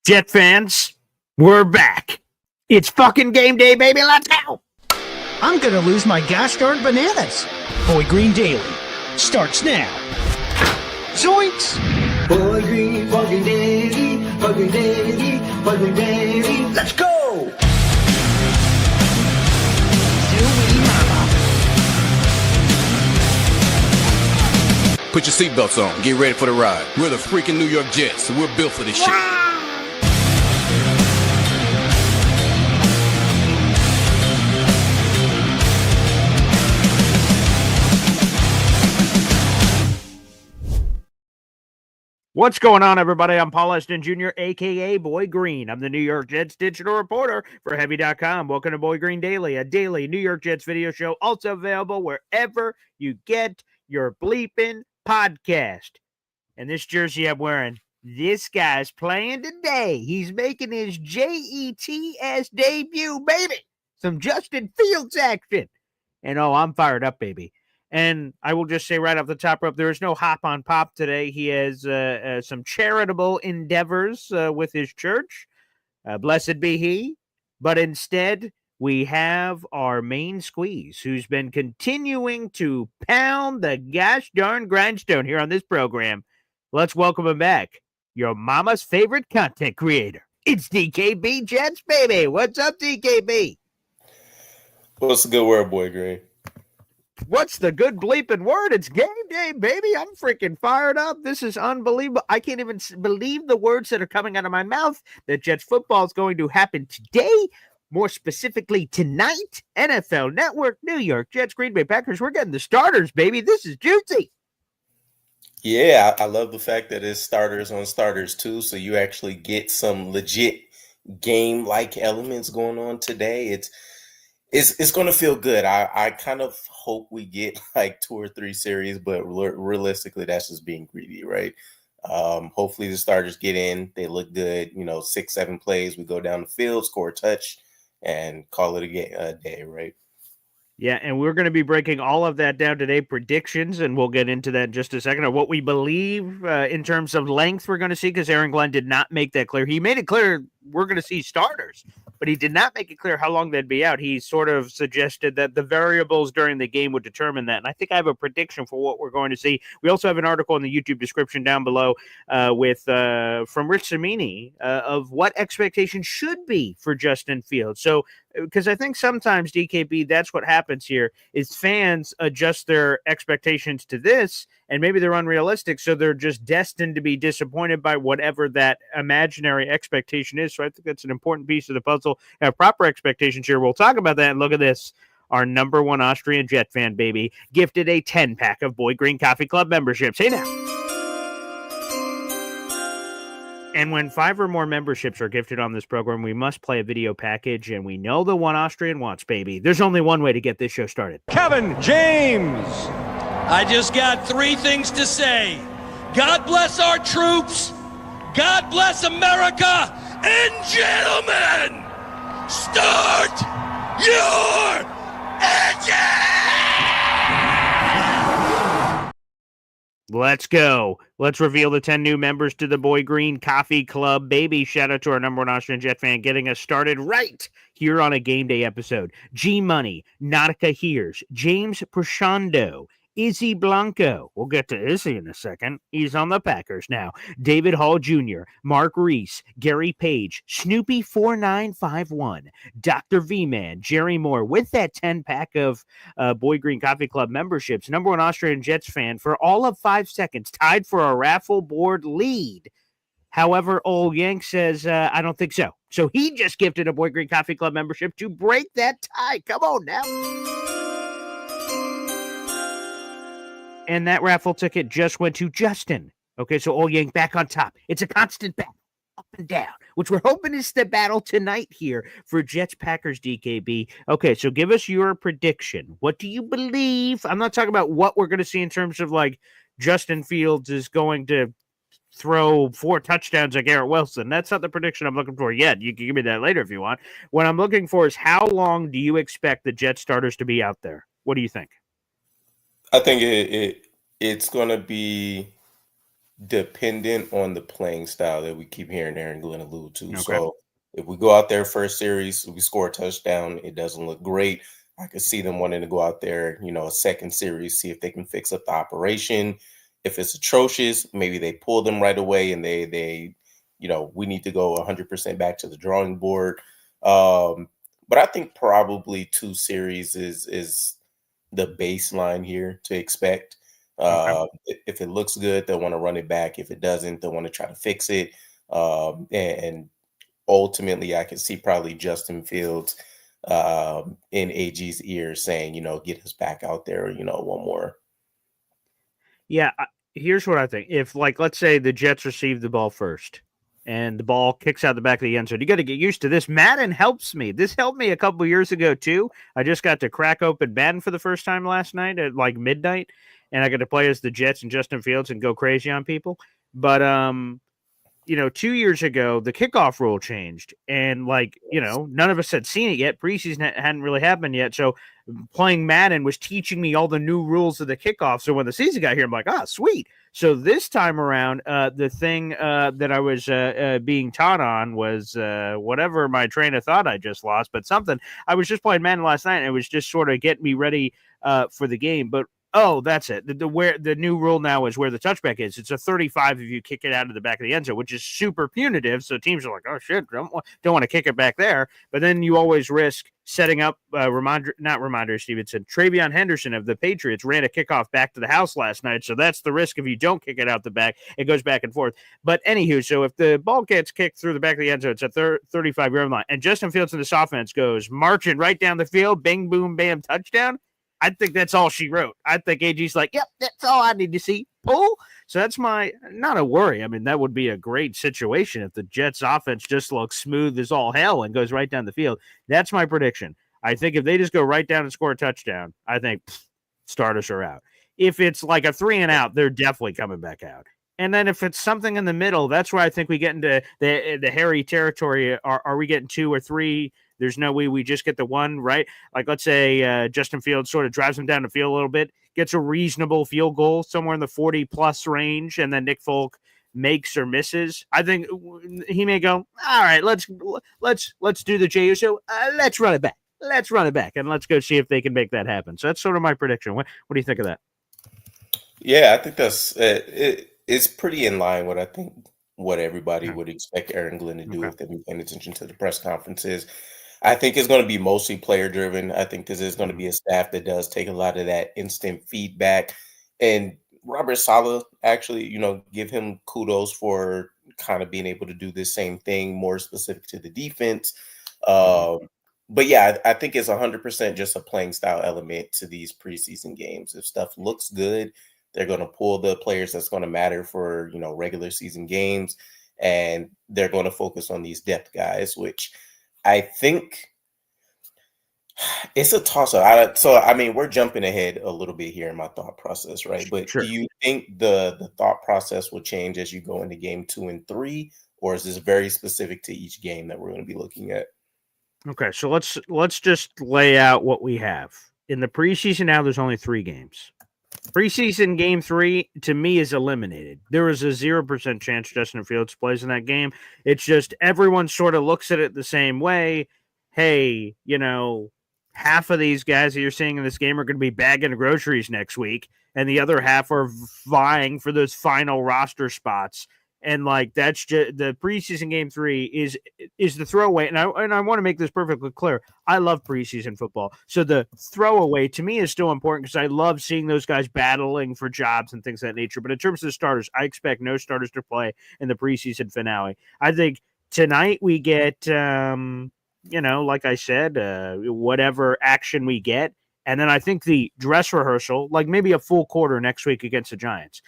Jet fans, we're back. It's fucking game day, baby. Let's go. I'm going to lose my gosh darn bananas. Boy Green Daily starts now. Zoinks! Boy Green Daily, Boy Green Daily, Boy Green Daily. Let's go! Put your seatbelts on. Get ready for the ride. We're the freaking New York Jets, so we're built for this shit. What's going on, everybody? I'm Paul Eston Jr., a.k.a. Boy Green. I'm the New York Jets digital reporter for Heavy.com. Welcome to Boy Green Daily, a daily New York Jets video show, also available wherever you get your bleeping podcast. And this jersey I'm wearing, this guy's playing today. He's making his Jets debut, baby. Some Justin Fields action. And I'm fired up, baby. And I will just say right off the top rope, there is no hop on pop today. He has some charitable endeavors with his church. Blessed be he. But instead, we have our main squeeze, who's been continuing to pound the gosh darn grindstone here on this program. Let's welcome him back. Your mama's favorite content creator. It's DKB Jets, baby. What's up, DKB? What's the good word, Boy Green? What's the good bleeping word? It's game day, baby. I'm freaking fired up. This is unbelievable. I can't even believe the words that are coming out of my mouth that Jets football is going to happen today, more specifically tonight. NFL Network, New York Jets, Green Bay Packers. We're getting the starters, baby. This is juicy. Yeah, I love the fact that it's starters on starters, too, so you actually get some legit game-like elements going on today. It's going to feel good. I kind of hope we get like 2 or 3 series, but realistically, that's just being greedy, right? Hopefully the starters get in. They look good. 6, 7 plays. We go down the field, score a touch, and call it a day, right? Yeah, and we're going to be breaking all of that down today, predictions, and we'll get into that in just a second, or what we believe in terms of length we're going to see, because Aaron Glenn did not make that clear. He made it clear we're going to see starters, but he did not make it clear how long they'd be out. He sort of suggested that the variables during the game would determine that, and I think I have a prediction for what we're going to see. We also have an article in the YouTube description down below from Rich Cimini of what expectations should be for Justin Fields. So, because I think sometimes, DKB, that's what happens here, is fans adjust their expectations to this, and maybe they're unrealistic, so they're just destined to be disappointed by whatever that imaginary expectation is. So I think that's an important piece of the puzzle. Have proper expectations here. We'll talk about that, and look at this. Our number one Austrian Jet fan, baby, gifted a 10-pack of Boy Green Coffee Club memberships. Hey, now. And when 5 or more memberships are gifted on this program, we must play a video package, and we know the one Austrian wants, baby. There's only one way to get this show started. Kevin James. I just got 3 things to say. God bless our troops. God bless America. And gentlemen, start your engine! Let's go. Let's reveal the 10 new members to the Boy Green Coffee Club. Baby, shout out to our number one Austrian Jet fan getting us started right here on a game day episode. G Money, Nautica Hears, James Prashando, Izzy Blanco. We'll get to Izzy in a second. He's on the Packers now. David Hall Jr., Mark Reese, Gary Page, Snoopy4951, Dr. V-Man, Jerry Moore, with that 10-pack of Boy Green Coffee Club memberships. Number one Austrian Jets fan for all of 5 seconds, tied for a raffle board lead. However, old Yank says, I don't think so. So he just gifted a Boy Green Coffee Club membership to break that tie. Come on now. And that raffle ticket just went to Justin. Okay, so Old Yank back on top. It's a constant battle, up and down, which we're hoping is the battle tonight here for Jets-Packers, DKB. Okay, so give us your prediction. What do you believe? I'm not talking about what we're going to see in terms of, like, Justin Fields is going to throw 4 touchdowns like Garrett Wilson. That's not the prediction I'm looking for yet. You can give me that later if you want. What I'm looking for is how long do you expect the Jets starters to be out there? What do you think? I think it's going to be dependent on the playing style that we keep hearing Aaron Glenn allude to. Okay. So if we go out there first series, we score a touchdown, it doesn't look great. I could see them wanting to go out there, a second series, see if they can fix up the operation. If it's atrocious, maybe they pull them right away and we need to go 100% back to the drawing board. But I think probably 2 series is the baseline here to expect. Okay. If it looks good, they'll want to run it back. If it doesn't, they'll want to try to fix it. And ultimately, I can see probably Justin Fields in AG's ear saying, get us back out there, one more. Yeah. Here's what I think. If, like, let's say the Jets receive the ball first and the ball kicks out the back of the end zone, you got to get used to this. Madden helps me. This helped me a couple of years ago, too. I just got to crack open Madden for the first time last night at like midnight, and I got to play as the Jets and Justin Fields and go crazy on people. But 2 years ago, the kickoff rule changed, and none of us had seen it yet. Preseason hadn't really happened yet, so playing Madden was teaching me all the new rules of the kickoff. So when the season got here, I'm like, sweet. So this time around, the thing that I was being taught on was whatever my train of thought I just lost, but something. I was just playing Madden last night, and it was just sort of getting me ready for the game. But that's it. The new rule now is where the touchback is. It's a 35 if you kick it out of the back of the end zone, which is super punitive. So teams are like, oh shit, don't want to kick it back there. But then you always risk setting up Ramondre Stevenson. Travion Henderson of the Patriots ran a kickoff back to the house last night. So that's the risk if you don't kick it out the back. It goes back and forth. But anywho, so if the ball gets kicked through the back of the end zone, it's a 35-yard line. And Justin Fields in this offense goes marching right down the field, bing, boom, bam, touchdown. I think that's all she wrote. I think AG's like, yep, that's all I need to see. Pull. So that's not a worry. I mean, that would be a great situation if the Jets offense just looks smooth as all hell and goes right down the field. That's my prediction. I think if they just go right down and score a touchdown, I think starters are out. If it's like a 3 and out, they're definitely coming back out. And then if it's something in the middle, that's where I think we get into the hairy territory. Are we getting 2 or 3? There's no way we just get the 1, right? Like, let's say Justin Fields sort of drives him down the field a little bit, gets a reasonable field goal somewhere in the 40-plus range, and then Nick Folk makes or misses. I think he may go, all right, let's do the J.U. So let's run it back. Let's run it back, and let's go see if they can make that happen. So that's sort of my prediction. What do you think of that? Yeah, I think that's it's pretty in line with, I think, what everybody would expect Aaron Glenn to do if they've been paying attention to the press conferences. I think it's going to be mostly player driven. I think this is going to be a staff that does take a lot of that instant feedback. And Robert Saleh, actually, give him kudos for kind of being able to do this same thing, more specific to the defense. But yeah, I think it's 100% just a playing style element to these preseason games. If stuff looks good, they're going to pull the players that's going to matter for, regular season games. And they're going to focus on these depth guys, which I think it's a toss-up. We're jumping ahead a little bit here in my thought process, right? But Sure. do you think the thought process will change as you go into game 2 and 3, or is this very specific to each game that we're going to be looking at? Okay, so let's just lay out what we have. In the preseason now, there's only 3 games. Preseason game 3, to me, is eliminated. There is a 0% chance Justin Fields plays in that game. It's just everyone sort of looks at it the same way. Hey, half of these guys that you're seeing in this game are going to be bagging groceries next week, and the other half are vying for those final roster spots. And that's just the preseason game 3 is the throwaway. And I want to make this perfectly clear. I love preseason football. So the throwaway to me is still important because I love seeing those guys battling for jobs and things of that nature. But in terms of the starters, I expect no starters to play in the preseason finale. I think tonight we get, like I said, whatever action we get. And then I think the dress rehearsal, like maybe a full quarter next week against the Giants.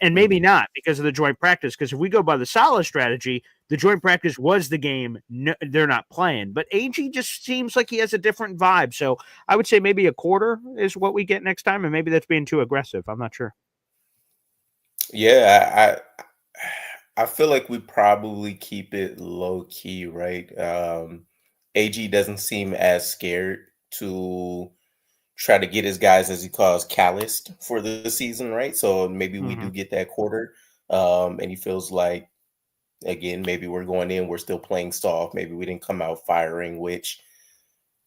And maybe not because of the joint practice. Because if we go by the Saleh strategy, the joint practice was the game. No, they're not playing. But AG just seems like he has a different vibe. So I would say maybe a quarter is what we get next time. And maybe that's being too aggressive. I'm not sure. Yeah, I feel like we probably keep it low key, right? AG doesn't seem as scared to try to get his guys, as he calls, calloused for the season, right? So maybe we do get that quarter. And he feels like, again, maybe we're going in, we're still playing soft. Maybe we didn't come out firing, which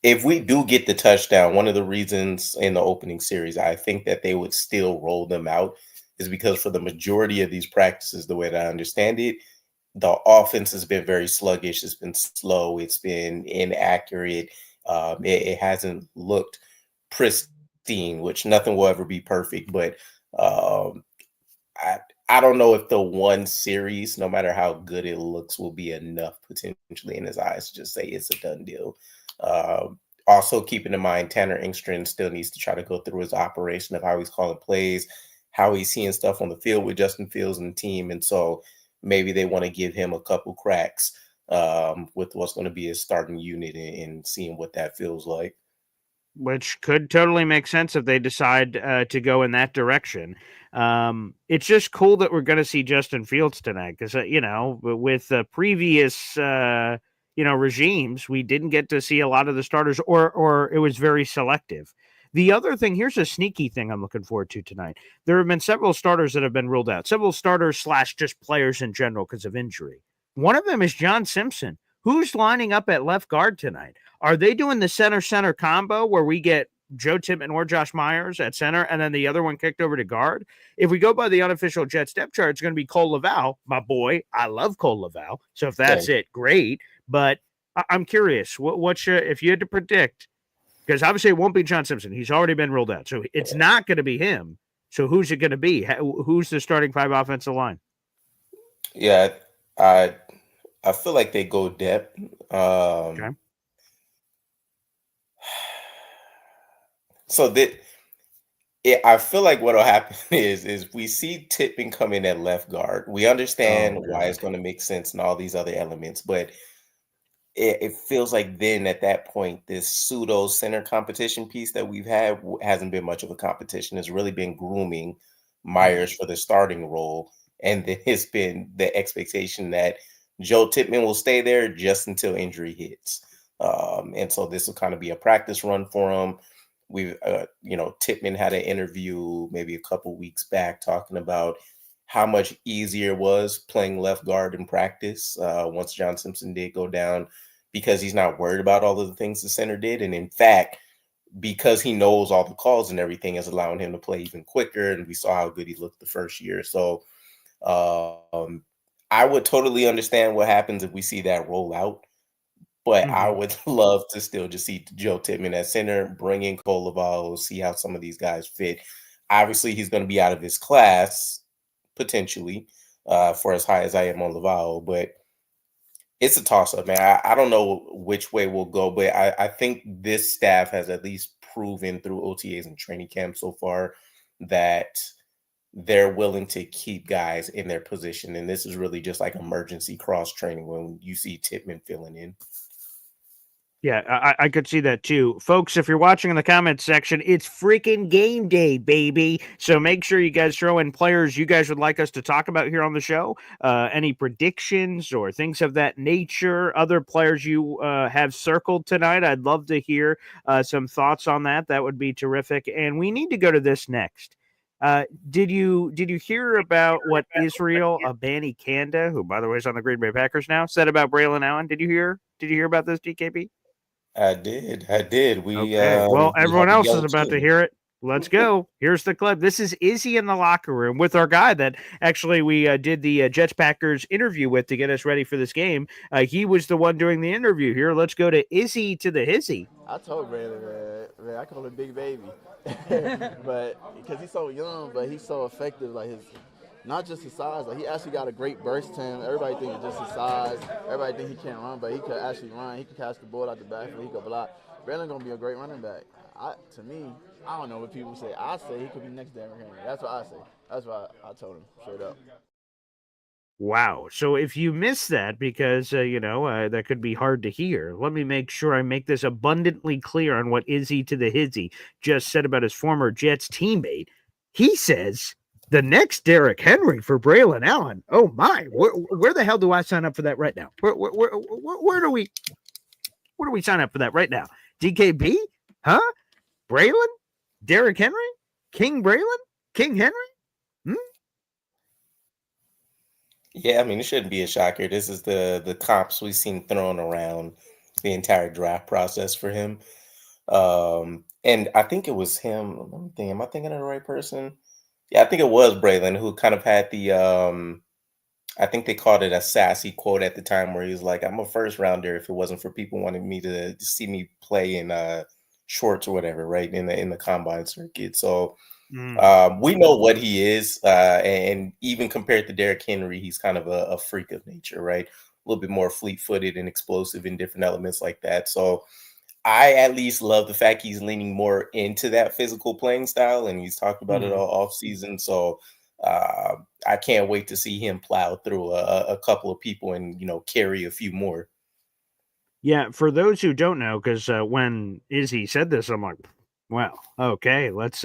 if we do get the touchdown, one of the reasons in the opening series, I think that they would still roll them out is because for the majority of these practices, the way that I understand it, the offense has been very sluggish. It's been slow. It's been inaccurate. It hasn't looked pristine, which nothing will ever be perfect. But um, I don't know if the one series, no matter how good it looks, will be enough potentially in his eyes to just say it's a done deal. Also, keeping in mind, Tanner Engstrand still needs to try to go through his operation of how he's calling plays, how he's seeing stuff on the field with Justin Fields and the team. And so maybe they want to give him a couple cracks with what's going to be his starting unit and seeing what that feels like. Which could totally make sense if they decide to go in that direction. It's just cool that we're going to see Justin Fields tonight because, with previous, regimes, we didn't get to see a lot of the starters or it was very selective. The other thing, here's a sneaky thing I'm looking forward to tonight. There have been several starters that have been ruled out, several starters / just players in general because of injury. One of them is John Simpson. Who's lining up at left guard tonight? Are they doing the center combo where we get Joe Tippmann or Josh Myers at center and then the other one kicked over to guard? If we go by the unofficial Jets depth chart, it's going to be Cole Laval, my boy. I love Cole Laval. So if that's it, great. But I'm curious, what's your, if you had to predict, because obviously it won't be John Simpson. He's already been ruled out. So it's not going to be him. So who's it going to be? Who's the starting 5 offensive line? Yeah, I feel like they go depth. Okay. So I feel like what'll happen is we see Tippmann come in at left guard. We understand why it's going to make sense and all these other elements, but it feels like then at that point, this pseudo center competition piece that we've had hasn't been much of a competition. It's really been grooming Myers for the starting role. And then it's been the expectation that Joe Tippmann will stay there just until injury hits. And so this will kind of be a practice run for him. We've, Tippmann had an interview maybe a couple weeks back talking about how much easier it was playing left guard in practice once John Simpson did go down because he's not worried about all of the things the center did. And in fact, because he knows all the calls and everything is allowing him to play even quicker. And we saw how good he looked the first year. So I would totally understand what happens if we see that roll out. But I would love to still just see Joe Tippmann at center, bring in Cole Laval, see how some of these guys fit. Obviously, he's going to be out of his class, potentially, for as high as I am on Laval. But it's a toss-up, man. I don't know which way we'll go, but I think this staff has at least proven through OTAs and training camp so far that they're willing to keep guys in their position. And this is really just like emergency cross-training when you see Tippmann filling in. Yeah, I could see that too. Folks, if you're watching in the comments section, it's freaking game day, baby. So make sure you guys throw in players you guys would like us to talk about here on the show. Any predictions or things of that nature, other players you have circled tonight. I'd love to hear some thoughts on that. That would be terrific. And we need to go to this next. Did you hear about what Israel Abanikanda, who by the way is on the Green Bay Packers now, said about Braelon Allen? Did you hear about this, DKB? I did. Well, everyone else is about to hear it. Let's go. Here's the clip. This is Izzy in the locker room with our guy that actually we did the Jets-Packers interview with to get us ready for this game. He was the one doing the interview here. Let's go to Izzy to the hizzy. I told Braelon, man, I call him Big Baby. But because he's so young, but he's so effective, like not just his size, like he actually got a great burst to him. Everybody think it's just his size. Everybody think he can't run, but he could actually run. He could catch the ball out the backfield. He could block. Braelon gonna be a great running back. To me, I don't know what people say. I say he could be next to Derrick Henry. That's what I say. That's what I told him straight up. Wow. So if you missed that, because, that could be hard to hear, let me make sure I make this abundantly clear on what Izzy to the hizzy just said about his former Jets teammate. He says the next Derrick Henry for Braelon Allen. Oh, my. Where the hell do I sign up for that right now? Where do we sign up for that right now? DKB? Huh? Braelon? Derrick Henry? King Braelon? King Henry? Yeah, I mean, it shouldn't be a shocker. This is the comps we've seen thrown around the entire draft process for him. And I think it was him. Let me think. Am I thinking of the right person? Yeah, I think it was Braylon who kind of had the I think they called it a sassy quote at the time where he was like, I'm a first rounder if it wasn't for people wanting me to see me play in shorts or whatever, right? In the combine circuit. So Mm. we know what he is, and even compared to Derrick Henry, he's kind of a freak of nature, right? A little bit more fleet-footed and explosive in different elements like that. So I at least love the fact he's leaning more into that physical playing style, and he's talked about it Mhm. all off season. So uh, I can't wait to see him plow through a couple of people and carry a few more. Yeah, for those who don't know, because when Izzy said this, I'm like, well, okay, let's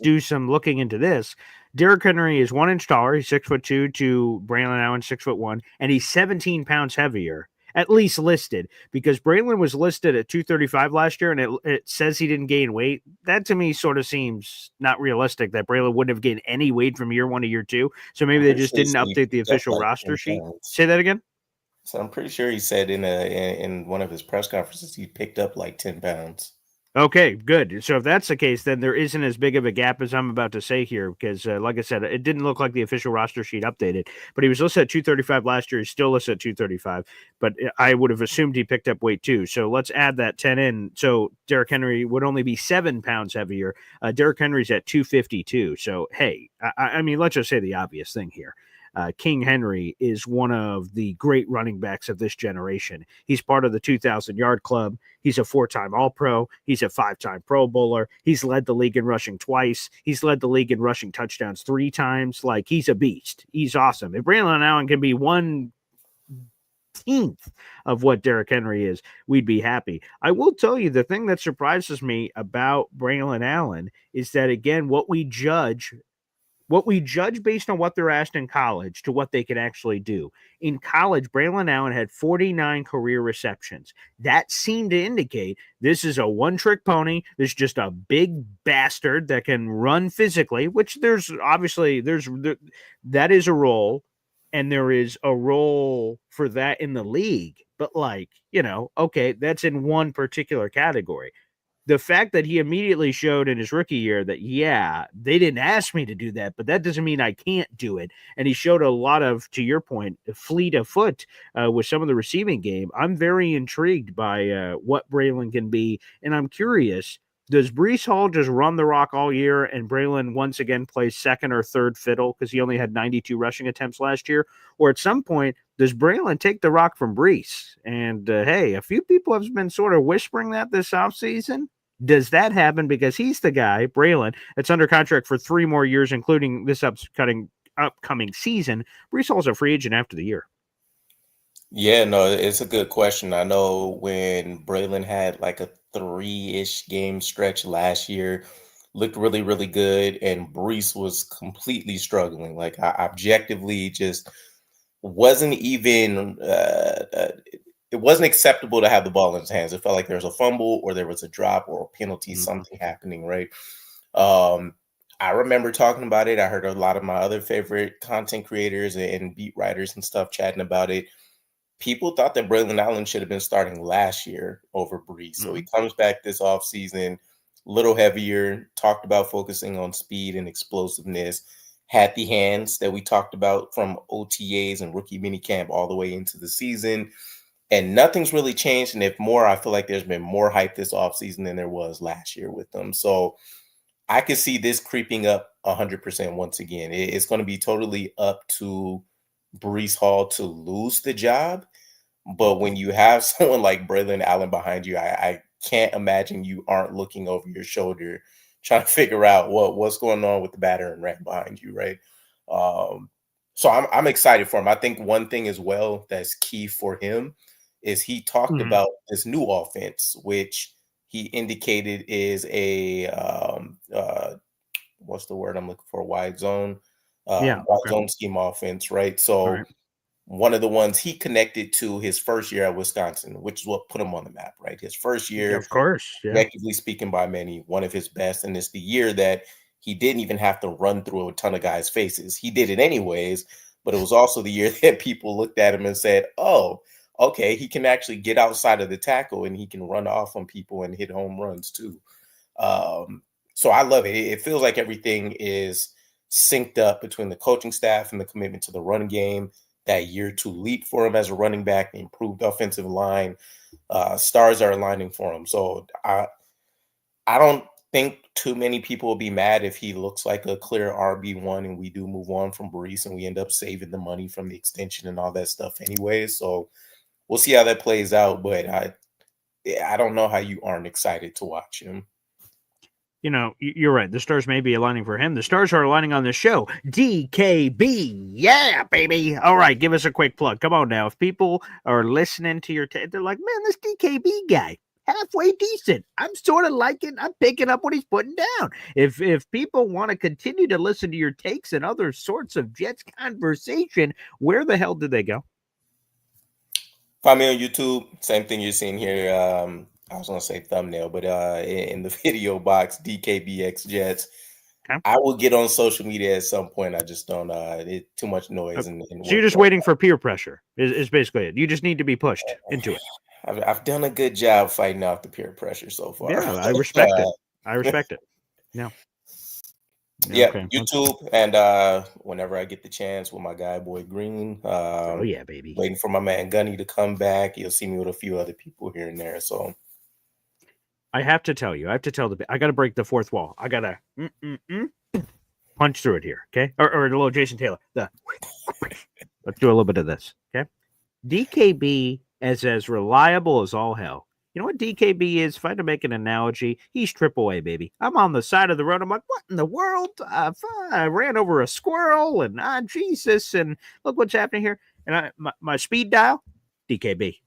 do some looking into this. Derrick Henry is 1 inch taller. He's 6'2" to Braelon Allen 6'1", and he's 17 pounds heavier, at least listed. Because Braelon was listed at 235 last year, and it says he didn't gain weight. That to me sort of seems not realistic. That Braelon wouldn't have gained any weight from year 1 to year 2. So maybe I'm they pretty just sure he didn't said he update the picked up official like roster 10 sheet. pounds. Say that again. So I'm pretty sure he said in one of his press conferences he picked up like 10 pounds. Okay, good. So if that's the case, then there isn't as big of a gap as I'm about to say here, because, like I said, it didn't look like the official roster sheet updated. But he was listed at 235 last year. He's still listed at 235. But I would have assumed he picked up weight too. So let's add that 10 in. So Derrick Henry would only be 7 pounds heavier. Derrick Henry's at 252. So hey, I mean, let's just say the obvious thing here. King Henry is one of the great running backs of this generation. He's part of the 2,000-yard club. He's a 4-time All-Pro. He's a 5-time Pro Bowler. He's led the league in rushing twice. He's led the league in rushing touchdowns 3 times. Like, he's a beast. He's awesome. If Braelon Allen can be 1/10 of what Derrick Henry is, we'd be happy. I will tell you the thing that surprises me about Braelon Allen is that, again, what we judge based on what they're asked in college to what they can actually do. In college, Braelon Allen had 49 career receptions. That seemed to indicate this is a one-trick pony. There's just a big bastard that can run physically, which that is a role, and there is a role for that in the league. But okay, that's in one particular category. The fact that he immediately showed in his rookie year that, yeah, they didn't ask me to do that, but that doesn't mean I can't do it. And he showed a lot of, to your point, fleet of foot with some of the receiving game. I'm very intrigued by what Braelon can be. And I'm curious, does Brees Hall just run the rock all year and Braelon once again plays second or third fiddle because he only had 92 rushing attempts last year? Or at some point, does Braelon take the rock from Brees? And hey, a few people have been sort of whispering that this offseason. Does that happen? Because he's the guy, Braelon, that's under contract for 3 more years, including this upcoming season. Brees Hall's a free agent after the year. Yeah, no, it's a good question. I know when Braylon had like a 3-ish game stretch last year, looked really, really good, and Brees was completely struggling. Like, objectively, just wasn't even. It wasn't acceptable to have the ball in his hands. It felt like there was a fumble, or there was a drop, or a penalty, something happening. Right. Um, I remember talking about it. I heard a lot of my other favorite content creators and beat writers and stuff chatting about it. People thought that Braelon Allen should have been starting last year over Brees. So he comes back this offseason, little heavier, talked about focusing on speed and explosiveness, had the hands that we talked about from OTAs and rookie minicamp all the way into the season. And nothing's really changed. And if more, I feel like there's been more hype this offseason than there was last year with them. So I could see this creeping up 100% once again. It's going to be totally up to Brees Hall to lose the job. But when you have someone like Braelon Allen behind you, I can't imagine you aren't looking over your shoulder trying to figure out what's going on with the battering ram behind you, right? So I'm excited for him. I think one thing as well that's key for him is he talked about this new offense, which he indicated is a what's the word I'm looking for? Wide zone, Yeah. wide Okay. zone scheme offense, right? All So right. one of the ones he connected to his first year at Wisconsin, which is what put him on the map, right? His first year, Of course. Yeah. objectively speaking, by many, one of his best, and it's the year that he didn't even have to run through a ton of guys' faces. He did it anyways, but it was also the year that people looked at him and said, "Oh, okay, he can actually get outside of the tackle and he can run off on people and hit home runs too." So I love it. It feels like everything is synced up between the coaching staff and the commitment to the run game. That year 2 leap for him as a running back, the improved offensive line, stars are aligning for him. So I don't think too many people will be mad if he looks like a clear RB1 and we do move on from Brees and we end up saving the money from the extension and all that stuff anyway. So we'll see how that plays out. But I don't know how you aren't excited to watch him. You know, you're right. The stars may be aligning for him. The stars are aligning on the show. DKB. Yeah, baby. All right, give us a quick plug. Come on now. If people are listening to your they're like, man, this DKB guy, halfway decent. I'm sort of liking, I'm picking up what he's putting down. If people want to continue to listen to your takes and other sorts of Jets conversation, where the hell did they go? Find me on YouTube. Same thing you're seeing here. I was going to say thumbnail, but in the video box, DKBX Jets. Okay. I will get on social media at some point. I just don't. It's too much noise. Okay. So you're just waiting for peer pressure. Is basically it. You just need to be pushed into it. I've done a good job fighting off the peer pressure so far. Yeah, I respect it. I respect it. No. Yeah, okay. YouTube, and whenever I get the chance with my guy Boy Green. Oh yeah, baby. Waiting for my man Gunny to come back. You'll see me with a few other people here and there. So I have to tell you, I got to break the fourth wall. I got to punch through it here, okay? Or a little Jason Taylor. Let's do a little bit of this, okay? DKB is as reliable as all hell. You know what DKB is? If I had to make an analogy, he's AAA, baby. I'm on the side of the road. I'm like, what in the world? I ran over a squirrel, and Jesus, and look what's happening here. And my speed dial, DKB.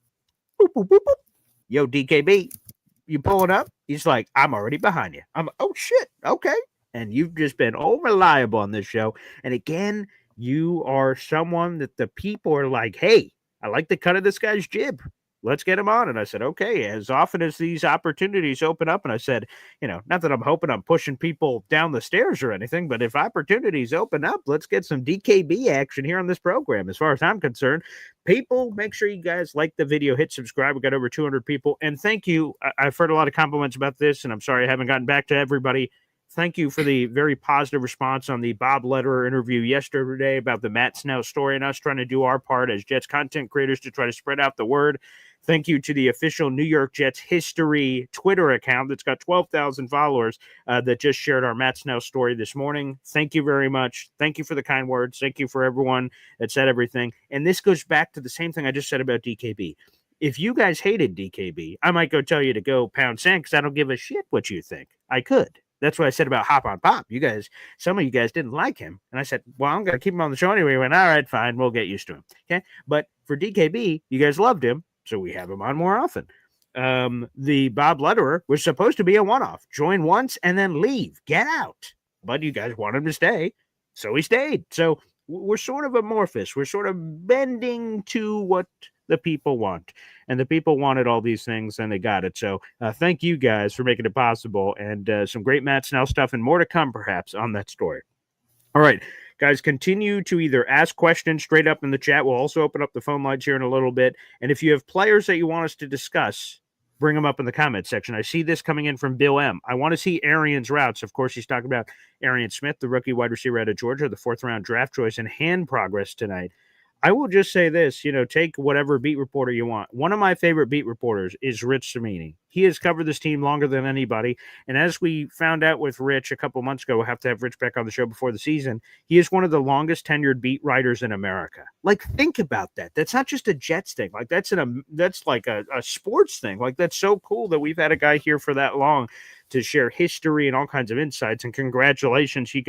Boop, boop, boop, boop. Yo, DKB. You pulling up? He's like, I'm already behind you. I'm, oh shit, okay. And you've just been reliable on this show. And again, you are someone that the people are like, hey, I like the cut of this guy's jib. Let's get him on. And I said, okay, as often as these opportunities open up, and I said, you know, not that I'm hoping I'm pushing people down the stairs or anything, but if opportunities open up, let's get some DKB action here on this program. As far as I'm concerned, people, make sure you guys like the video, hit subscribe. We got over 200 people. And thank you. I've heard a lot of compliments about this, and I'm sorry I haven't gotten back to everybody. Thank you for the very positive response on the Bob Lederer interview yesterday about the Matt Snell story and us trying to do our part as Jets content creators to try to spread out the word. Thank you to the official New York Jets history Twitter account that's got 12,000 followers that just shared our Matt Snell story this morning. Thank you very much. Thank you for the kind words. Thank you for everyone that said everything. And this goes back to the same thing I just said about DKB. If you guys hated DKB, I might go tell you to go pound sand because I don't give a shit what you think. I could. That's what I said about Hop on Pop. You guys, some of you guys didn't like him. And I said, well, I'm going to keep him on the show anyway. He went, all right, fine. We'll get used to him. Okay. But for DKB, you guys loved him. So we have him on more often. The Bob Lederer was supposed to be a one-off. Join once and then leave. Get out. But you guys want him to stay. So he stayed. So we're sort of amorphous. We're sort of bending to what the people want. And the people wanted all these things, and they got it. So thank you guys for making it possible. And some great Matt Snell stuff and more to come, perhaps, on that story. All right, guys, continue to either ask questions straight up in the chat. We'll also open up the phone lines here in a little bit. And if you have players that you want us to discuss, bring them up in the comments section. I see this coming in from Bill M. I want to see Arian's routes. Of course, he's talking about Arian Smith, the rookie wide receiver out of Georgia, the 4th-round draft choice, and hand progress tonight. I will just say this, take whatever beat reporter you want. One of my favorite beat reporters is Rich Cimini. He has covered this team longer than anybody. And as we found out with Rich a couple months ago, we'll have to have Rich back on the show before the season. He is one of the longest tenured beat writers in America. Like, think about that. That's not just a Jets thing. Like, that's like a sports thing. Like, that's so cool that we've had a guy here for that long to share history and all kinds of insights. And congratulations, he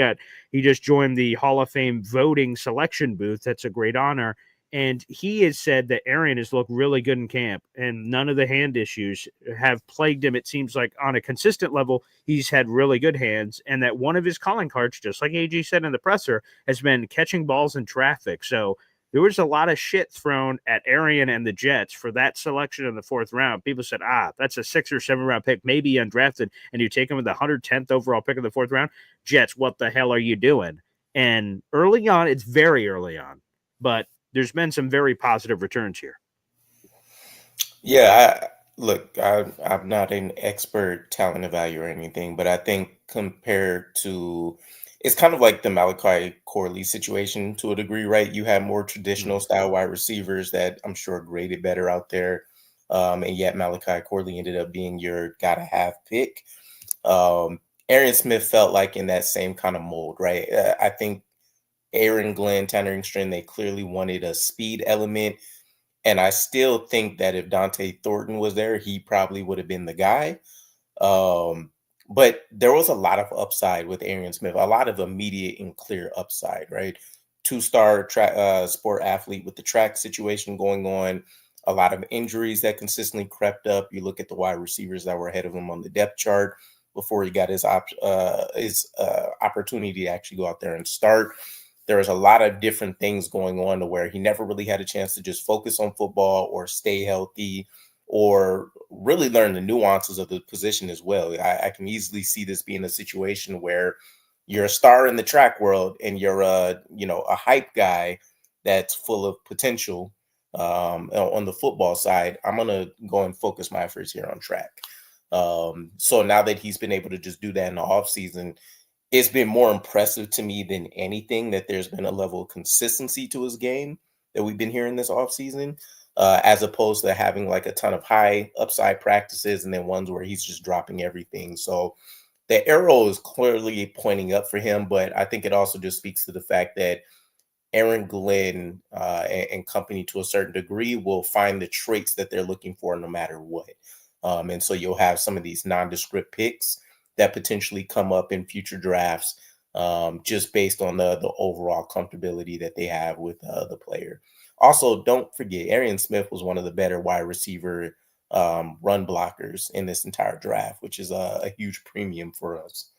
just joined the Hall of Fame voting selection booth. That's a great honor. And he has said that Arian has looked really good in camp, and none of the hand issues have plagued him. It seems like on a consistent level, he's had really good hands, and that one of his calling cards, just like AG said in the presser, has been catching balls in traffic. So there was a lot of shit thrown at Arian and the Jets for that selection in the 4th round. People said, that's a 6 or 7 round pick, maybe undrafted, and you take him with the 110th overall pick in the 4th round. Jets, what the hell are you doing? And early on, it's very early on, but there's been some very positive returns here. Yeah, I'm not an expert talent evaluator or anything, but I think compared to, it's kind of like the Malachi Corley situation to a degree, right? You have more traditional style wide receivers that I'm sure graded better out there. And yet Malachi Corley ended up being your gotta have pick. Arian Smith felt like in that same kind of mold, right? I think Aaron Glenn, Tanner Engstrand, they clearly wanted a speed element. And I still think that if Dante Thornton was there, he probably would have been the guy. But there was a lot of upside with Arian Smith, a lot of immediate and clear upside, right? Two-star sport athlete with the track situation going on, a lot of injuries that consistently crept up. You look at the wide receivers that were ahead of him on the depth chart before he got his opportunity to actually go out there and start. There was a lot of different things going on to where he never really had a chance to just focus on football or stay healthy or really learn the nuances of the position as well. I can easily see this being a situation where you're a star in the track world and you're a hype guy that's full of potential on the football side. I'm going to go and focus my efforts here on track. So now that he's been able to just do that in the offseason, it's been more impressive to me than anything that there's been a level of consistency to his game that we've been hearing this offseason, as opposed to having like a ton of high upside practices and then ones where he's just dropping everything. So the arrow is clearly pointing up for him, but I think it also just speaks to the fact that Aaron Glenn and company to a certain degree will find the traits that they're looking for no matter what. And so you'll have some of these nondescript picks that potentially come up in future drafts, just based on the overall comfortability that they have with the player. Also, don't forget, Arian Smith was one of the better wide receiver run blockers in this entire draft, which is a huge premium for us.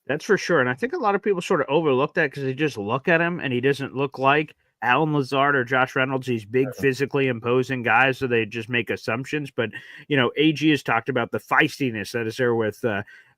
That's for sure. And I think a lot of people sort of overlook that because they just look at him and he doesn't look like Alan Lazard or Josh Reynolds, these big physically imposing guys. So they just make assumptions. But, AG has talked about the feistiness that is there with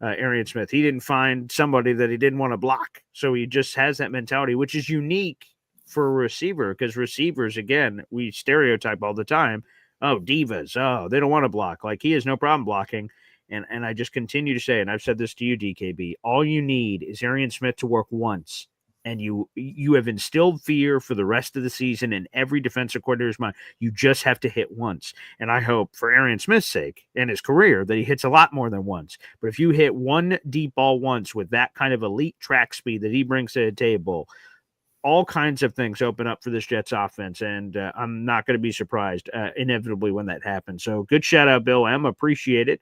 Arian Smith. He didn't find somebody that he didn't want to block. So he just has that mentality, which is unique for a receiver because receivers, again, we stereotype all the time. Oh, divas. Oh, they don't want to block. Like he has no problem blocking. And I just continue to say, and I've said this to you, DKB, all you need is Arian Smith to work once. And you have instilled fear for the rest of the season in every defensive coordinator's mind. You just have to hit once. And I hope for Arian Smith's sake and his career that he hits a lot more than once. But if you hit one deep ball once with that kind of elite track speed that he brings to the table, all kinds of things open up for this Jets offense, and I'm not going to be surprised inevitably when that happens. So good shout out, Bill M. Appreciate it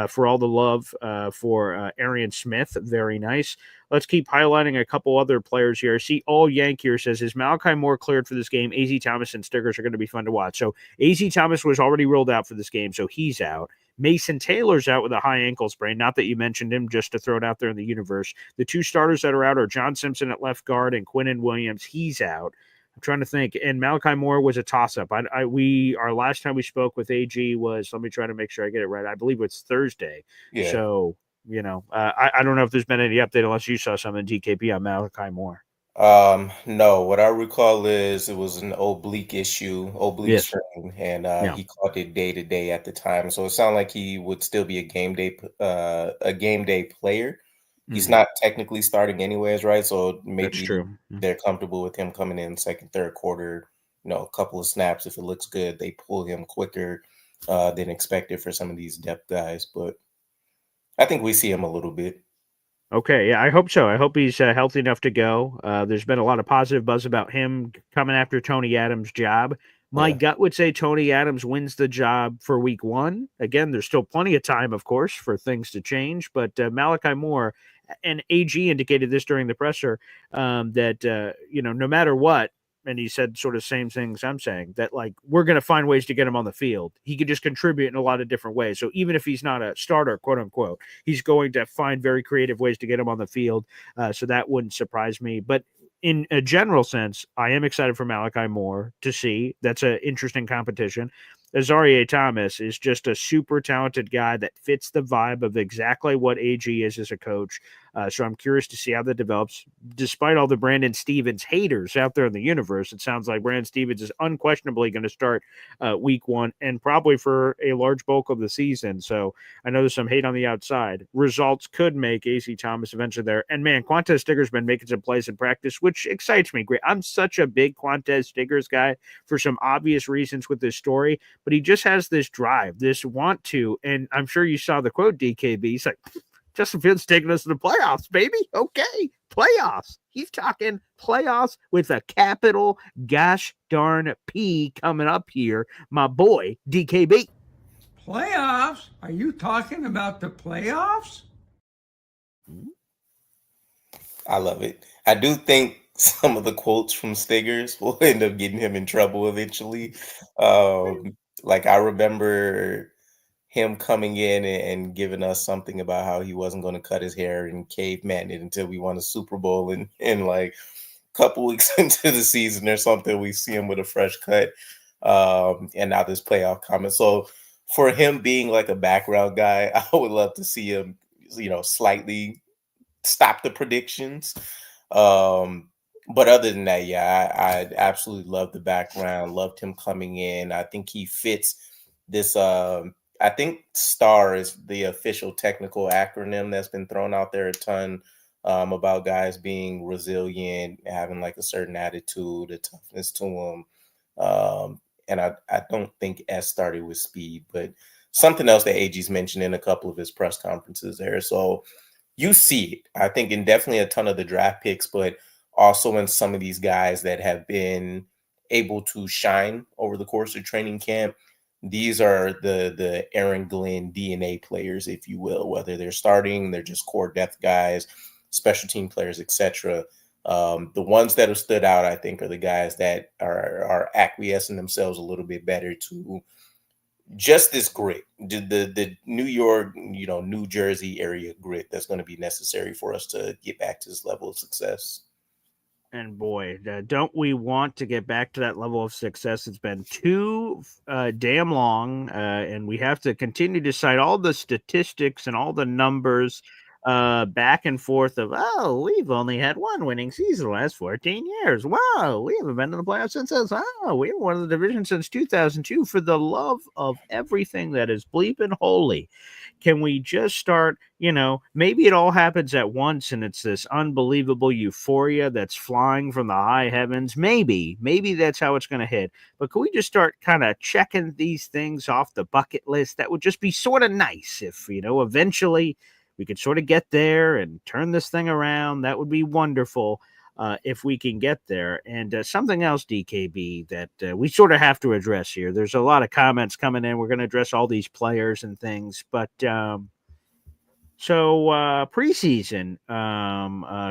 for all the love for Arian Smith. Very nice. Let's keep highlighting a couple other players here. I see All Yank here says, is Malachi Moore cleared for this game? AZ Thomas and Stiggers are going to be fun to watch. So AZ Thomas was already ruled out for this game, so he's out. Mason Taylor's out with a high ankle sprain. Not that you mentioned him, just to throw it out there in the universe. The two starters that are out are John Simpson at left guard and Quinnen Williams. He's out. I'm trying to think. And Malachi Moore was a toss-up. Our last time we spoke with AG was, let me try to make sure I get it right. I believe it's Thursday. Yeah. So, I don't know if there's been any update unless you saw something DKP on Malachi Moore. No, what I recall is it was an oblique issue, oblique strain, and he caught it day to day at the time. So it sounded like he would still be a game day player. He's not technically starting anyways, right? So maybe they're comfortable with him coming in second, third quarter, a couple of snaps. If it looks good, they pull him quicker than expected for some of these depth guys. But I think we see him a little bit. Okay, yeah, I hope so. I hope he's healthy enough to go. There's been a lot of positive buzz about him coming after Tony Adams' job. My gut would say Tony Adams wins the job for week one. Again, there's still plenty of time, of course, for things to change. But Malachi Moore, and AG indicated this during the presser, that, no matter what, and he said sort of same things I'm saying, that like we're going to find ways to get him on the field. He could just contribute in a lot of different ways. So even if he's not a starter, quote unquote, he's going to find very creative ways to get him on the field. So that wouldn't surprise me. But in a general sense, I am excited for Malachi Moore to see. That's an interesting competition. Azarie Thomas is just a super talented guy that fits the vibe of exactly what AG is as a coach. So I'm curious to see how that develops. Despite all the Brandon Stevens haters out there in the universe, it sounds like Brandon Stevens is unquestionably going to start week 1 and probably for a large bulk of the season. So I know there's some hate on the outside. Results could make AC Thomas eventually there. And man, Quantez Stigger's been making some plays in practice, which excites me. Great. I'm such a big Quantez Stiggers guy for some obvious reasons with this story, but he just has this drive, this want to. And I'm sure you saw the quote, DKB. He's like, Justin Fields taking us to the playoffs, baby. Okay, playoffs. He's talking playoffs with a capital gosh darn P coming up here. My boy, DKB. Playoffs? Are you talking about the playoffs? I love it. I do think some of the quotes from Stiggers will end up getting him in trouble eventually. Like I remember him coming in and giving us something about how he wasn't going to cut his hair and caveman it until we won a Super Bowl, and like a couple weeks into the season or something, we see him with a fresh cut. And now this playoff comment. So for him being like a background guy, I would love to see him, slightly stop the predictions. But other than that, yeah, I absolutely love the background. Loved him coming in. I think he fits this. I think STAR is the official technical acronym that's been thrown out there a ton about guys being resilient, having like a certain attitude, a toughness to them. And I don't think S started with speed, but something else that AG's mentioned in a couple of his press conferences there. So you see it, I think, in definitely a ton of the draft picks, but also in some of these guys that have been able to shine over the course of training camp. These are the Aaron Glenn DNA players, if you will, whether they're starting, they're just core depth guys, special team players, etc. The ones that have stood out, I think, are the guys that are acquiescing themselves a little bit better to just this grit, the New York, New Jersey area grit that's going to be necessary for us to get back to this level of success. And boy, don't we want to get back to that level of success? It's been too damn long, and we have to continue to cite all the statistics and all the numbers back and forth of, we've only had one winning season the last 14 years. Wow, we haven't been in the playoffs since this. We haven't won the division since 2002. For the love of everything that is bleeping holy, can we just start, maybe it all happens at once and it's this unbelievable euphoria that's flying from the high heavens. Maybe that's how it's going to hit. But can we just start kind of checking these things off the bucket list? That would just be sort of nice if, eventually we could sort of get there and turn this thing around. That would be wonderful if we can get there. And something else, DKB, that we sort of have to address here. There's a lot of comments coming in. We're going to address all these players and things. But so preseason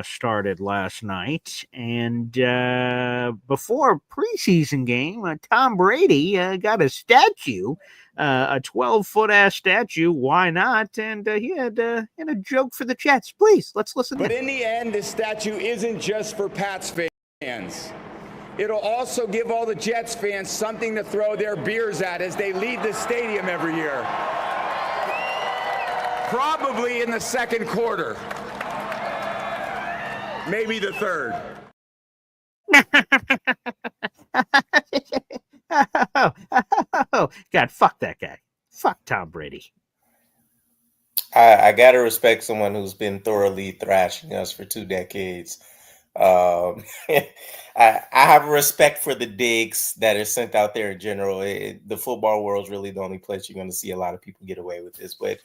started last night. And before preseason game, Tom Brady got a statue. A 12-foot ass statue. Why not? And he had a joke for the Jets. Please, let's listen. But in the end, this statue isn't just for Pats fans. It'll also give all the Jets fans something to throw their beers at as they leave the stadium every year. Probably in the second quarter. Maybe the third. God, fuck that guy. Fuck Tom Brady. I gotta respect someone who's been thoroughly thrashing us for 2 decades. I have a respect for the digs that are sent out there in general. The football world is really the only place you're going to see a lot of people get away with this. But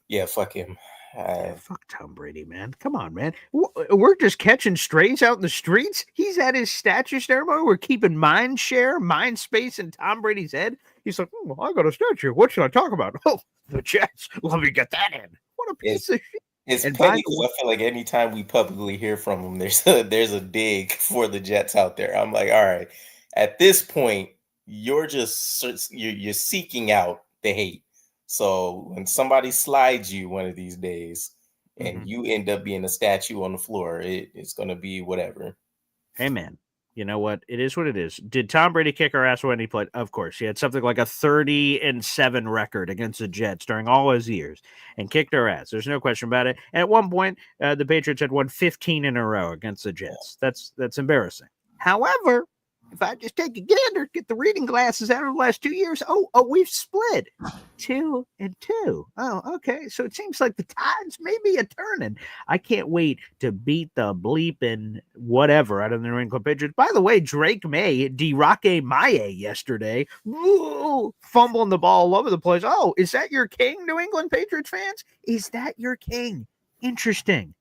yeah, fuck him. Fuck Tom Brady, man. Come on, man. We're just catching strays out in the streets. He's at his statue ceremony. We're keeping mind space in Tom Brady's head. He's like, I got a statue. What should I talk about? Oh, the Jets. Let me get that in. What a piece of shit. It's funny because I feel like anytime we publicly hear from him, there's a dig for the Jets out there. I'm like, all right, at this point, you're seeking out the hate. So when somebody slides you one of these days and you end up being a statue on the floor, it's going to be whatever. Hey, man, You know what? It is what it is. Did Tom Brady kick our ass when he played? Of course. He had something like a 30-7 record against the Jets during all his years and kicked our ass. There's no question about it. And at one point, the Patriots had won 15 in a row against the Jets. That's embarrassing. However, if I just take a gander, get the reading glasses out of the last 2 years, we've split 2-2. Oh, okay. So it seems like the tides may be a turning. I can't wait to beat the bleeping whatever out of the New England Patriots. By the way, Drake May, D-Roque Maye yesterday, fumbling the ball all over the place. Oh, is that your king, New England Patriots fans? Is that your king? Interesting.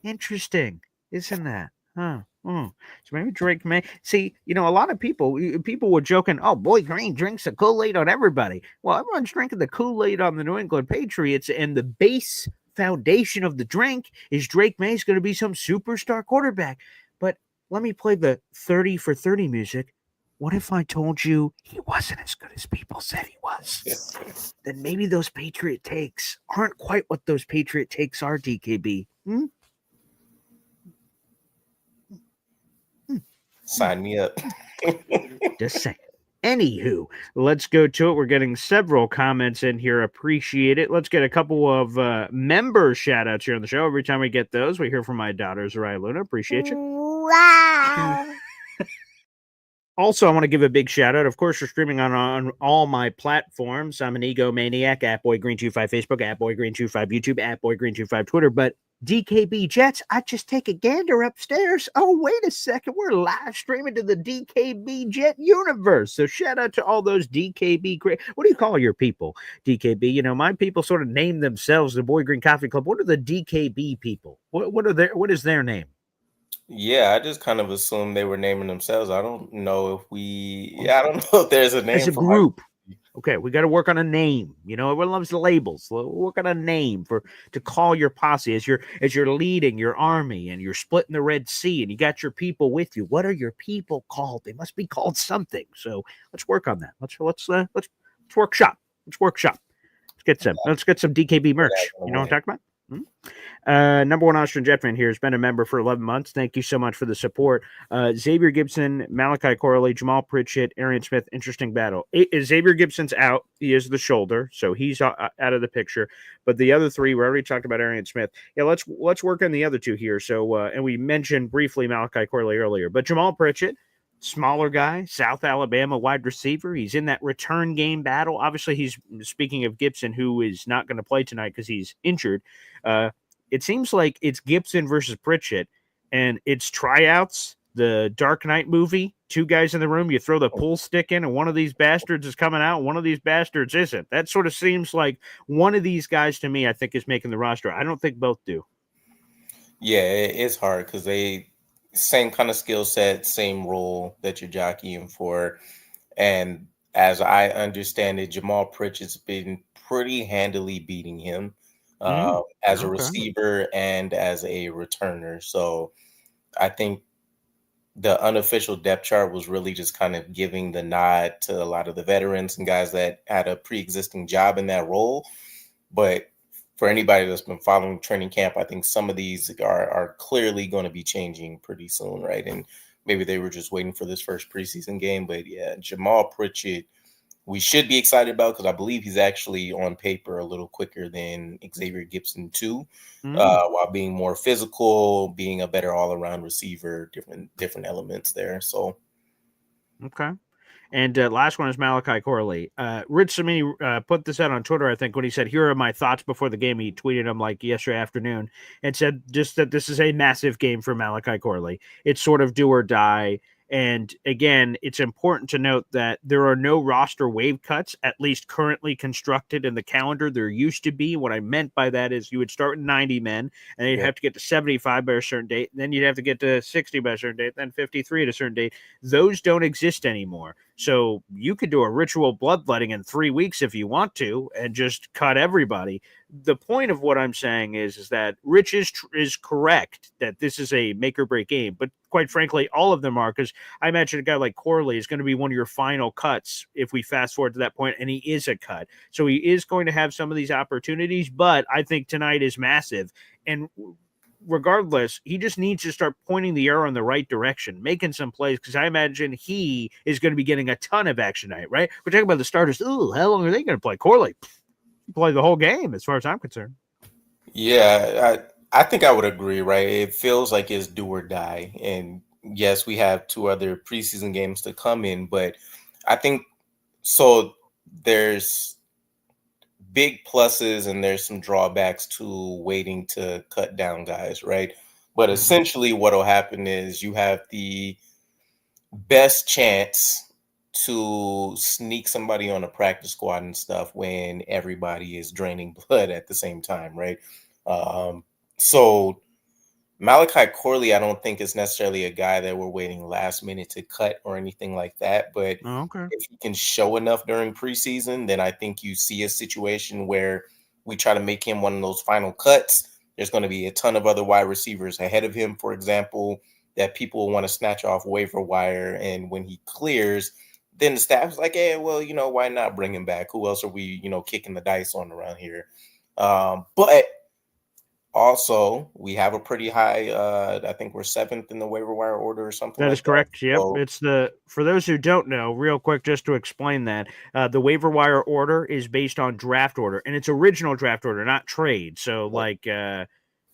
Isn't that? Huh. So maybe Drake may see, a lot of people were joking, oh, Boy Green drinks the Kool-Aid on everybody. Well, everyone's drinking the Kool-Aid on the New England Patriots, and the base foundation of the drink is Drake May's going to be some superstar quarterback. But let me play the 30 for 30 music. What if I told you he wasn't as good as people said he was? Then maybe those Patriot takes aren't quite what those Patriot takes are, DKB. Sign me up. Just saying. Anywho, let's go to it. We're getting several comments in here. Appreciate it. Let's get a couple of member shout outs here on the show. Every time we get those, we hear from my daughter, Zariah Luna. Appreciate you. Wow. Also, I want to give a big shout out. Of course, we're streaming on all my platforms. I'm an egomaniac at BoyGreen25 Facebook, at BoyGreen25 YouTube, at BoyGreen25 Twitter. But DKB Jets, I just take a gander upstairs. Oh, wait a second. We're live streaming to the DKB Jet universe. So shout out to all those DKB. What do you call your people, DKB? My people sort of name themselves the Boy Green Coffee Club. What are the DKB people? What is their name? Yeah, I just kind of assumed they were naming themselves. I don't know if there's a name. As a group. Okay, we got to work on a name. Everyone loves the labels. We'll work on a name to call your posse as you're leading your army and you're splitting the Red Sea and you got your people with you. What are your people called? They must be called something. So let's work on that. Let's workshop. Let's get some DKB merch. You know what I'm talking about? Number one Austrian Jet fan here has been a member for 11 months. Thank you so much for the support. Xavier Gibson, Malachi Corley, Jamal Pritchett, Arian Smith. Interesting battle. Xavier Gibson's out. He is the shoulder, so he's out of the picture. But the other three, we already talked about Arian Smith. Yeah, let's work on the other two here. So, and we mentioned briefly Malachi Corley earlier, but Jamal Pritchett, smaller guy, South Alabama wide receiver. He's in that return game battle. Obviously, he's speaking of Gibson, who is not going to play tonight because he's injured. It seems like it's Gibson versus Pritchett, and it's tryouts, the Dark Knight movie. Two guys in the room, you throw the pool stick in, and one of these bastards is coming out, and one of these bastards isn't. That sort of seems like one of these guys to me, I think, is making the roster. I don't think both do. Yeah, it's hard because same kind of skill set, same role that you're jockeying for. And as I understand it, Jamal Pritchett's been pretty handily beating him as a receiver and as a returner. So I think the unofficial depth chart was really just kind of giving the nod to a lot of the veterans and guys that had a pre-existing job in that role. But for anybody that's been following training camp, I think some of these are clearly going to be changing pretty soon, right? And maybe they were just waiting for this first preseason game. But yeah, Jamal Pritchett, we should be excited about because I believe he's actually on paper a little quicker than Xavier Gibson too, while being more physical, being a better all-around receiver, different elements there. So, okay. And last one is Malachi Corley. Rich Samini put this out on Twitter, I think, when he said, here are my thoughts before the game. He tweeted them like yesterday afternoon and said just that this is a massive game for Malachi Corley. It's sort of do or die. And again, it's important to note that there are no roster wave cuts, at least currently constructed in the calendar. There used to be. What I meant by that is you would start with 90 men, and you'd have to get to 75 by a certain date. Then you'd have to get to 60 by a certain date, then 53 at a certain date. Those don't exist anymore. So you could do a ritual bloodletting in 3 weeks if you want to and just cut everybody. The point of what I'm saying is that Rich is correct that this is a make or break game, but quite frankly, all of them are, because I imagine a guy like Corley is going to be one of your final cuts if we fast forward to that point, and he is a cut. So he is going to have some of these opportunities, but I think tonight is massive. And regardless, he just needs to start pointing the arrow in the right direction, making some plays, because I imagine he is going to be getting a ton of action tonight, right? We're talking about the starters. Ooh, how long are they going to play? Corley, play the whole game as far as I'm concerned. Yeah, I think I would agree, right? It feels like it's do or die. And yes, we have 2 other preseason games to come in, but I think so there's big pluses and there's some drawbacks to waiting to cut down guys, right? But essentially what'll happen is you have the best chance to sneak somebody on a practice squad and stuff when everybody is draining blood at the same time, right? So Malachi Corley, I don't think is necessarily a guy that we're waiting last minute to cut or anything like that. But if he can show enough during preseason, then I think you see a situation where we try to make him one of those final cuts. There's going to be a ton of other wide receivers ahead of him, for example, that people want to snatch off waiver wire. And when he clears, then the staff's like, hey, well, why not bring him back? Who else are we, kicking the dice on around here? But also, we have a pretty high, I think we're 7th in the waiver wire order or something That like is correct. that. Yep. So, It's for those who don't know, real quick, just to explain that, the waiver wire order is based on draft order, and it's original draft order, not trade. So,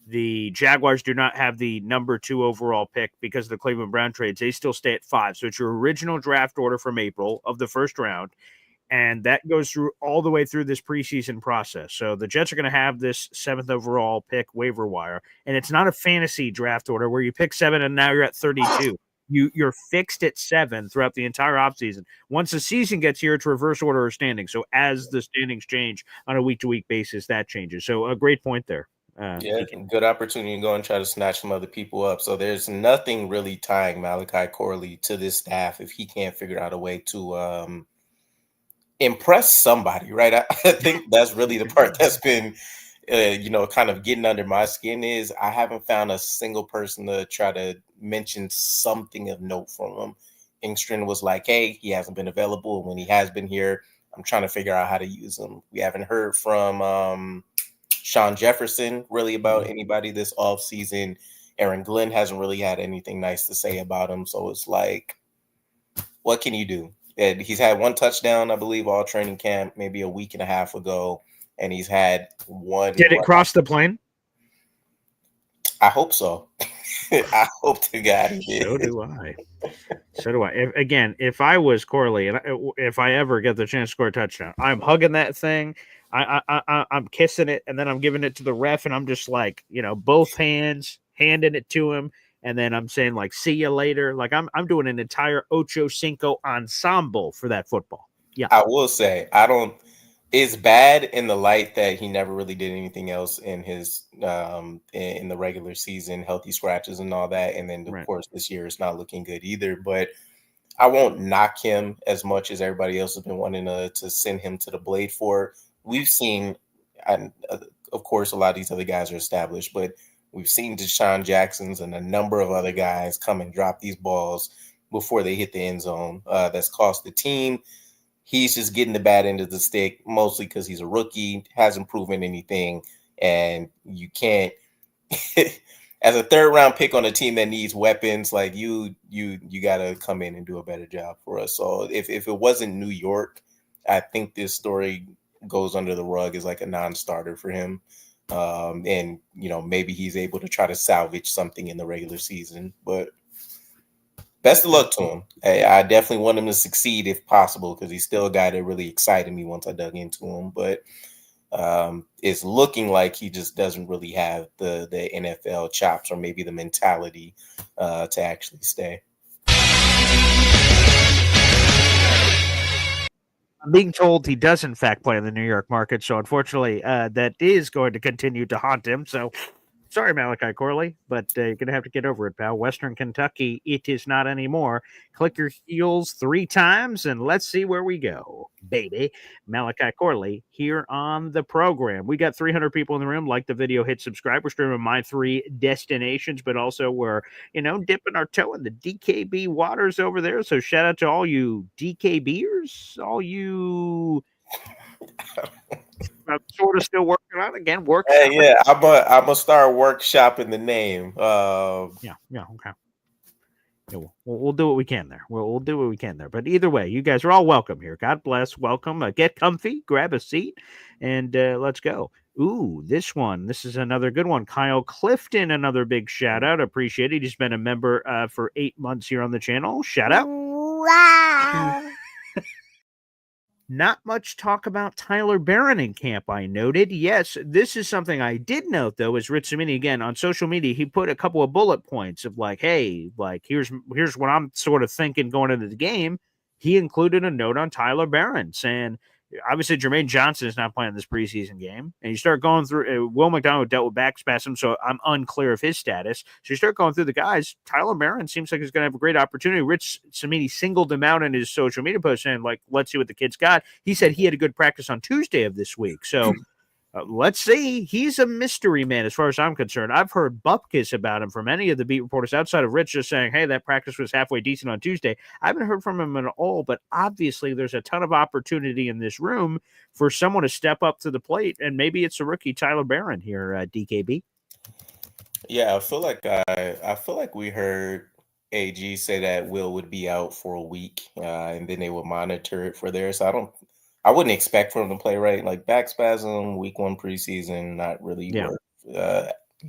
the Jaguars do not have the number 2 overall pick because of the Cleveland Brown trades. They still stay at 5. So it's your original draft order from April of the first round. And that goes through all the way through this preseason process. So the Jets are going to have this 7th overall pick waiver wire. And it's not a fantasy draft order where you pick 7 and now you're at 32. You're fixed at 7 throughout the entire offseason. Once the season gets here, it's reverse order of standing. So as the standings change on a week-to-week basis, that changes. So a great point there. Yeah, good opportunity to go and try to snatch some other people up. So there's nothing really tying Malachi Corley to this staff if he can't figure out a way to impress somebody, right? I think that's really the part that's been, kind of getting under my skin is I haven't found a single person to try to mention something of note from him. Engstrand was like, hey, he hasn't been available. When he has been here, I'm trying to figure out how to use him. We haven't heard from Sean Jefferson really about anybody this offseason. Aaron Glenn hasn't really had anything nice to say about him. So it's like, what can you do? And he's had 1 touchdown, I believe, all training camp, maybe a week and a half ago. And he's had 1. Did it cross the plane? I hope so. I hope to God it did. So do I. So do I. If I was Corley and if I ever get the chance to score a touchdown, I'm hugging that thing. I'm kissing it, and then I'm giving it to the ref, and I'm just like, both hands, handing it to him, and then I'm saying like, "See you later." Like I'm doing an entire Ocho Cinco ensemble for that football. Yeah, I will say it's bad in the light that he never really did anything else in his in the regular season, healthy scratches and all that, and then of course this year it's not looking good either. But I won't knock him as much as everybody else has been wanting to send him to the blade for. We've seen, and of course, a lot of these other guys are established, but we've seen Deshaun Jackson's and a number of other guys come and drop these balls before they hit the end zone. That's cost the team. He's just getting the bad end of the stick, mostly because he's a rookie, hasn't proven anything, and you can't. As a 3rd-round pick on a team that needs weapons, like you got to come in and do a better job for us. So if it wasn't New York, I think this story goes under the rug as like a non-starter for him. And maybe he's able to try to salvage something in the regular season, but best of luck to him. I definitely want him to succeed if possible, because he's still a guy that really excited me once I dug into him, but it's looking like he just doesn't really have the NFL chops or maybe the mentality to actually stay. I'm being told he does, in fact, play in the New York market. So, unfortunately, that is going to continue to haunt him. So, sorry, Malachi Corley, but you're going to have to get over it, pal. Western Kentucky, it is not anymore. Click your heels 3 times, and let's see where we go, baby. Malachi Corley here on the program. We got 300 people in the room. Like the video, hit subscribe. We're streaming my 3 destinations, but also we're, dipping our toe in the DKB waters over there. So shout out to all you DKBers, all you I'm sort of still working on it. Again, work. Yeah, I'm gonna start workshopping the name. Yeah, okay. Yeah, we'll do what we can there. We'll do what we can there. But either way, you guys are all welcome here. God bless. Welcome. Get comfy, grab a seat, and let's go. Ooh, this one. This is another good one. Kyle Clifton, another big shout out. Appreciate it. He's been a member for 8 months here on the channel. Shout out. Wow. Not much talk about Tyler Barron in camp, I noted. Yes, this is something I did note, though, is Rich Cimini, again, on social media, he put a couple of bullet points of like, hey, like, here's what I'm sort of thinking going into the game. He included a note on Tyler Barron saying, obviously, Jermaine Johnson is not playing this preseason game. And you start going through, Will McDonald dealt with back spasms, so I'm unclear of his status. So you start going through the guys. Tyler Barron seems like he's going to have a great opportunity. Rich Cimini singled him out in his social media post saying, like, let's see what the kid's got. He said he had a good practice on Tuesday of this week. So let's see. He's a mystery man as far as I'm concerned. I've heard bupkis about him from any of the beat reporters outside of Rich just saying, hey, that practice was halfway decent on Tuesday. I haven't heard from him at all, but obviously there's a ton of opportunity in this room for someone to step up to the plate, and maybe it's a rookie Tyler Barron here, DKB. Yeah, I feel like we heard AG say that Will would be out for a week, and then they would monitor it for there. So I wouldn't expect for him to play, right. Like back spasm, week 1 preseason, not really worth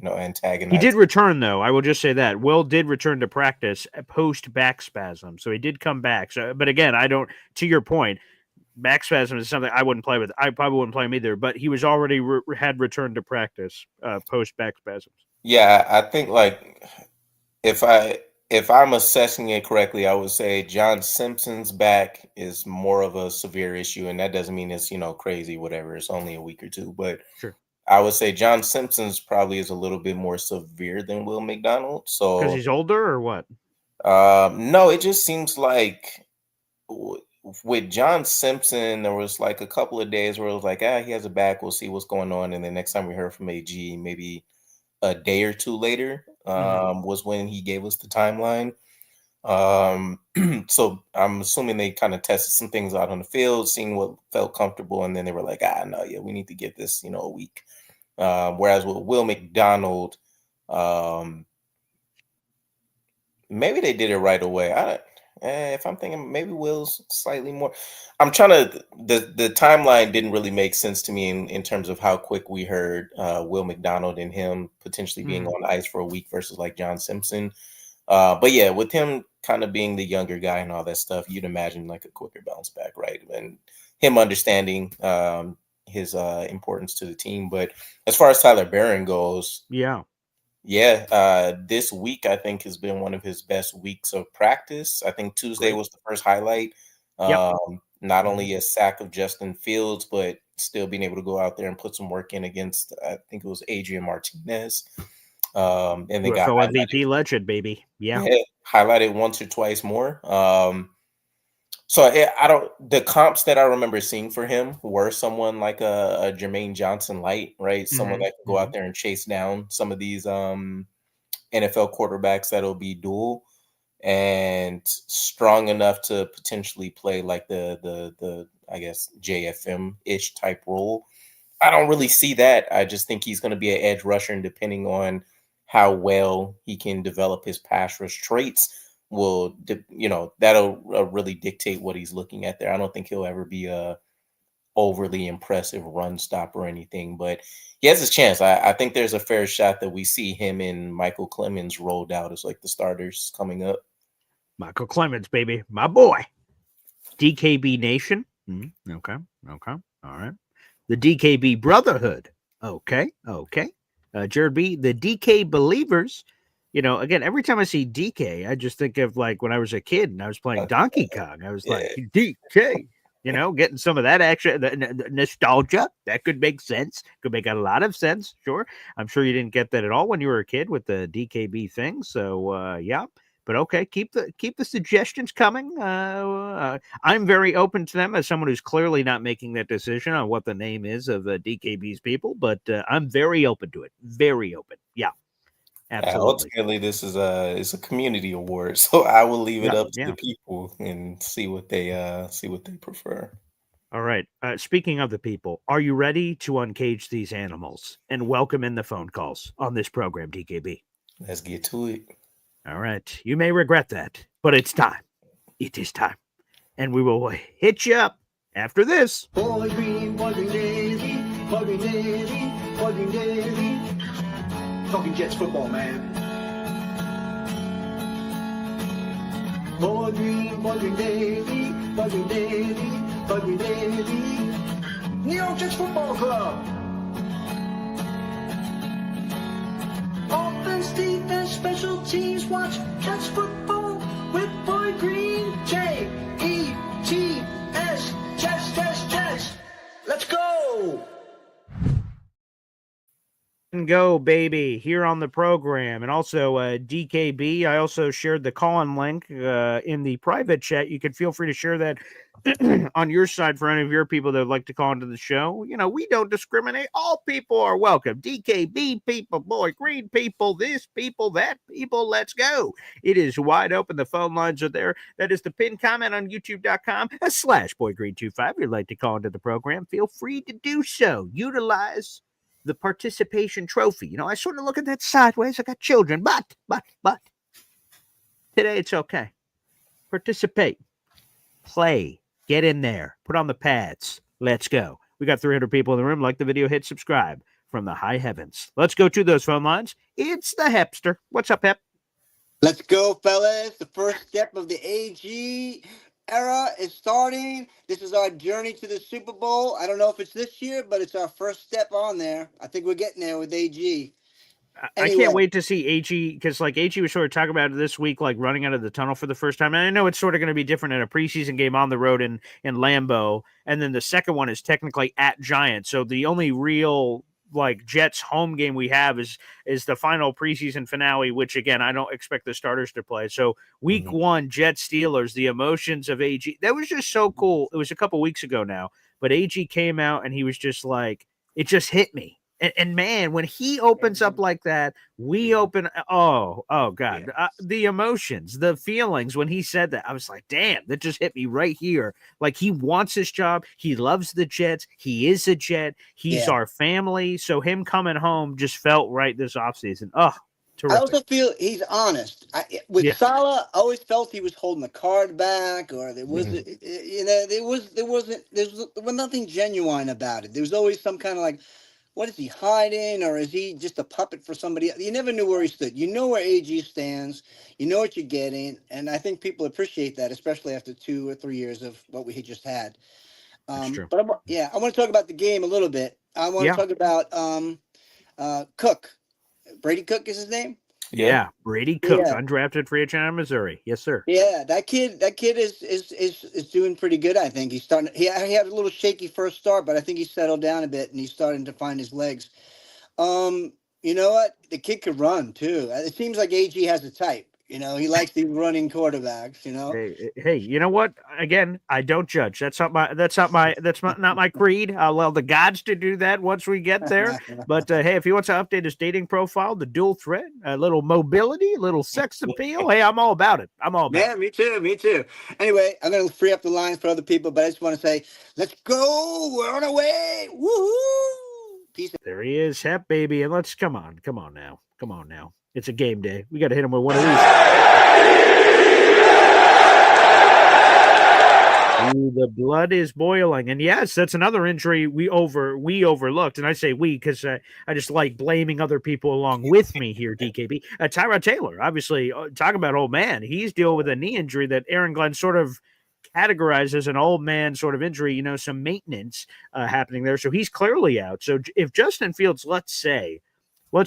antagonizing. He did return, though. I will just say that Will did return to practice post back spasm, so he did come back. So, but again, I don't. To your point, back spasm is something I wouldn't play with. I probably wouldn't play him either. But he was already had returned to practice post back spasms. Yeah, I think like if I'm assessing it correctly, I would say John Simpson's back is more of a severe issue, and that doesn't mean it's crazy, whatever. It's only a week or two, but sure. I would say John Simpson's probably is a little bit more severe than Will McDonald. So because he's older, or what? No, it just seems like with John Simpson, there was like a couple of days where it was like, he has a back. We'll see what's going on, and the next time we heard from AG, maybe a day or two later, was when he gave us the timeline. So I'm assuming they kind of tested some things out on the field, seeing what felt comfortable, and then they were like, no, yeah, we need to give this, a week. Whereas with Will McDonald, maybe they did it right away. If I'm thinking maybe Will's slightly more, I'm trying to, the timeline didn't really make sense to me in terms of how quick we heard Will McDonald and him potentially being on ice for a week versus like John Simpson. But yeah, with him kind of being the younger guy and all that stuff, you'd imagine like a quicker bounce back, right? And him understanding his importance to the team. But as far as Tyler Barron goes, this week I think has been one of his best weeks of practice. I think Tuesday was the first highlight. Not only a sack of Justin Fields, but still being able to go out there and put some work in against, I think it was Adrian Martinez. And they got MVP legend, baby. Yeah, highlighted once or twice more. So the comps that I remember seeing for him were someone like a Jermaine Johnson light, right? Someone that can go out there and chase down some of these NFL quarterbacks that'll be dual and strong enough to potentially play like the I guess JFM-ish type role. I don't really see that. I just think he's going to be an edge rusher, and depending on how well he can develop his pass rush traits, that'll really dictate what he's looking at there. I don't think he'll ever be a overly impressive run stop or anything, but he has his chance. I think there's a fair shot that we see him and Michael Clemens rolled out as like the starters coming up. Michael Clemens, baby, my boy. DKB Nation. Okay. All right. The DKB Brotherhood. Okay. Jared B. The DK Believers. Again, every time I see DK, I just think of like when I was a kid and I was playing Donkey Kong. I was like, DK, getting some of that action, the nostalgia. That could make sense. Could make a lot of sense. Sure. I'm sure you didn't get that at all when you were a kid with the DKB thing. So, yeah. But okay, keep the suggestions coming. I'm very open to them as someone who's clearly not making that decision on what the name is of DKB's people. But I'm very open to it. Very open. Yeah. Absolutely. Ultimately, this is a community award, so I will leave it up to the people and see what they prefer. All right. Speaking of the people, are you ready to uncage these animals and welcome in the phone calls on this program, DKB? Let's get to it. All right. You may regret that, but it's time. It is time. And we will hit you up after this. Boy Green Daily, Boy Green Daily, Boy Green Daily. Talking Jets football, man. Boy Green Daily, Boy Green Daily, Boy Green Daily. New York Jets Football Club. Offense, defense, special teams, watch Jets football with Boy Green. J-E-T-S, Jets. Let's go. And go, baby, here on the program. And also, DKB, I also shared the call-in link in the private chat. You can feel free to share that on your side for any of your people that would like to call into the show. You know, we don't discriminate. All people are welcome. DKB people, Boy Green people, this people, that people, let's go. It is wide open. The phone lines are there. That is the pinned comment on youtube.com/BoyGreen25. If you'd like to call into the program, feel free to do so. Utilize the participation trophy. You know, I sort of look at that sideways. I got children, but today it's okay. Participate, play, get in there, put on the pads. Let's go. We got 300 people in the room. Like the video, hit subscribe from the high heavens. Let's go to those phone lines. It's the Hepster. What's up, Hep? Let's go, fellas. The first step of the AG era is starting. This is our journey to the Super Bowl. I don't know if it's this year, but it's our first step on there. I think we're getting there with AG. Anyway. I can't wait to see AG, because like AG was sort of talking about it this week, like running out of the tunnel for the first time. And I know it's sort of going to be different in a preseason game on the road in Lambeau. And then the second one is technically at Giants. So the only real like Jets home game we have is the final preseason finale, which again, I don't expect the starters to play. So week one, Jets Steelers, the emotions of AG, that was just so cool. It was a couple weeks ago now, but AG came out and he was just like, it just hit me. And man, when he opens up like that, we open. Oh God, the emotions, the feelings when he said that, I was like, damn, that just hit me right here. Like he wants his job. He loves the Jets. He is a Jet. He's our family. So him coming home just felt right this offseason. Oh, terrific. I also feel he's honest. With Salah, I always felt he was holding the card back, or there was, there was nothing genuine about it. There was always some kind of like, what is he hiding, or is he just a puppet for somebody else? You never knew where he stood. You know where AG stands. You know what you're getting, and I think people appreciate that, especially after 2 or 3 years of what we had just had. But I want to talk about the game a little bit. I want to talk about Cook. Brady Cook is his name? Yeah, Brady Cook, undrafted free agent out of Missouri. Yes, sir. Yeah, that kid is doing pretty good. I think he's starting. He had a little shaky first start, but I think he's settled down a bit and he's starting to find his legs. You know what? The kid could run too. It seems like AG has a type. You know, he likes these running quarterbacks. You know. Hey, you know what? Again, I don't judge. That's not my creed. I'll allow the gods to do that once we get there. But hey, if he wants to update his dating profile, the dual threat, a little mobility, a little sex appeal, hey, I'm all about it. Yeah, me too. Anyway, I'm gonna free up the lines for other people, but I just want to say, let's go. We're on our way. Woohoo! Peace. There he is, Hep baby, and let's come on now. It's a game day. We got to hit him with one of these. Ooh, the blood is boiling. And yes, that's another injury we overlooked. And I say we because I just like blaming other people along with me here, DKB. Tyrod Taylor, obviously, talking about old man. He's dealing with a knee injury that Aaron Glenn sort of categorized as an old man sort of injury, you know, some maintenance happening there. So he's clearly out. So if Justin Fields, let's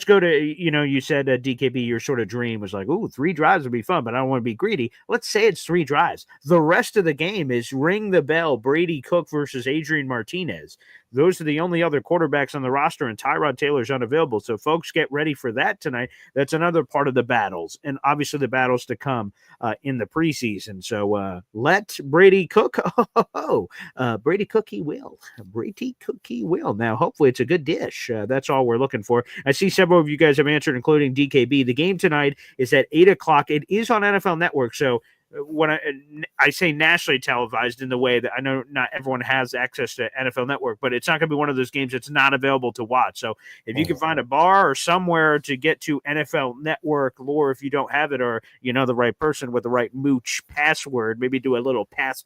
go to, you know, you said DKB, your sort of dream was like, ooh, 3 drives would be fun, but I don't want to be greedy. Let's say it's 3 drives. The rest of the game is ring the bell, Brady Cook versus Adrian Martinez. Those are the only other quarterbacks on the roster, and Tyrod Taylor's unavailable. So folks, get ready for that tonight. That's another part of the battles, and obviously the battles to come in the preseason. So let Brady cook. Brady cook he will. Brady cook he will. Now, hopefully it's a good dish. That's all we're looking for. I see several of you guys have answered, including DKB. The game tonight is at 8 o'clock. It is on NFL Network, so when I say nationally televised in the way that I know not everyone has access to NFL Network, but it's not going to be one of those games that's not available to watch. So if you can find a bar or somewhere to get to NFL Network, or if you don't have it, or you know the right person with the right mooch password, maybe do a little puff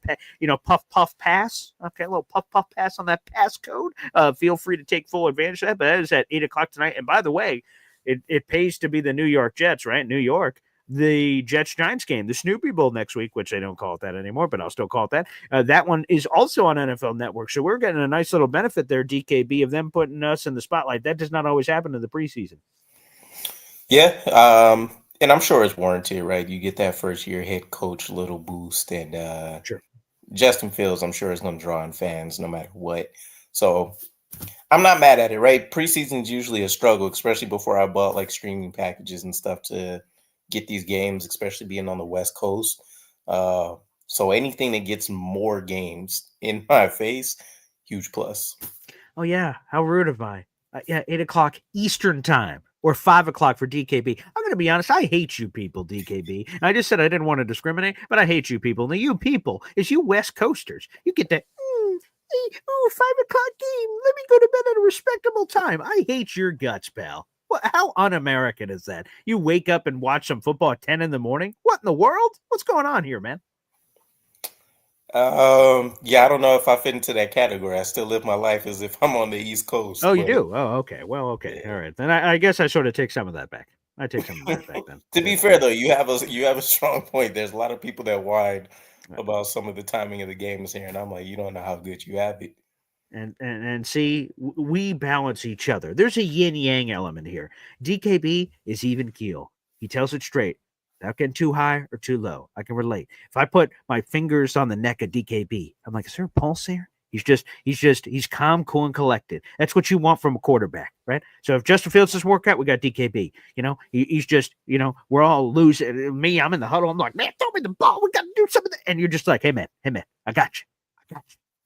pass. Okay, a little puff pass on that passcode. Feel free to take full advantage of that. But that is at 8:00 tonight. And by the way, it pays to be the New York Jets, right? New York. The Jets-Giants game, the Snoopy Bowl next week, which they don't call it that anymore, but I'll still call it that. That one is also on NFL Network. So we're getting a nice little benefit there, DKB, of them putting us in the spotlight. That does not always happen in the preseason. Yeah, and I'm sure it's warranted, right? You get that first-year head coach little boost, and sure. Justin Fields, I'm sure, is going to draw in fans no matter what. So I'm not mad at it, right? Preseason is usually a struggle, especially before I bought like streaming packages and stuff to get these games, especially being on the West Coast. So anything that gets more games in my face, huge plus. Oh, yeah. How rude am I? 8:00 Eastern time, or 5:00 for DKB. I'm going to be honest. I hate you people, DKB. And I just said I didn't want to discriminate, but I hate you people. Now, you people is you West Coasters. You get that, 5:00 game. Let me go to bed at a respectable time. I hate your guts, pal. How un-American is that? You wake up and watch some football at 10 in the morning? What in the world? What's going on here, man? Yeah, I don't know if I fit into that category. I still live my life as if I'm on the East Coast. Oh, you do? Oh, okay. Well, okay. Yeah. All right. Then I guess I sort of take some of that back. I take some of that back then. To be fair, though, you have a strong point. There's a lot of people that whine about some of the timing of the games here, and I'm like, you don't know how good you have it. And see, we balance each other. There's a yin yang element here. DKB is even keel. He tells it straight. Not getting too high or too low. I can relate. If I put my fingers on the neck of DKB, I'm like, is there a pulse there? He's calm, cool, and collected. That's what you want from a quarterback, right? So if Justin Fields doesn't work out, we got DKB. You know, he's just, we're all losing. Me, I'm in the huddle. I'm like, man, throw me the ball. We got to do something. And you're just like, hey man, I got you.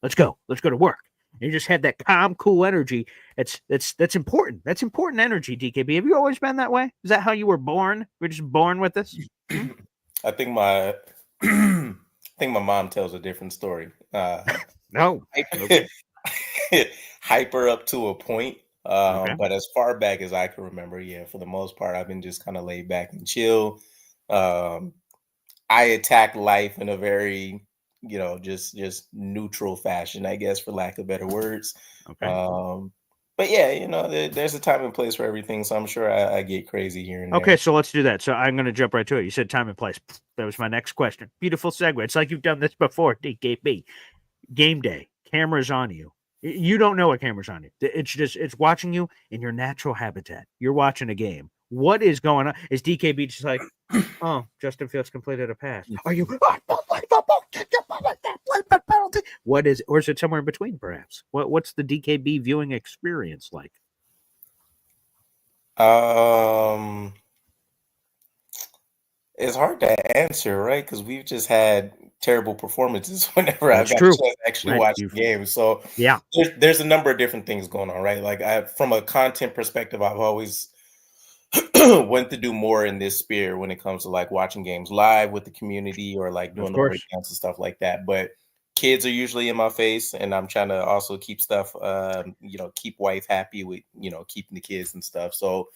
Let's go to work. And you just had that calm, cool energy. That's important. That's important energy, DKB. Have you always been that way? Is that how you were born? We're just born with this? I think my mom tells a different story. No. Hyper up to a point. Okay. But as far back as I can remember, yeah, for the most part, I've been just kind of laid back and chill. I attack life in a very, just neutral fashion, I guess, for lack of better words. Okay. But yeah, there's a time and place for everything. So I'm sure I get crazy here and there. Okay, so let's do that. So I'm going to jump right to it. You said time and place. That was my next question. Beautiful segue. It's like you've done this before, DKB. Game day. Camera's on you. You don't know what camera's on you. It's watching you in your natural habitat. You're watching a game. What is going on? Is DKB just like, oh, Justin Fields completed a pass? Are you? What is? Or is it somewhere in between? Perhaps. What's the DKB viewing experience like? It's hard to answer, right? Because we've just had terrible performances whenever That's I've got true. a chance to actually watch the game. So yeah, there's a number of different things going on, right? From a content perspective, I've always wanted to do more in this sphere when it comes to like watching games live with the community or like doing the breakdowns and stuff like that. But kids are usually in my face, and I'm trying to also keep stuff, keep wife happy with, keeping the kids and stuff. So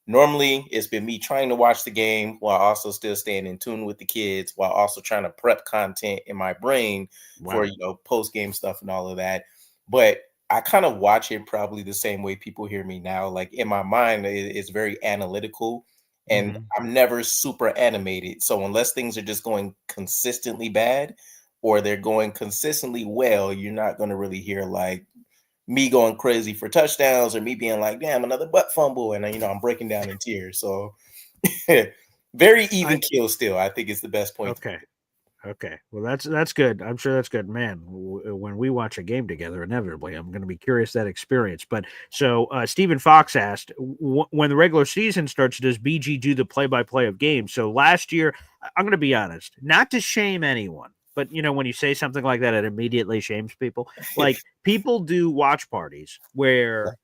normally it's been me trying to watch the game while also still staying in tune with the kids, while also trying to prep content in my brain for, post game stuff and all of that. But I kind of watch it probably the same way people hear me now. Like in my mind, it's very analytical, and I'm never super animated. So unless things are just going consistently bad or they're going consistently well, you're not going to really hear like me going crazy for touchdowns or me being like, damn, another butt fumble. And, I'm breaking down in tears. So very even keel still, I think it's the best point. Okay. Well, that's good. I'm sure that's good. Man, when we watch a game together, inevitably, I'm going to be curious that experience. But so Stephen Fox asked, when the regular season starts, does BG do the play-by-play of games? So last year, I'm going to be honest, not to shame anyone, but, when you say something like that, it immediately shames people. Like people do watch parties where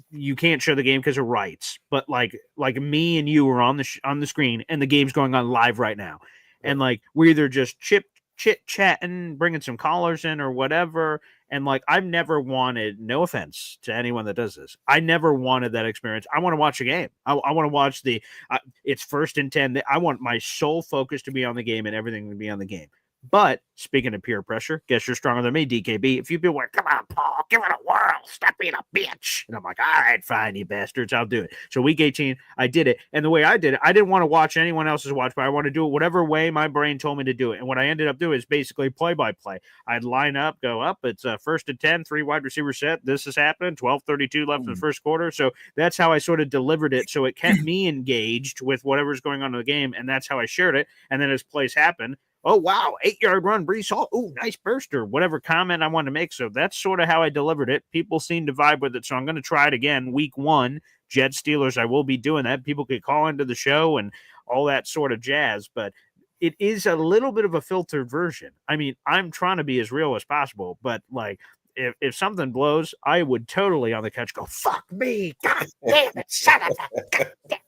you can't show the game because of rights, but like me and you are on the screen and the game's going on live right now. and like we're either just chit chatting, bringing some callers in or whatever. And like I've never wanted, no offense to anyone that does this, I never wanted that experience. I want to watch a game. I want to watch it's 1st and 10. I want my sole focus to be on the game and everything to be on the game. But speaking of peer pressure, guess you're stronger than me, DKB. If you've been like, come on, Paul, give it a whirl, stop being a bitch. And I'm like, all right, fine, you bastards, I'll do it. So week 18, I did it. And the way I did it, I didn't want to watch anyone else's watch, but I want to do it whatever way my brain told me to do it. And what I ended up doing is basically play-by-play. I'd line up, go up. It's 1st and 10, 3 wide receiver set. This is happening. 12:32 left in the first quarter. So that's how I sort of delivered it. So it kept me engaged with whatever's going on in the game. And that's how I shared it. And then as plays happen, oh, wow, 8-yard run, Brees Hall. Oh, nice burst, or whatever comment I wanted to make. So that's sort of how I delivered it. People seem to vibe with it. So I'm going to try it again. Week 1, Jets Steelers, I will be doing that. People could call into the show and all that sort of jazz. But it is a little bit of a filtered version. I mean, I'm trying to be as real as possible. But, like, if something blows, I would totally on the couch go, fuck me. God damn it, son of a goddamn.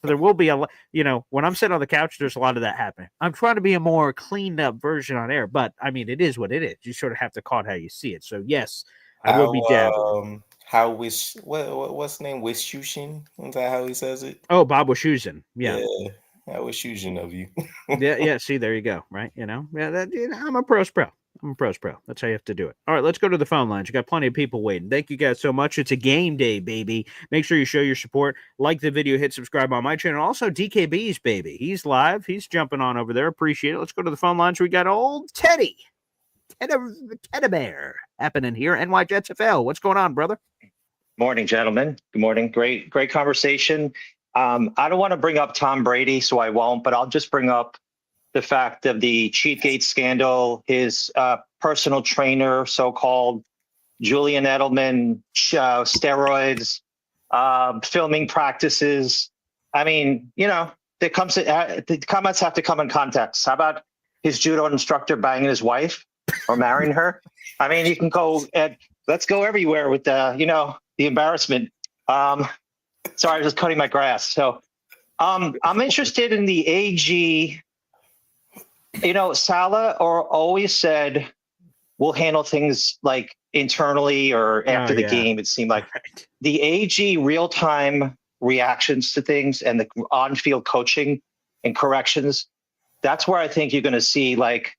So there will be when I'm sitting on the couch, there's a lot of that happening. I'm trying to be a more cleaned up version on air, but I mean, it is what it is. You sort of have to call it how you see it. So yes, I will be dabbling. What's the name? Wishusin? Is that how he says it? Oh, Bob Wishusin. Yeah. How Wishusin of you. yeah. See, there you go. Right. I'm a pro's pro. I'm a pro's pro. That's how you have to do it. All right, let's go to the phone lines. You got plenty of people waiting. Thank you guys so much. It's a game day, baby. Make sure you show your support. Like the video, hit subscribe on my channel. Also, DKB's, baby. He's live. He's jumping on over there. Appreciate it. Let's go to the phone lines. We got old Teddy Bear happening here. NY Jets FL. What's going on, brother? Morning, gentlemen. Good morning. Great conversation. I don't want to bring up Tom Brady, so I won't, but I'll just bring up the fact of the Cheatgate scandal, his personal trainer, so-called Julian Edelman, steroids, filming practices. I mean, the comments have to come in context. How about his judo instructor banging his wife or marrying her? I mean, you can go let's go everywhere with the embarrassment. Sorry, I was just cutting my grass. So I'm interested in the AG. Salah always said, we'll handle things like internally or after the game. It seemed like the AG real-time reactions to things and the on-field coaching and corrections. That's where I think you're going to see like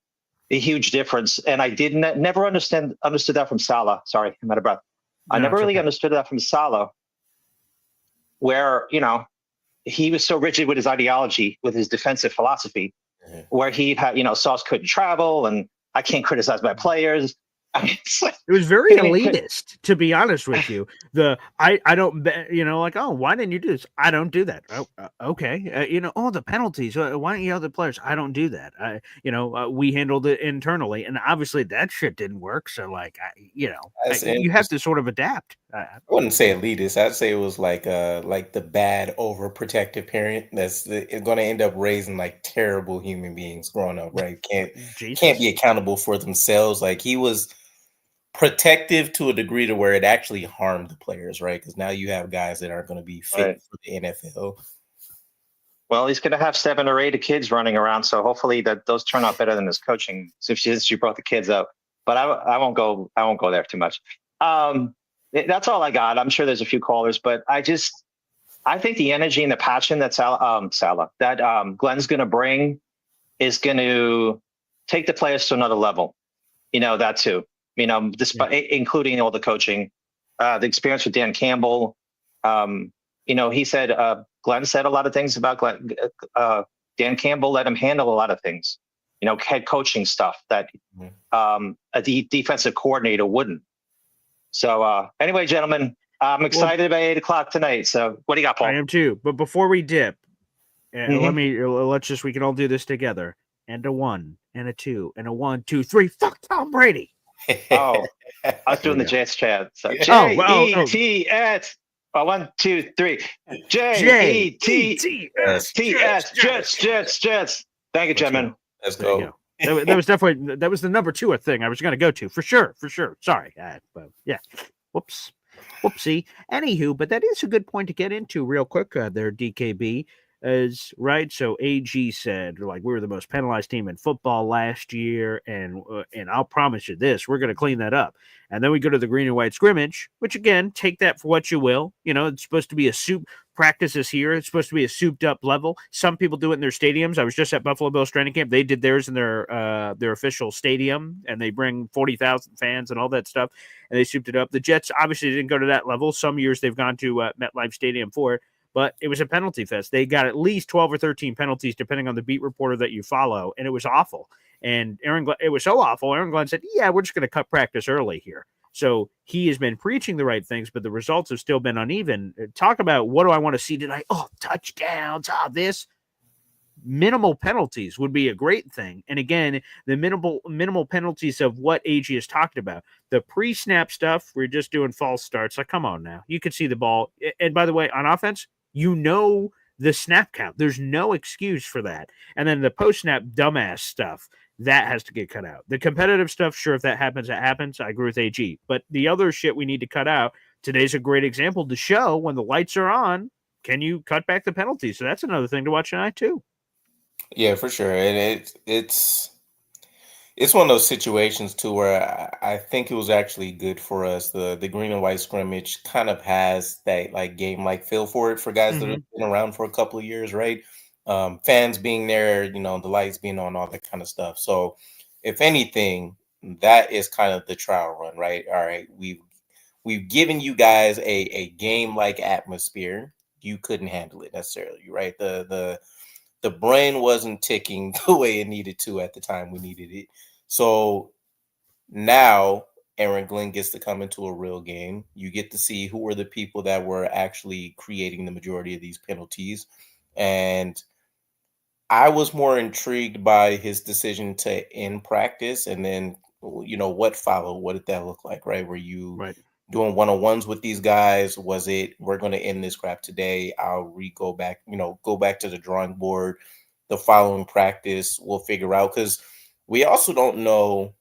a huge difference. And I never understood that from Salah. Sorry, I'm out of breath. I never really understood that from Salah, where, he was so rigid with his ideology, with his defensive philosophy, where he had, Sauce couldn't travel and I can't criticize my players. I mean, it was very elitist, to be honest with you. I don't, like, oh, why didn't you do this? I don't do that. Oh, okay. The penalties. Why don't you yell at the players? I don't do that. We handled it internally, and obviously that shit didn't work. So, like, you have to sort of adapt. I wouldn't say elitist. I'd say it was like the bad overprotective parent that's going to end up raising like terrible human beings growing up, right? Can't be accountable for themselves. Like he was protective to a degree to where it actually harmed the players, right? Because now you have guys that aren't going to be fit for the NFL. Well, he's going to have 7 or 8 kids running around, so hopefully that those turn out better than his coaching. Since you brought the kids up, but I won't go there too much. That's all I got. I'm sure there's a few callers, but I think the energy and the passion that Glenn's going to bring is going to take the players to another level. That too. Despite including all the coaching, the experience with Dan Campbell. He said Glenn said a lot of things about Dan Campbell let him handle a lot of things. Head coaching stuff that a defensive coordinator wouldn't. So anyway, gentlemen, I'm excited about 8 o'clock tonight. So what do you got, Paul? I am too. But before we dip, we can all do this together. And a 1 and a 2 and a 1, 2, 3. Fuck Tom Brady. Oh, I was doing the Jets chat. So Jets. 1, 2, 3. Jets. Jets. Thank you, gentlemen. Let's go. That was definitely the number 2 thing I was going to go to for sure. Sorry, but yeah. Whoopsie. Anywho, but that is a good point to get into real quick there, DKB. is right. So AG said, like, we were the most penalized team in football last year, and I'll promise you this, we're going to clean that up. And then we go to the green and white scrimmage, which again, take that for what you will. You know, it's supposed to be a soup practices here. It's supposed to be a souped up level. Some people do it in their stadiums. I was just at Buffalo Bills training camp. They did theirs in their official stadium, and they bring 40,000 fans and all that stuff, and they souped it up. The Jets obviously didn't go to that level. Some years they've gone to MetLife Stadium for it, but it was a penalty fest. They got at least 12 or 13 penalties, depending on the beat reporter that you follow, and it was awful. And it was so awful. Aaron Glenn said, yeah, we're just going to cut practice early here. So he has been preaching the right things, but the results have still been uneven. Talk about what do I want to see tonight? Oh, touchdowns. This. Minimal penalties would be a great thing. And again, the minimal penalties of what AG has talked about. The pre-snap stuff, we're just doing false starts. Like, come on now. You could see the ball. And by the way, on offense, you know the snap count. There's no excuse for that. And then the post-snap dumbass stuff, that has to get cut out. The competitive stuff, sure, if that happens, that happens. I agree with AG. But the other shit we need to cut out, today's a great example to show when the lights are on, can you cut back the penalties? So that's another thing to watch tonight, too. Yeah, for sure. And it's one of those situations, too, where I think it was actually good for us. The green and white scrimmage kind of has that, like, game-like feel for it for guys that have been around for a couple of years, right? Fans being there, you know, the lights being on, all that kind of stuff. So if anything, that is kind of the trial run, right? All right, we've given you guys a game-like atmosphere. You couldn't handle it necessarily, right? The brain wasn't ticking the way it needed to at the time we needed it. So now Aaron Glenn gets to come into a real game. You get to see who were the people that were actually creating the majority of these penalties. And I was more intrigued by his decision to end practice, and then, you know, what followed. What did that look like, right? Were you doing one-on-ones with these guys? Was it, we're going to end this crap today? I'll go back to the drawing board. The following practice, we'll figure out, because we also don't know.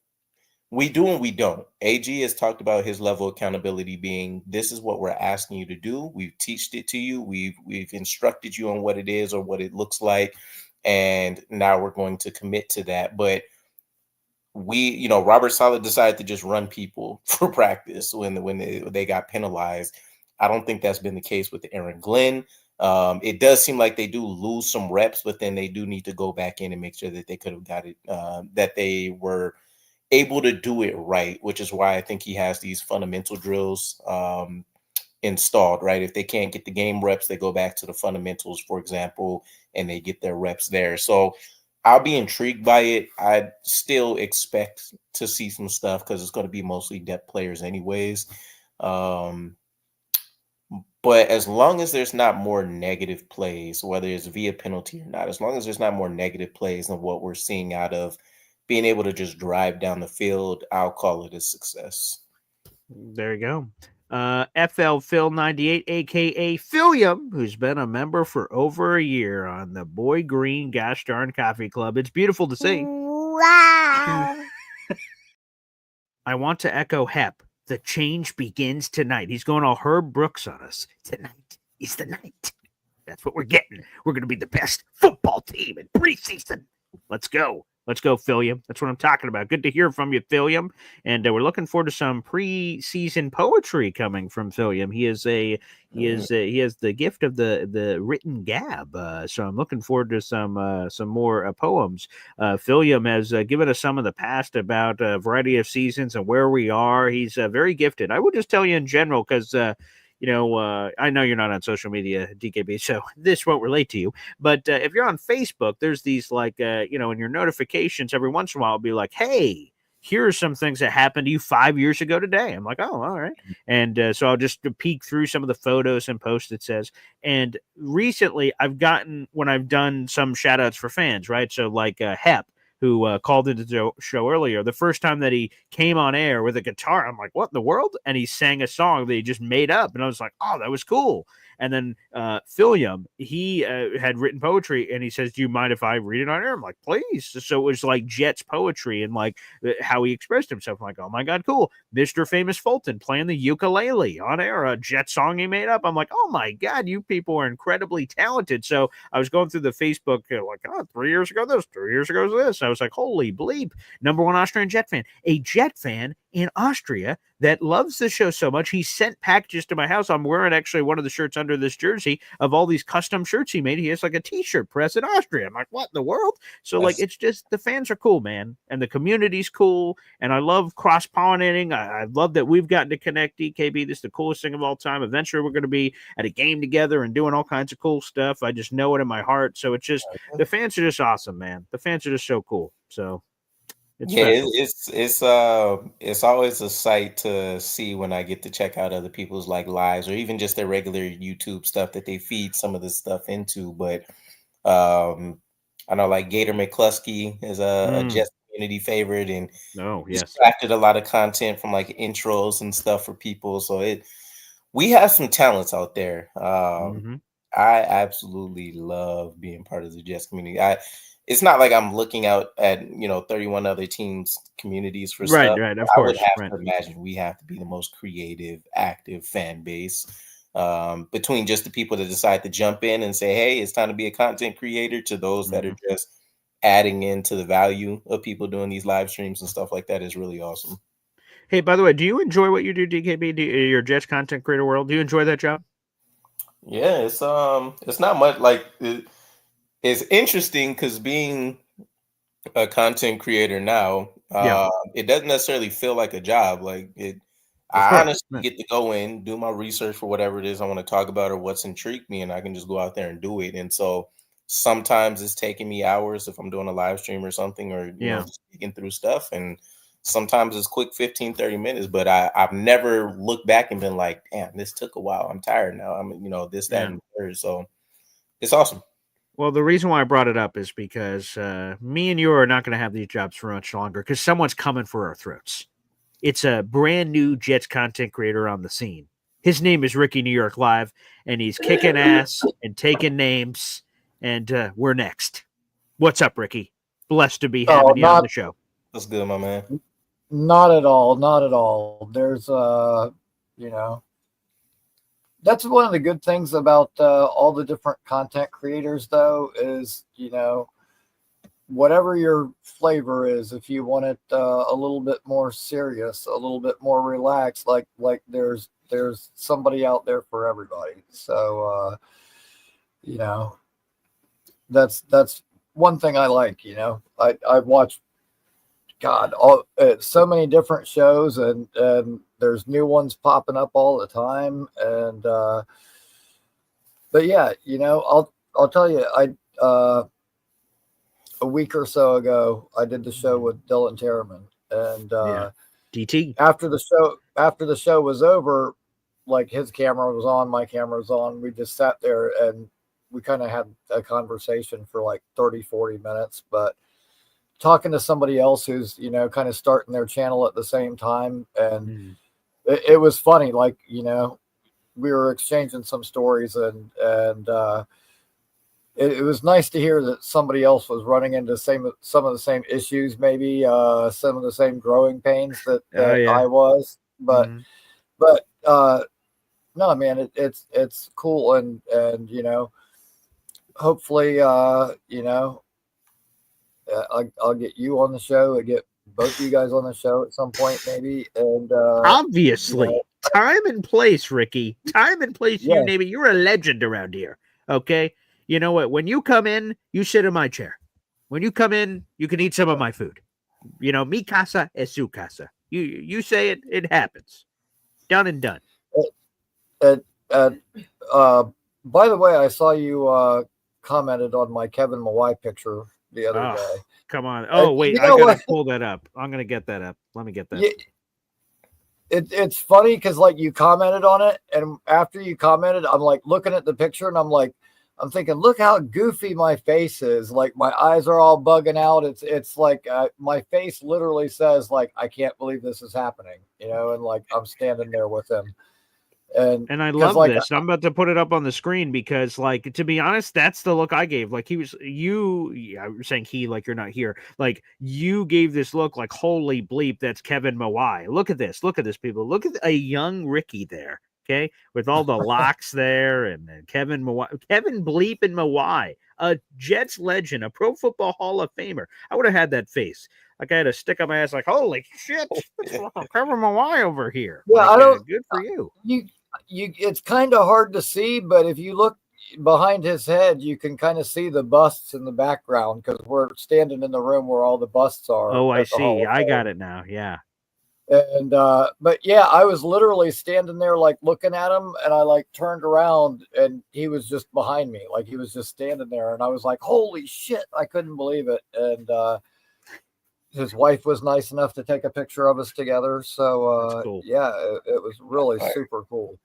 We do and we don't. AG has talked about his level of accountability being, this is what we're asking you to do. We've taught it to you. We've instructed you on what it is or what it looks like. And now we're going to commit to that. But Robert Saleh decided to just run people for practice when they got penalized. I don't think that's been the case with Aaron Glenn. It does seem like they do lose some reps, but then they do need to go back in and make sure that they could have got it, that they were able to do it right, which is why I think he has these fundamental drills installed, right? If they can't get the game reps, they go back to the fundamentals, for example, and they get their reps there. So I'll be intrigued by it. I still expect to see some stuff because it's going to be mostly depth players anyways. But as long as there's not more negative plays, whether it's via penalty or not, as long as there's not more negative plays than what we're seeing out of being able to just drive down the field, I'll call it a success. There you go. FL Phil 98, aka Philium, who's been a member for over a year on the Boy Green Gosh Darn Coffee Club. It's beautiful to see. Wow. I want to echo Hep. The change begins tonight. He's going all Herb Brooks on us. Tonight is the night. That's what we're getting. We're going to be the best football team in preseason. Let's go. Let's go, Philium. That's what I'm talking about. Good to hear from you, Philium. And we're looking forward to some preseason poetry coming from Philium. He has the gift of the written gab. So I'm looking forward to some more poems. Philium has given us some of the past about a variety of seasons and where we are. He's very gifted. I will just tell you in general, because I know you're not on social media, DKB, so this won't relate to you. But if you're on Facebook, there's these in your notifications every once in a while, it'll be like, hey, here are some things that happened to you 5 years ago today. I'm like, oh, all right. And so I'll just peek through some of the photos and posts it says. And recently I've gotten, when I've done some shout outs for fans, right? So like Hep, who called into the show earlier, the first time that he came on air with a guitar, I'm like, what in the world? And he sang a song that he just made up. And I was like, oh, that was cool. And then Philium, he had written poetry, and he says, "Do you mind if I read it on air?" I'm like, "Please." So it was like Jets poetry and like how he expressed himself. I'm like, "Oh my god, cool!" Mr. Famous Fulton playing the ukulele on air, a Jet song he made up. I'm like, "Oh my god, you people are incredibly talented." So I was going through the Facebook, like, "Oh, 3 years ago this, 3 years ago this." I was like, "Holy bleep!" Number one Austrian Jet fan, a Jet fan in Austria that loves the show so much, he sent packages to my house. I'm wearing actually one of the shirts under this jersey of all these custom shirts he made. He has like a t-shirt press in Austria. I'm like, what in the world? So like, it's just, the fans are cool, man. And the community's cool. And I love cross-pollinating. I love that we've gotten to connect, DKB. This is the coolest thing of all time. Eventually we're going to be at a game together and doing all kinds of cool stuff. I just know it in my heart. So it's just, the fans are just awesome, man. The fans are just so cool. So it's always a sight to see when I get to check out other people's like lives or even just their regular YouTube stuff that they feed some of this stuff into. But I know like Gator McCluskey is a Jets community favorite, and he's crafted a lot of content from like intros and stuff for people. So we have some talents out there. I absolutely love being part of the Jets community. It's not like I'm looking out at 31 other teams' communities for stuff. Right, of I course. would have to imagine we have to be the most creative, active fan base between just the people that decide to jump in and say, "Hey, it's time to be a content creator," to those that are just adding into the value of people doing these live streams and stuff like that is really awesome. Hey, by the way, do you enjoy what you do, DKB? Your Jets content creator world? Do you enjoy that job? Yeah, it's not much like it's interesting because being a content creator now, it doesn't necessarily feel like a job. Like I honestly get to go in, do my research for whatever it is I want to talk about or what's intrigued me, and I can just go out there and do it. And so sometimes it's taking me hours if I'm doing a live stream or something, or just digging through stuff. And sometimes it's quick 15, 30 minutes, but I've never looked back and been like, damn, this took a while. I'm tired now. I'm, this, that, and the third. So it's awesome. Well, the reason why I brought it up is because me and you are not going to have these jobs for much longer because someone's coming for our throats. It's a brand new Jets content creator on the scene. His name is Ricky New York Live, and he's kicking ass and taking names, and we're next. What's up, Ricky? Blessed to be having you on the show. That's good, my man. Not at all. Not at all. There's, that's one of the good things about all the different content creators, though, is, whatever your flavor is, if you want it a little bit more serious, a little bit more relaxed, like there's somebody out there for everybody. So, that's one thing I like, I've watched, God, so many different shows, and there's new ones popping up all the time. And but yeah, I'll tell you, a week or so ago, I did the show with Dylan Terriman, and DT. After the show was over, like his camera was on, my camera was on. We just sat there and we kind of had a conversation for like 30, 40 minutes, but talking to somebody else who's, kind of starting their channel at the same time. And it was funny. Like, we were exchanging some stories, and it was nice to hear that somebody else was running into some of the same issues, maybe some of the same growing pains that I was, but no, man, it's cool. And hopefully, I'll get you on the show. I get both of you guys on the show at some point, maybe. And obviously, time and place, Ricky. Time and place. You name it. You're a legend around here. Okay. You know what? When you come in, you sit in my chair. When you come in, you can eat some of my food. Mi casa es su casa. You say it, it happens. Done and done. By the way, I saw you commented on my Kevin Mawai picture the other day. Come on. Oh, wait. I got to pull that up. I'm going to get that up. Let me get that. It's funny because, like, you commented on it, and after you commented, I'm, like, looking at the picture, and I'm thinking, look how goofy my face is. Like, my eyes are all bugging out. It's like my face literally says, like, I can't believe this is happening, and, like, I'm standing there with him. And I love this. I'm about to put it up on the screen because, like, to be honest, that's the look I gave. Like, I was saying he, like you're not here. Like, you gave this look like, holy bleep, that's Kevin Mawai. Look at this, people. Look at a young Ricky there, okay, with all the locks there, and Kevin bleep and Mawai, a Jets legend, a Pro Football Hall of Famer. I would have had that face. Like, I had a stick up my ass, like, holy shit, Kevin Mawai over here. Yeah, like, good for you. It's kind of hard to see, but if you look behind his head, you can kind of see the busts in the background because we're standing in the room where all the busts are. Oh, I see. I got it now. Yeah. And but yeah, I was literally standing there like looking at him, and I like turned around and he was just behind me. Like he was just standing there, and I was like, holy shit, I couldn't believe it. And his wife was nice enough to take a picture of us together. So cool. Yeah, it was really super cool.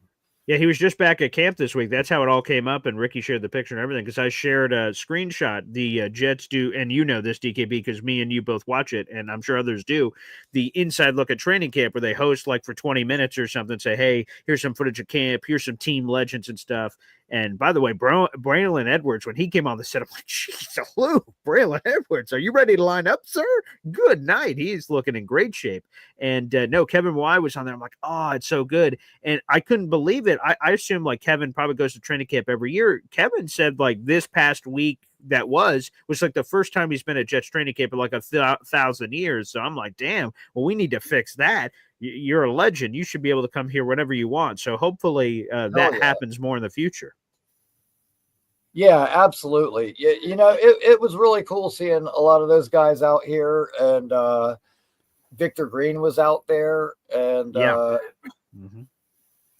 Yeah, he was just back at camp this week. That's how it all came up, and Ricky shared the picture and everything because I shared a screenshot. The Jets do, and you know this, DKB, because me and you both watch it, and I'm sure others do, the inside look at training camp where they host like for 20 minutes or something, say, hey, here's some footage of camp, here's some team legends and stuff. And by the way, Braelon Edwards, when he came on the set, I'm like, jeez, hello, Braelon Edwards, are you ready to line up, sir? Good night. He's looking in great shape. And no, Kevin Y was on there. I'm like, oh, it's so good. And I couldn't believe it. I assume like Kevin probably goes to training camp every year. Kevin said like this past week that was like the first time he's been at Jets training camp in like 1,000 years. So I'm like, damn, well, we need to fix that. You're a legend. You should be able to come here whenever you want. So hopefully that happens more in the future. Yeah, absolutely. You know, it was really cool seeing a lot of those guys out here, and Victor Green was out there, and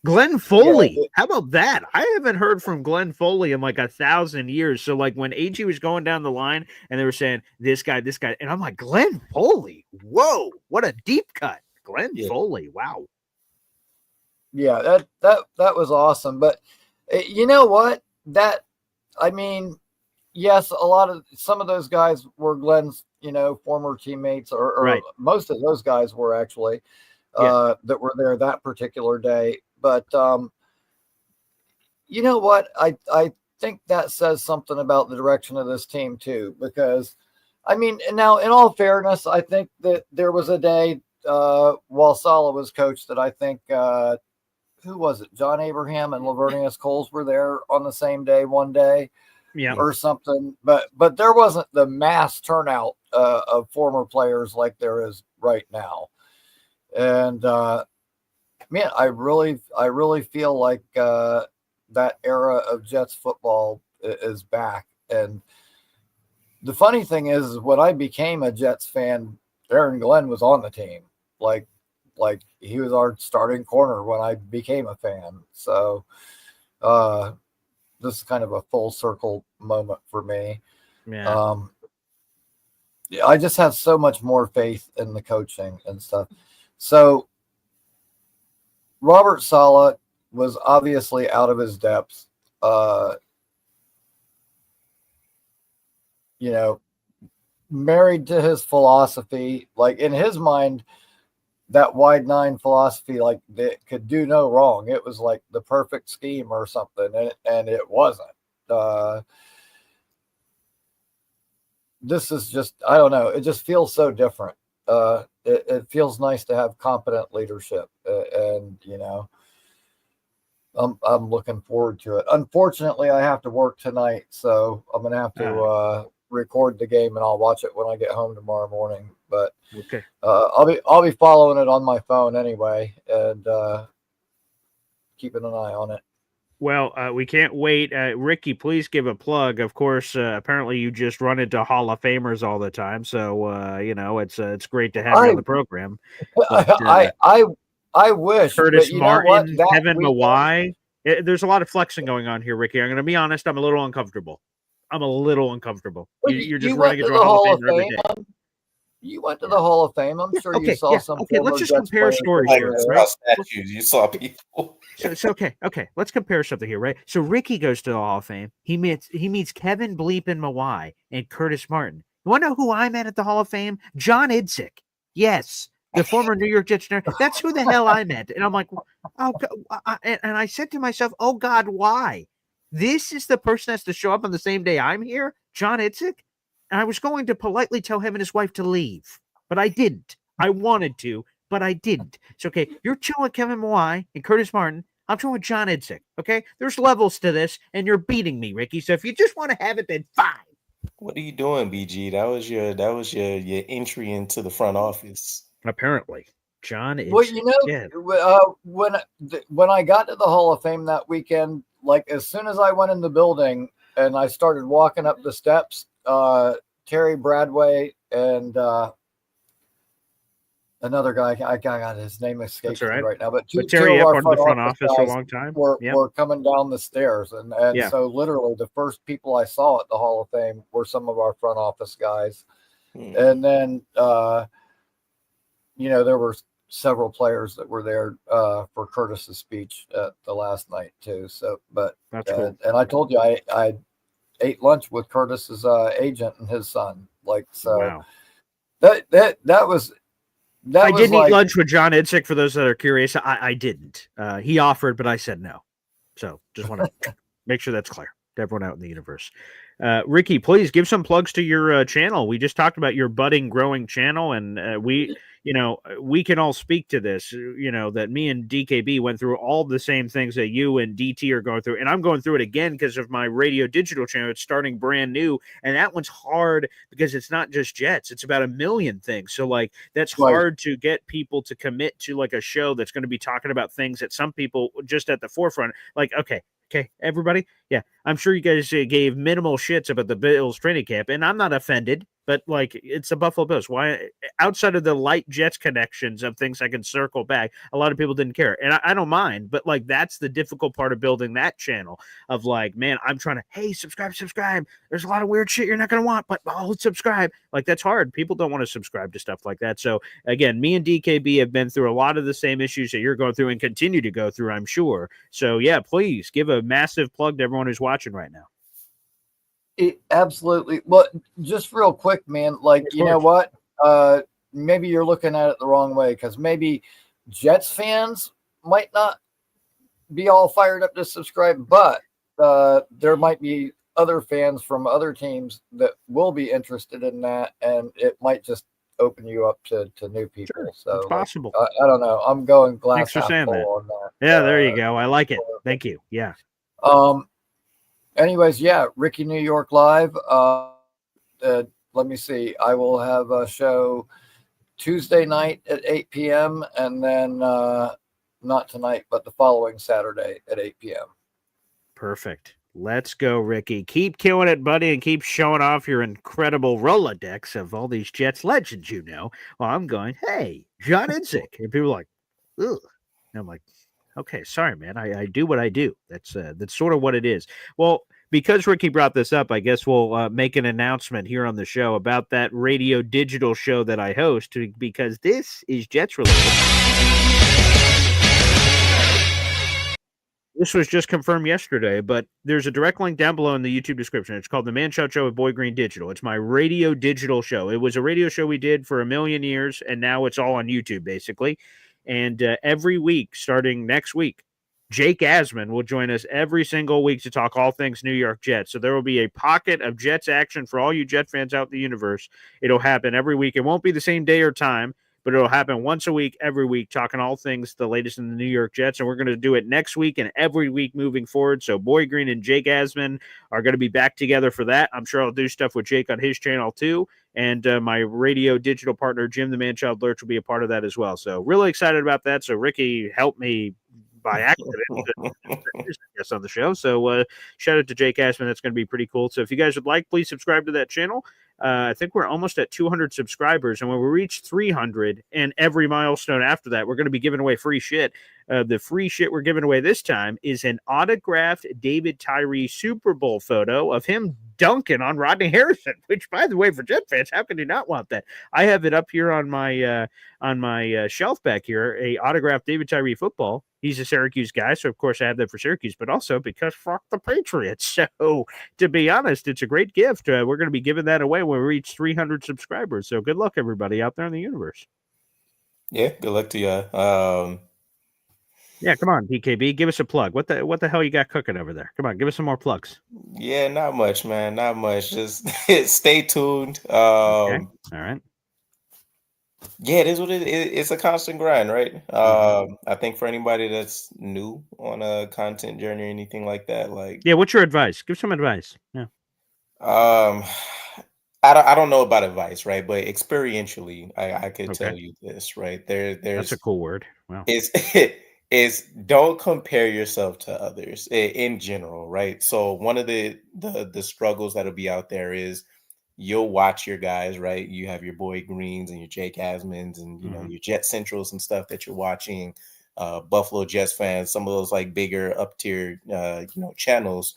Glenn Foley. How about that? I haven't heard from Glenn Foley in like 1,000 years. So like when AG was going down the line and they were saying this guy, and I'm like, Glenn Foley. Whoa, what a deep cut. Glenn Foley. Wow. Yeah, that was awesome. But you know what? I mean, yes, some of those guys were Glenn's, former teammates, or most of those guys were actually that were there that particular day. But you know what? I think that says something about the direction of this team too, because I mean, now in all fairness, I think that there was a day while Saleh was coach that I think who was it? John Abraham and Lavernius Coles were there on the same day one day. Yeah, or something, but there wasn't the mass turnout of former players like there is right now. And man, I really feel like that era of Jets football is back. And the funny thing is, when I became a Jets fan, Aaron Glenn was on the team. Like he was our starting corner when I became a fan. So this is kind of a full circle moment for me. Yeah. I just have so much more faith in the coaching and stuff. So Robert Saleh was obviously out of his depth. Married to his philosophy, like in his mind, that wide nine philosophy, like that could do no wrong. It was like the perfect scheme or something, and it wasn't. This is just, I don't know. It just feels so different. It feels nice to have competent leadership, and I'm looking forward to it. Unfortunately, I have to work tonight, so I'm gonna have to record the game, and I'll watch it when I get home tomorrow morning. But okay, I'll be following it on my phone anyway, and keeping an eye on it. Well, we can't wait. Ricky, please give a plug. Of course, apparently you just run into Hall of Famers all the time, so it's great to have you on the program. But, I wish Curtis but you Martin, know what? Kevin Mawai. There's a lot of flexing going on here, Ricky. I'm going to be honest. I'm a little uncomfortable. You're just running into a Hall of Famer every day. You went to the Hall of Fame. I'm sure you saw some. Okay, let's just compare stories here. Right? Statues. You saw people. So okay. Let's compare something here, right? So Ricky goes to the Hall of Fame. He meets Kevin Bleep and Mawai and Curtis Martin. You want to know who I met at the Hall of Fame? John Idzik. Yes, the former New York Jets. That's who the hell I meant. And I'm like, oh, and I said to myself, oh God, why? This is the person that has to show up on the same day I'm here, John Idzik. And I was going to politely tell him and his wife to leave, but I didn't. I wanted to, but I didn't. It's okay. You're chilling with Kevin Mawai and Curtis Martin. I'm chilling with John Idzik. Okay, there's levels to this, and you're beating me, Ricky. So if you just want to have it, then fine. What are you doing, BG? That was your entry into the front office. Apparently, John is. Well, you know, when I got to the Hall of Fame that weekend, like as soon as I went in the building and I started walking up the steps, Terry Bradway and another guy, I got his name escapes me right now, but Terry, two of part of the front office for a long time, were coming down the stairs, and so literally the first people I saw at the Hall of Fame were some of our front office guys, and then you know, there were several players that were there for Curtis's speech at the last night too. So, but that's cool. And I told you I ate lunch with Curtis's agent and his son. Like, so wow. that was. I didn't eat lunch with John Idzik. For those that are curious, I didn't. He offered, but I said no. So just want to make sure that's clear to everyone out in the universe. Ricky, please give some plugs to your channel. We just talked about your budding, growing channel, and we can all speak to this. You know that me and DKB went through all the same things that you and DT are going through, and I'm going through it again because of my radio digital channel. It's starting brand new, and that one's hard because it's not just Jets; it's about a million things. So, like, that's hard to get people to commit to like a show that's going to be talking about things that some people just at the forefront, like, okay, everybody. Yeah, I'm sure you guys gave minimal shits about the Bills training camp, and I'm not offended, but like, it's the Buffalo Bills. Why, outside of the light Jets connections of things I can circle back, a lot of people didn't care, and I don't mind, but like, that's the difficult part of building that channel of like, man, I'm trying to, hey, subscribe. There's a lot of weird shit you're not going to want, but I'll subscribe. Like, that's hard. People don't want to subscribe to stuff like that. So again, me and DKB have been through a lot of the same issues that you're going through and continue to go through, I'm sure. So yeah, please give a massive plug to everyone who's watching right now. Absolutely. Well, just real quick, man, like, you know what? Maybe you're looking at it the wrong way, because maybe Jets fans might not be all fired up to subscribe, but there might be other fans from other teams that will be interested in that, and it might just open you up to new people. Sure, so it's possible. I don't know. I'm going glass Thanks for half saying full that. on that. Yeah, there you go. I like it. Thank you. Yeah. Anyways, yeah, Ricky New York Live. Let me see. I will have a show Tuesday night at 8 p.m. and then not tonight, but the following Saturday at 8 p.m. Perfect. Let's go, Ricky. Keep killing it, buddy, and keep showing off your incredible Rolodex of all these Jets legends, you know. Well, I'm going, hey, John Idzik. And people are like, ugh. And I'm like, okay, sorry, man. I do what I do. That's sort of what it is. Well, because Ricky brought this up, I guess we'll make an announcement here on the show about that radio digital show that I host, because this is Jets related. This was just confirmed yesterday, but there's a direct link down below in the YouTube description. It's called The Man Shout Show with Boy Green Digital. It's my radio digital show. It was a radio show we did for 1,000,000 years, and now it's all on YouTube, basically. And every week, starting next week, Jake Asman will join us every single week to talk all things New York Jets. So there will be a pocket of Jets action for all you Jet fans out in the universe. It'll happen every week. It won't be the same day or time, but it'll happen once a week, every week, talking all things the latest in the New York Jets. And we're going to do it next week and every week moving forward. So Boy Green and Jake Asman are going to be back together for that. I'm sure I'll do stuff with Jake on his channel too. And my radio digital partner, Jim the Man-Child Lurch, will be a part of that as well. So really excited about that. So Ricky helped me by accident guest on the show. So shout out to Jake Asman. That's going to be pretty cool. So if you guys would like, please subscribe to that channel. I think we're almost at 200 subscribers, and when we reach 300 and every milestone after that, we're going to be giving away free shit. The free shit we're giving away this time is an autographed David Tyree Super Bowl photo of him dunking on Rodney Harrison, which, by the way, for Jet fans, how can you not want that? I have it up here on my shelf back here, a autographed David Tyree football. He's a Syracuse guy, so of course I have that for Syracuse, but also because fuck the Patriots. So to be honest, it's a great gift. We're going to be giving that away when we reach 300 subscribers. So good luck, everybody out there in the universe. Yeah, good luck to you. Yeah, come on, DKB, give us a plug. What the hell you got cooking over there? Come on, give us some more plugs. Yeah, not much, man. Not much. Just stay tuned. Okay, all right. Yeah, it is what it's a constant grind, right? Mm-hmm. I think for anybody that's new on a content journey or anything like that, like Yeah, what's your advice? Give some advice. Yeah. um I don't know about advice, right? But experientially, I could Okay. tell you this, right? That's a cool word. Wow. Is is don't compare yourself to others in general, right? So one of the struggles that'll be out there is you'll watch your guys, right? You have your boy Greens and your Jake Asmans and Mhm. your Jet Centrals and stuff that you're watching, Buffalo Jets fans, some of those like bigger up tier channels.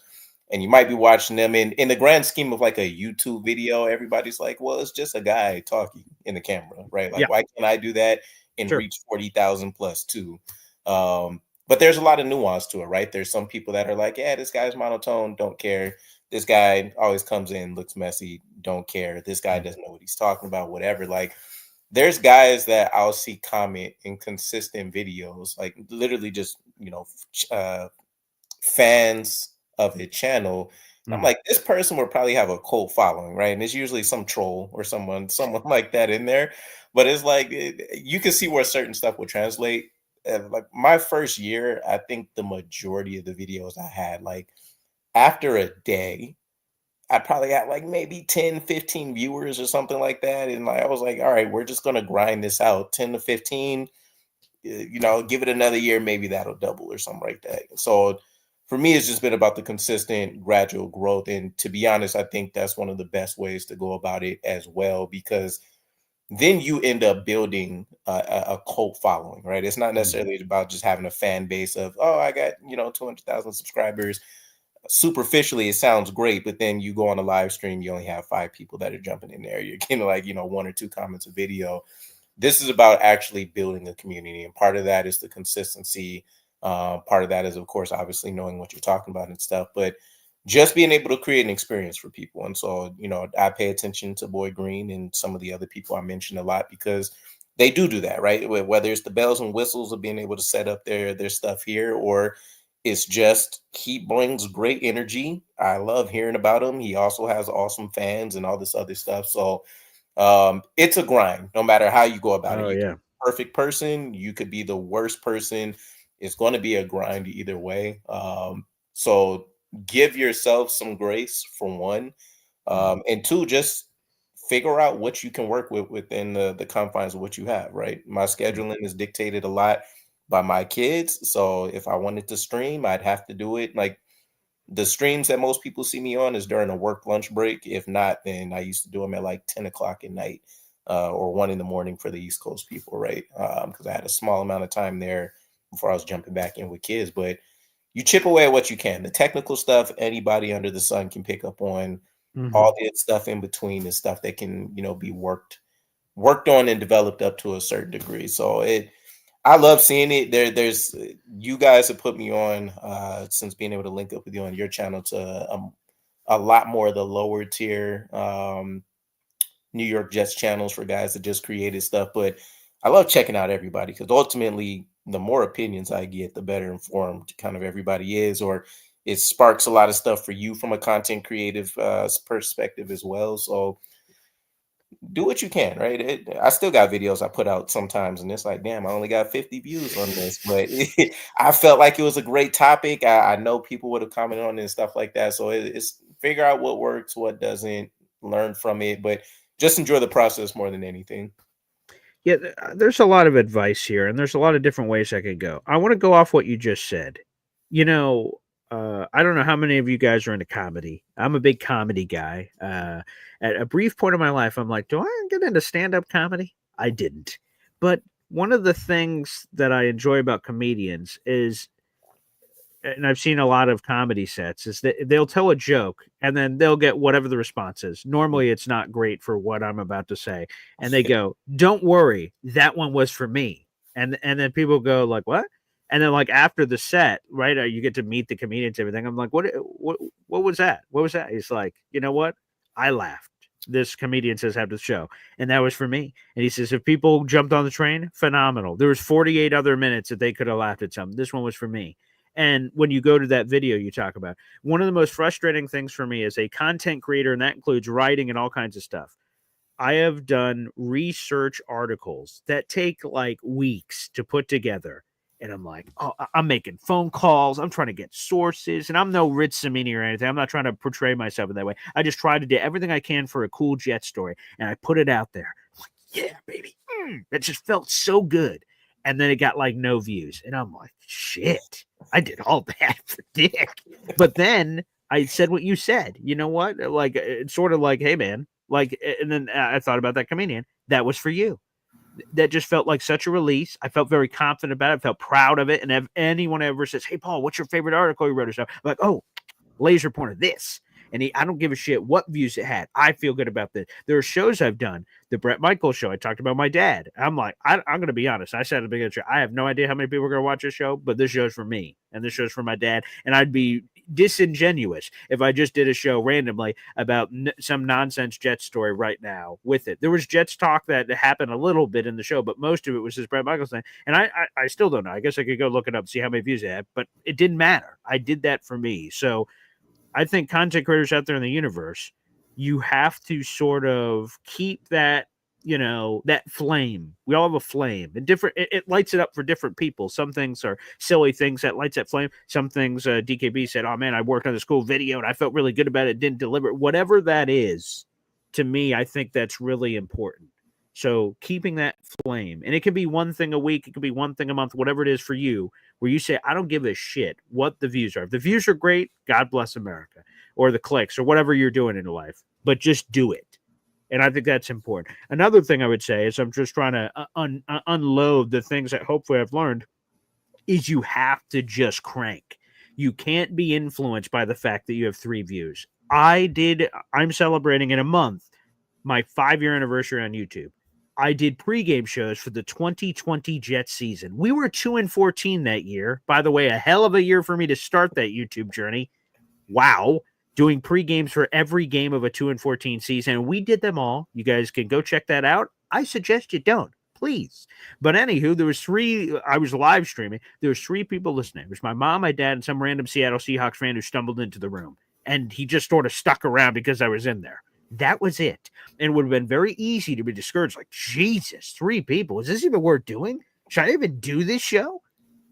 And you might be watching them in the grand scheme of like a YouTube video. Everybody's like, well, it's just a guy talking in the camera, right? Yeah. Like, why can't I do that and Sure. reach 40,000 plus too? But there's a lot of nuance to it, right? There's some people that are like, yeah, this guy's monotone, don't care. This guy always comes in, looks messy, don't care. This guy doesn't know what he's talking about, whatever. Like, there's guys that I'll see comment in consistent videos, like literally just, fans of a channel. And I'm Mhm. like, this person would probably have a cult following, right? And it's usually some troll or someone like that in there. But it's like you can see where certain stuff would translate. Like my first year, I think the majority of the videos I had, like after a day, I probably got like maybe 10, 15 viewers or something like that. And like I was like, all right, we're just gonna grind this out. 10 to 15, give it another year, maybe that'll double or something like that. So for me, it's just been about the consistent gradual growth. And to be honest, I think that's one of the best ways to go about it as well, because then you end up building a cult following, right? It's not Mhm. necessarily about just having a fan base of, oh, I got, 200,000 subscribers. Superficially, it sounds great, but then you go on a live stream, you only have 5 people that are jumping in there. You're getting like, 1 or 2 comments a video. This is about actually building a community, and part of that is the consistency. Part of that is, of course, obviously knowing what you're talking about and stuff, but just being able to create an experience for people. And so, I pay attention to Boy Green and some of the other people I mentioned a lot, because they do that, right? Whether it's the bells and whistles of being able to set up their stuff here, or it's just he brings great energy. I love hearing about him. He also has awesome fans and all this other stuff. So it's a grind no matter how you go about it. Oh You can yeah. be a perfect person, you could be the worst person. It's going to be a grind either way. So give yourself some grace for one. Mhm. And two, just figure out what you can work with within the confines of what you have, right? My Mhm. scheduling is dictated a lot by my kids. So if I wanted to stream, I'd have to do it like the streams that most people see me on is during a work lunch break. If not, then I used to do them at like 10 o'clock at night, or 1 in the morning for the East Coast people, right? Because I had a small amount of time there before I was jumping back in with kids. But you chip away at what you can. The technical stuff, anybody under the sun can pick up on. Mhm. All the stuff in between is stuff that can, be worked on and developed up to a certain degree. So I love seeing it. There's you guys have put me on since being able to link up with you on your channel to a lot more of the lower tier New York Jets channels for guys that just created stuff. But I love checking out everybody, because ultimately the more opinions I get, the better informed kind of everybody is, or it sparks a lot of stuff for you from a content creative perspective as well. So do what you can, right? I still got videos I put out sometimes, and it's like, damn, I only got 50 views on this, but I felt like it was a great topic. I know people would have commented on it and stuff like that. So it's figure out what works, what doesn't, learn from it, but just enjoy the process more than anything. Yeah, there's a lot of advice here, and there's a lot of different ways I could go. I want to go off what you just said. You know, I don't know how many of you guys are into comedy. I'm a big comedy guy. At a brief point of my life, I'm like, do I get into stand-up comedy? I didn't. But one of the things that I enjoy about comedians is, and I've seen a lot of comedy sets, is that they'll tell a joke and then they'll get whatever the response is. Normally, it's not great for what I'm about to say, and they go, "Don't worry, that one was for me." And then people go like, "What?" And then like after the set, right? You get to meet the comedians, and everything. I'm like, "What? What was that? What was that?" He's like, "You know what? I laughed." this comedian says have the show, and that was for me. And he says if people jumped on the train, phenomenal. There was 48 other minutes that they could have laughed at something. This one was for me. And when you go to that video you talk about, one of the most frustrating things for me as a content creator, and that includes writing and all kinds of stuff, I have done research articles that take like weeks to put together. And I'm like, oh, I'm making phone calls. I'm trying to get sources. And I'm no Rich Samini or anything. I'm not trying to portray myself in that way. I just try to do everything I can for a cool Jet story. And I put it out there. I'm like, yeah, baby. That just felt so good. And then it got like no views. And I'm like, shit, I did all that for dick. But then I said what you said. You know what? Like, it's sort of like, hey, man. Like, and then I thought about that comedian. That was for you. That just felt like such a release. I felt very confident about it. I felt proud of it. And if anyone ever says, hey, Paul, what's your favorite article you wrote or something? I'm like, oh, laser pointer this. And I don't give a shit what views it had. I feel good about this. There are shows I've done. The Brett Michaels show, I talked about my dad. I'm like, I'm going to be honest. I said at the beginning of the show, I have no idea how many people are going to watch this show, but this show's for me. And this show's for my dad. And I'd be disingenuous if I just did a show randomly about some nonsense Jets story right now with it. There was Jets talk that happened a little bit in the show, but most of it was this Brett Michaels thing. And I still don't know. I guess I could go look it up, see how many views it had, but it didn't matter. I did that for me. So I think content creators out there in the universe, you have to sort of keep that, that flame. We all have a flame, and it lights it up for different people. Some things are silly things that lights that flame. Some things, DKB said, oh man, I worked on this cool video and I felt really good about it. Didn't deliver. Whatever that is, to me, I think that's really important. So keeping that flame, and it could be one thing a week, it could be one thing a month, whatever it is for you, where you say, I don't give a shit what the views are. If the views are great, God bless America, or the clicks, or whatever you're doing in life, but just do it. And I think that's important. Another thing I would say is I'm just trying to unload the things that hopefully I've learned is you have to just crank. You can't be influenced by the fact that you have 3 views. I'm celebrating in a month my 5-year anniversary on YouTube. I did pregame shows for the 2020 Jets season. We were 2-14 that year. By the way, a hell of a year for me to start that YouTube journey. Wow. Doing pregames for every game of a 2-14 season. And we did them all. You guys can go check that out. I suggest you don't, please. But anywho, there was 3, I was live streaming. There was 3 people listening. It was my mom, my dad, and some random Seattle Seahawks fan who stumbled into the room. And he just sort of stuck around because I was in there. That was it. And it would have been very easy to be discouraged. Like, Jesus, 3 people. Is this even worth doing? Should I even do this show?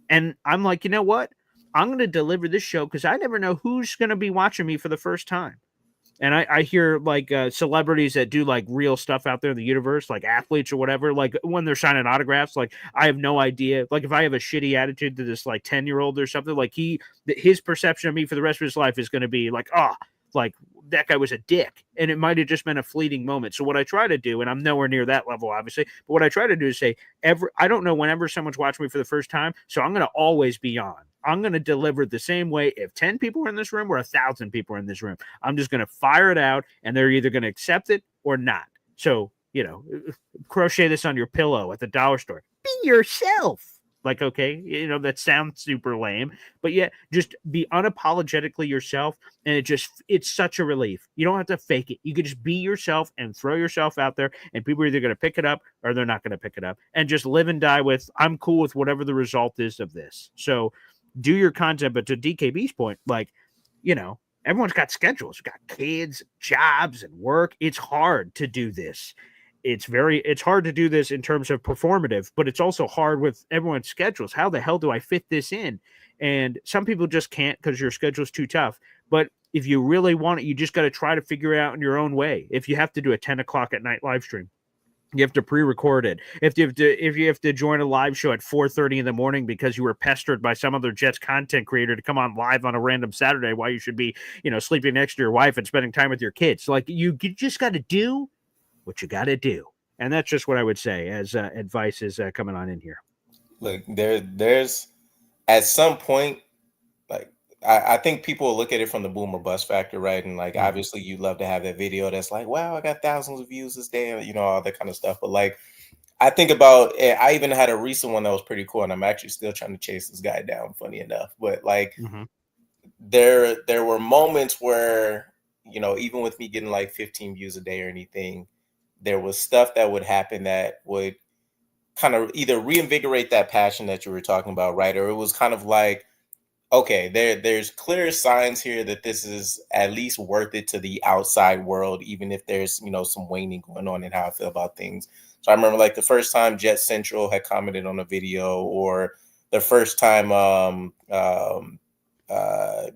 And I'm like, you know what? I'm going to deliver this show because I never know who's going to be watching me for the first time. And I hear like celebrities that do like real stuff out there in the universe, like athletes or whatever, like when they're signing autographs, like I have no idea. Like if I have a shitty attitude to this like 10-year-old or something, like his perception of me for the rest of his life is going to be like, like that guy was a dick. And it might have just been a fleeting moment. So what I try to do, and I'm nowhere near that level, obviously, but what I try to do is say, I don't know whenever someone's watching me for the first time, so I'm going to always be on. I'm going to deliver the same way if 10 people are in this room or 1,000 people are in this room. I'm just going to fire it out, and they're either going to accept it or not. So, crochet this on your pillow at the dollar store. Be yourself. Like, okay, that sounds super lame, but yeah, just be unapologetically yourself. And it's such a relief. You don't have to fake it. You can just be yourself and throw yourself out there, and people are either going to pick it up or they're not going to pick it up, and just live and die with, I'm cool with whatever the result is of this. So do your content. But to DKB's point, like, everyone's got schedules, got kids, jobs, and work. It's hard to do this. It's hard to do this in terms of performative, but it's also hard with everyone's schedules. How the hell do I fit this in? And some people just can't because your schedule's too tough. But if you really want it, you just got to try to figure it out in your own way. If you have to do a 10 o'clock at night live stream, you have to pre-record it. If you have to join a live show at 4:30 in the morning because you were pestered by some other Jets content creator to come on live on a random Saturday while you should be, sleeping next to your wife and spending time with your kids. So like you just got to do what you got to do. And that's just what I would say as advice is coming on in here. Look, there's at some point, like, I think people will look at it from the boom or bust factor, right? And like, obviously you'd love to have that video that's like, wow, I got thousands of views this day, all that kind of stuff. But like, I think about, I even had a recent one that was pretty cool, and I'm actually still trying to chase this guy down, funny enough. But like, there were moments where, even with me getting like 15 views a day or anything, there was stuff that would happen that would kind of either reinvigorate that passion that you were talking about, right? Or it was kind of like, okay, there's clear signs here that this is at least worth it to the outside world, even if there's, some waning going on in how I feel about things. So I remember like the first time Jet Central had commented on a video, or the first time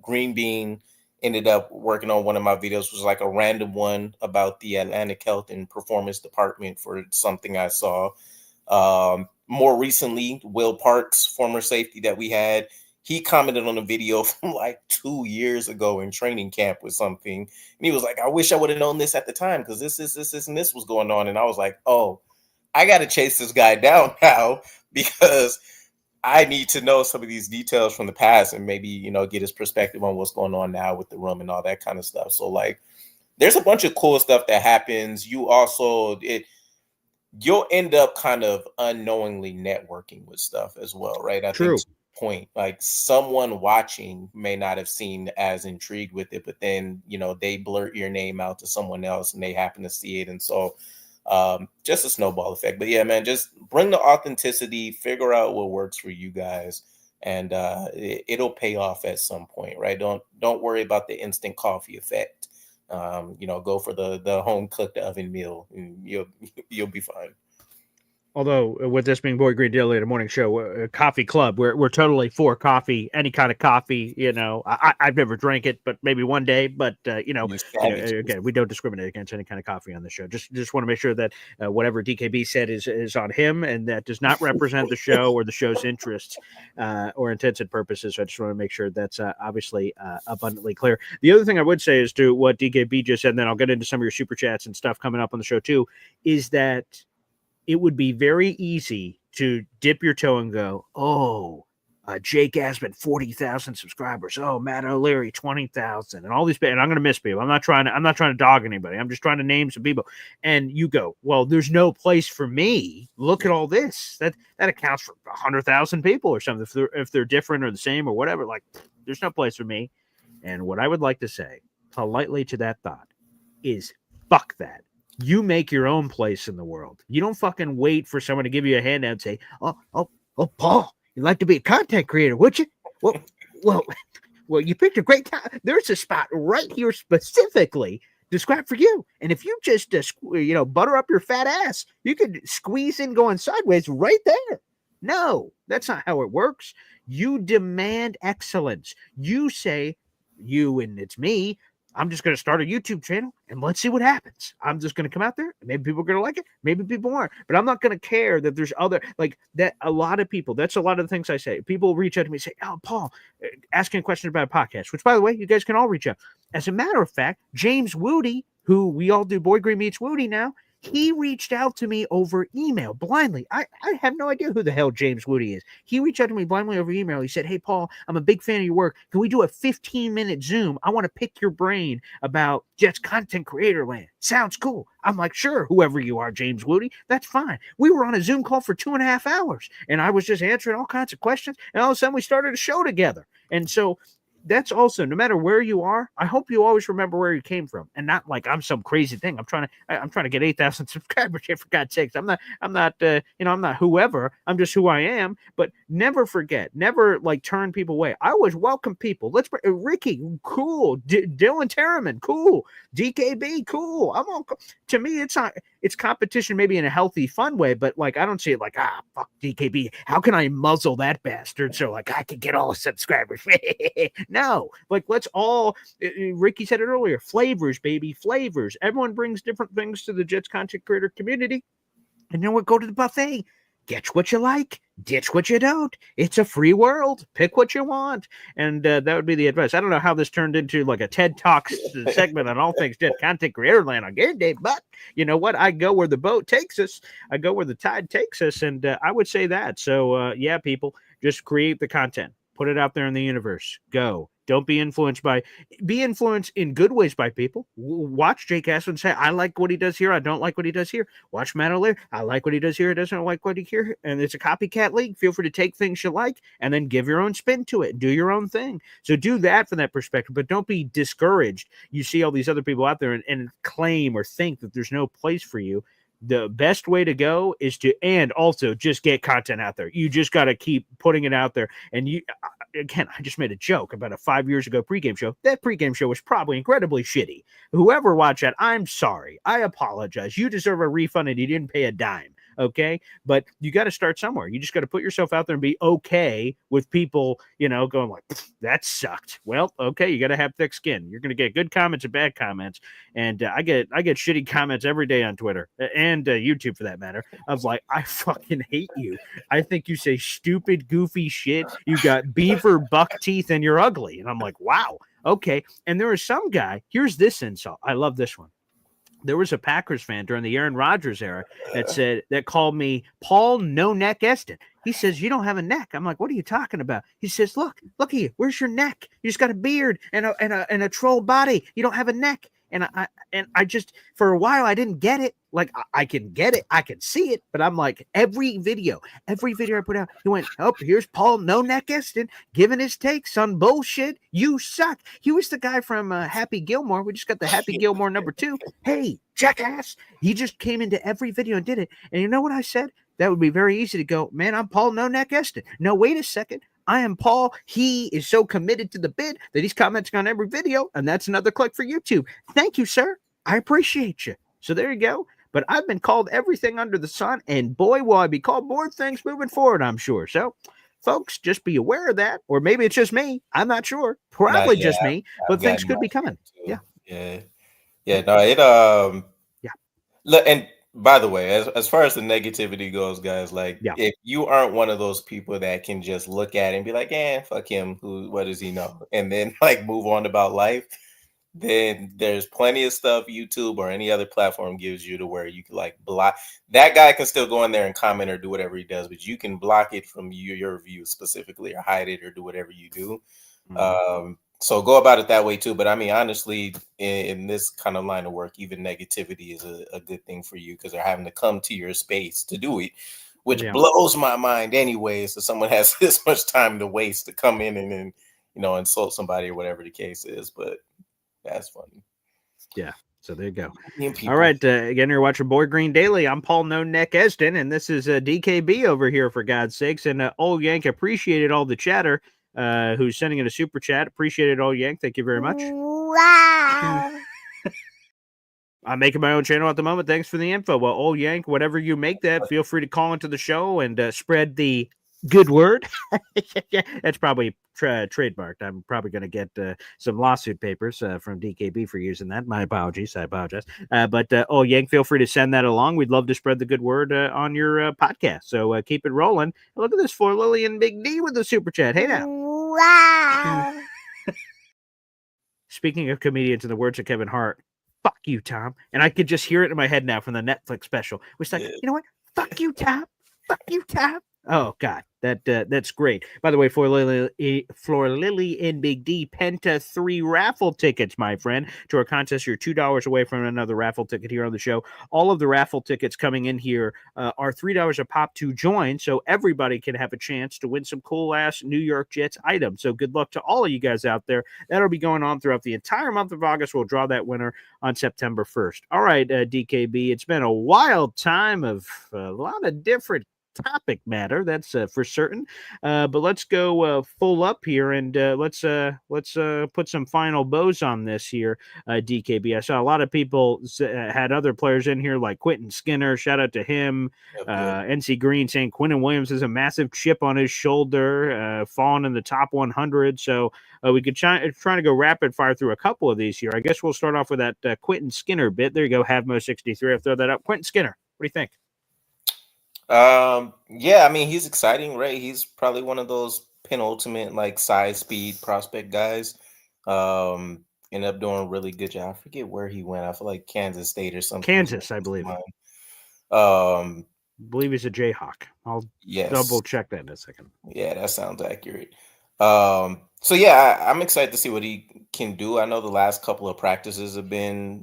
Green Bean ended up working on one of my videos, was like a random one about the Atlantic Health and Performance Department for something I saw. More recently, Will Parks, former safety that we had, he commented on a video from like 2 years ago in training camp with something. And he was like, I wish I would have known this at the time, because this and this was going on. And I was like, oh, I got to chase this guy down now, because I need to know some of these details from the past and maybe, get his perspective on what's going on now with the room and all that kind of stuff. So like, there's a bunch of cool stuff that happens. You'll end up kind of unknowingly networking with stuff as well, right? I True. think point, like someone watching may not have seen as intrigued with it, but then, they blurt your name out to someone else and they happen to see it. And so just a snowball effect. But yeah, man, just bring the authenticity, figure out what works for you guys, and it'll pay off at some point, right? Don't worry about the instant coffee effect. Go for the home cooked oven meal, and you'll be fine. Although with this being Boy Green Daily, the morning show, coffee club, we're totally for coffee, any kind of coffee. I've never drank it, but maybe one day. But again, we don't discriminate against any kind of coffee on the show. Just want to make sure that whatever DKB said is on him, and that does not represent the show or the show's interests or intents and purposes. So I just want to make sure that's obviously abundantly clear. The other thing I would say is to what DKB just said, and then I'll get into some of your super chats and stuff coming up on the show too, is that it would be very easy to dip your toe and go, oh, Jake Asman, 40,000 subscribers. Oh, Matt O'Leary, 20,000, and all these. And I'm going to miss people. I'm not trying to dog anybody. I'm just trying to name some people. And you go, well, there's no place for me. Look at all this. That accounts for 100,000 people or something. If they're different or the same or whatever, like there's no place for me. And what I would like to say politely to that thought is, fuck that. You make your own place in the world. You don't fucking wait for someone to give you a handout and say, oh, Paul, you'd like to be a content creator, would you? Well, you picked a great time. There's a spot right here specifically described for you. And if you just, butter up your fat ass, you could squeeze in going sideways right there. No, that's not how it works. You demand excellence. You say, and it's me, I'm just going to start a YouTube channel and let's see what happens. I'm just going to come out there. Maybe people are going to like it. Maybe people aren't. But I'm not going to care that there's other, like that. A lot of people, that's a lot of the things I say. People reach out to me and say, oh, Paul, asking a question about a podcast, which, by the way, you guys can all reach out. As a matter of fact, James Woody, who we all do Boy Green Meets Woody now, he reached out to me over email blindly. I have no idea who the hell James Woody is. He reached out to me blindly over email. He said, hey, Paul, I'm a big fan of your work. Can we do a 15-minute Zoom? I want to pick your brain about Jets content creator land. Sounds cool. I'm like, sure, whoever you are, James Woody, that's fine. We were on a Zoom call for 2.5 hours, and I was just answering all kinds of questions, and all of a sudden we started a show together. And so that's also, no matter where you are, I hope you always remember where you came from, and not like I'm some crazy thing. I'm trying to get 8,000 subscribers here, for God's sakes. I'm not whoever. I'm just who I am. But never forget, never like turn people away. I always welcome people. Let's Ricky, cool. Dylan Terraman, cool. DKB, cool. I'm all. To me, it's competition, maybe in a healthy, fun way, but like I don't see it like, fuck DKB. How can I muzzle that bastard so like I can get all the subscribers? No, like let's all. Ricky said it earlier. Flavors, baby, flavors. Everyone brings different things to the Jets content creator community, and you know what? Go to the buffet. Get what you like, ditch what you don't. It's a free world. Pick what you want. And that would be the advice. I don't know how this turned into like a TED Talks segment on all things Jet content creator land on game day, but you know what? I go where the boat takes us. I go where the tide takes us. And I would say that. So, yeah, people, just create the content. Put it out there in the universe. Go. Don't be influenced in good ways by people. Watch Jake Aston and say, I like what he does here. I don't like what he does here. Watch Matt O'Leary. I like what he does here. I doesn't like what he here. And it's a copycat league. Feel free to take things you like and then give your own spin to it. Do your own thing. So do that from that perspective, but don't be discouraged. You see all these other people out there and claim or think that there's no place for you. The best way to go is and also just get content out there. You just got to keep putting it out there. And again, I just made a joke about a 5 years ago pregame show. That pregame show was probably incredibly shitty. Whoever watched that, I'm sorry. I apologize. You deserve a refund and you didn't pay a dime. Okay. But you got to start somewhere. You just got to put yourself out there and be okay with people, going like, that sucked. Well, okay. You got to have thick skin. You're going to get good comments and bad comments. And I get shitty comments every day on Twitter and YouTube for that matter. I was like, I fucking hate you. I think you say stupid, goofy shit. You got beaver buck teeth and you're ugly. And I'm like, wow. Okay. And there was some guy, here's this insult. I love this one. There was a Packers fan during the Aaron Rodgers era that called me Paul No Neck Eston. He says, you don't have a neck. I'm like, what are you talking about? He says, look at you. Where's your neck? You just got a beard and a troll body. You don't have a neck. And I just, for a while, I didn't get it. Like, I can get it. I can see it. But I'm like, every video I put out, he went, oh, here's Paul No Neck Eston giving his takes on bullshit. You suck. He was the guy from Happy Gilmore. We just got the Happy Gilmore #2. Hey, jackass. He just came into every video and did it. And you know what I said? That would be very easy to go, man, I'm Paul No Neck Eston. No, wait a second. I am Paul. He is so committed to the bid that he's commenting on every video, and that's another click for YouTube. Thank you, sir. I appreciate you. So there you go. But I've been called everything under the sun, and boy, will I be called more things moving forward, I'm sure. So, folks, just be aware of that. Or maybe it's just me. I'm not sure. Probably just me, but things could be coming. Yeah. No, Look, and by the way, as far as the negativity goes, guys, like if you aren't one of those people that can just look at it and be like, fuck him, what does he know? And then like move on about life, then there's plenty of stuff YouTube or any other platform gives you to where you can like block. That guy can still go in there and comment or do whatever he does, but you can block it from your view specifically or hide it or do whatever you do. So go about it that way too. But I mean, honestly, in this kind of line of work, even negativity is a good thing for you because they're having to come to your space to do it, which blows my mind anyway. So someone has this much time to waste to come in and insult somebody or whatever the case is. But that's funny. Yeah. So there you go. All right. Again, you're watching Boy Green Daily. I'm Paul No Neck Eston, and this is DKB over here, for God's sakes. And Old Yank appreciated all the chatter. Who's sending in a super chat. Appreciate it, Old Yank. Thank you very much. Wow. I'm making my own channel at the moment. Thanks for the info. Well, Old Yank, whatever you make that, feel free to call into the show and spread the good word. That's probably trademarked. I'm probably going to get some lawsuit papers from DKB for using that. My apologies. I apologize. But Old Yank, feel free to send that along. We'd love to spread the good word on your podcast. So keep it rolling. Look at this for Lillian Big D with the super chat. Hey now. Wow. Speaking of comedians, in the words of Kevin Hart, fuck you, Tom. And I could just hear it in my head now from the Netflix special. It's like, you know what? Fuck you, Tom. Fuck you, Tom. Oh, God. That's great. By the way, Floor Lily in Big D, Penta 3 raffle tickets, my friend, to our contest. You're $2 away from another raffle ticket here on the show. All of the raffle tickets coming in here are $3 a pop to join, so everybody can have a chance to win some cool-ass New York Jets items. So good luck to all of you guys out there. That'll be going on throughout the entire month of August. We'll draw that winner on September 1st. All right, DKB, it's been a wild time of a lot of different topic matter, that's for certain, but let's go full up here and let's put some final bows on this here. DKB, I saw a lot of people had other players in here like Quentin Skinner, shout out to him. NC Green saying Quentin Williams has a massive chip on his shoulder, falling in the top 100. So we could try to go rapid fire through a couple of these here. I guess we'll start off with that Quentin Skinner bit. There you go, Havmo63. I'll throw that up. Quentin Skinner, what do you think? I mean, he's exciting, right? He's probably one of those penultimate like size speed prospect guys. Ended up doing a really good job. I forget where he went. I feel like Kansas State or something. Kansas, I believe. Believe he's a Jayhawk. I'll double check that in a second. Yeah, that sounds accurate. So yeah, I'm excited to see what he can do. I know the last couple of practices have been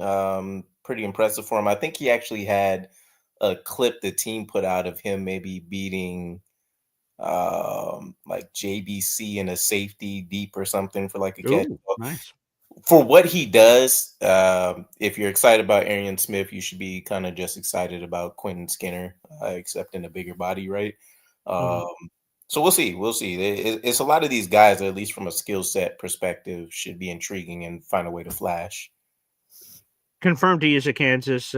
pretty impressive for him. I think he actually had a clip the team put out of him maybe beating like JBC in a safety deep or something for like a catch. Ooh, nice. For what he does, if you're excited about Arian Smith, you should be kind of just excited about Quentin Skinner, except in a bigger body, right? Mhm. So we'll see. We'll see. It's a lot of these guys, at least from a skill set perspective, should be intriguing and find a way to flash. Confirmed he is a Kansas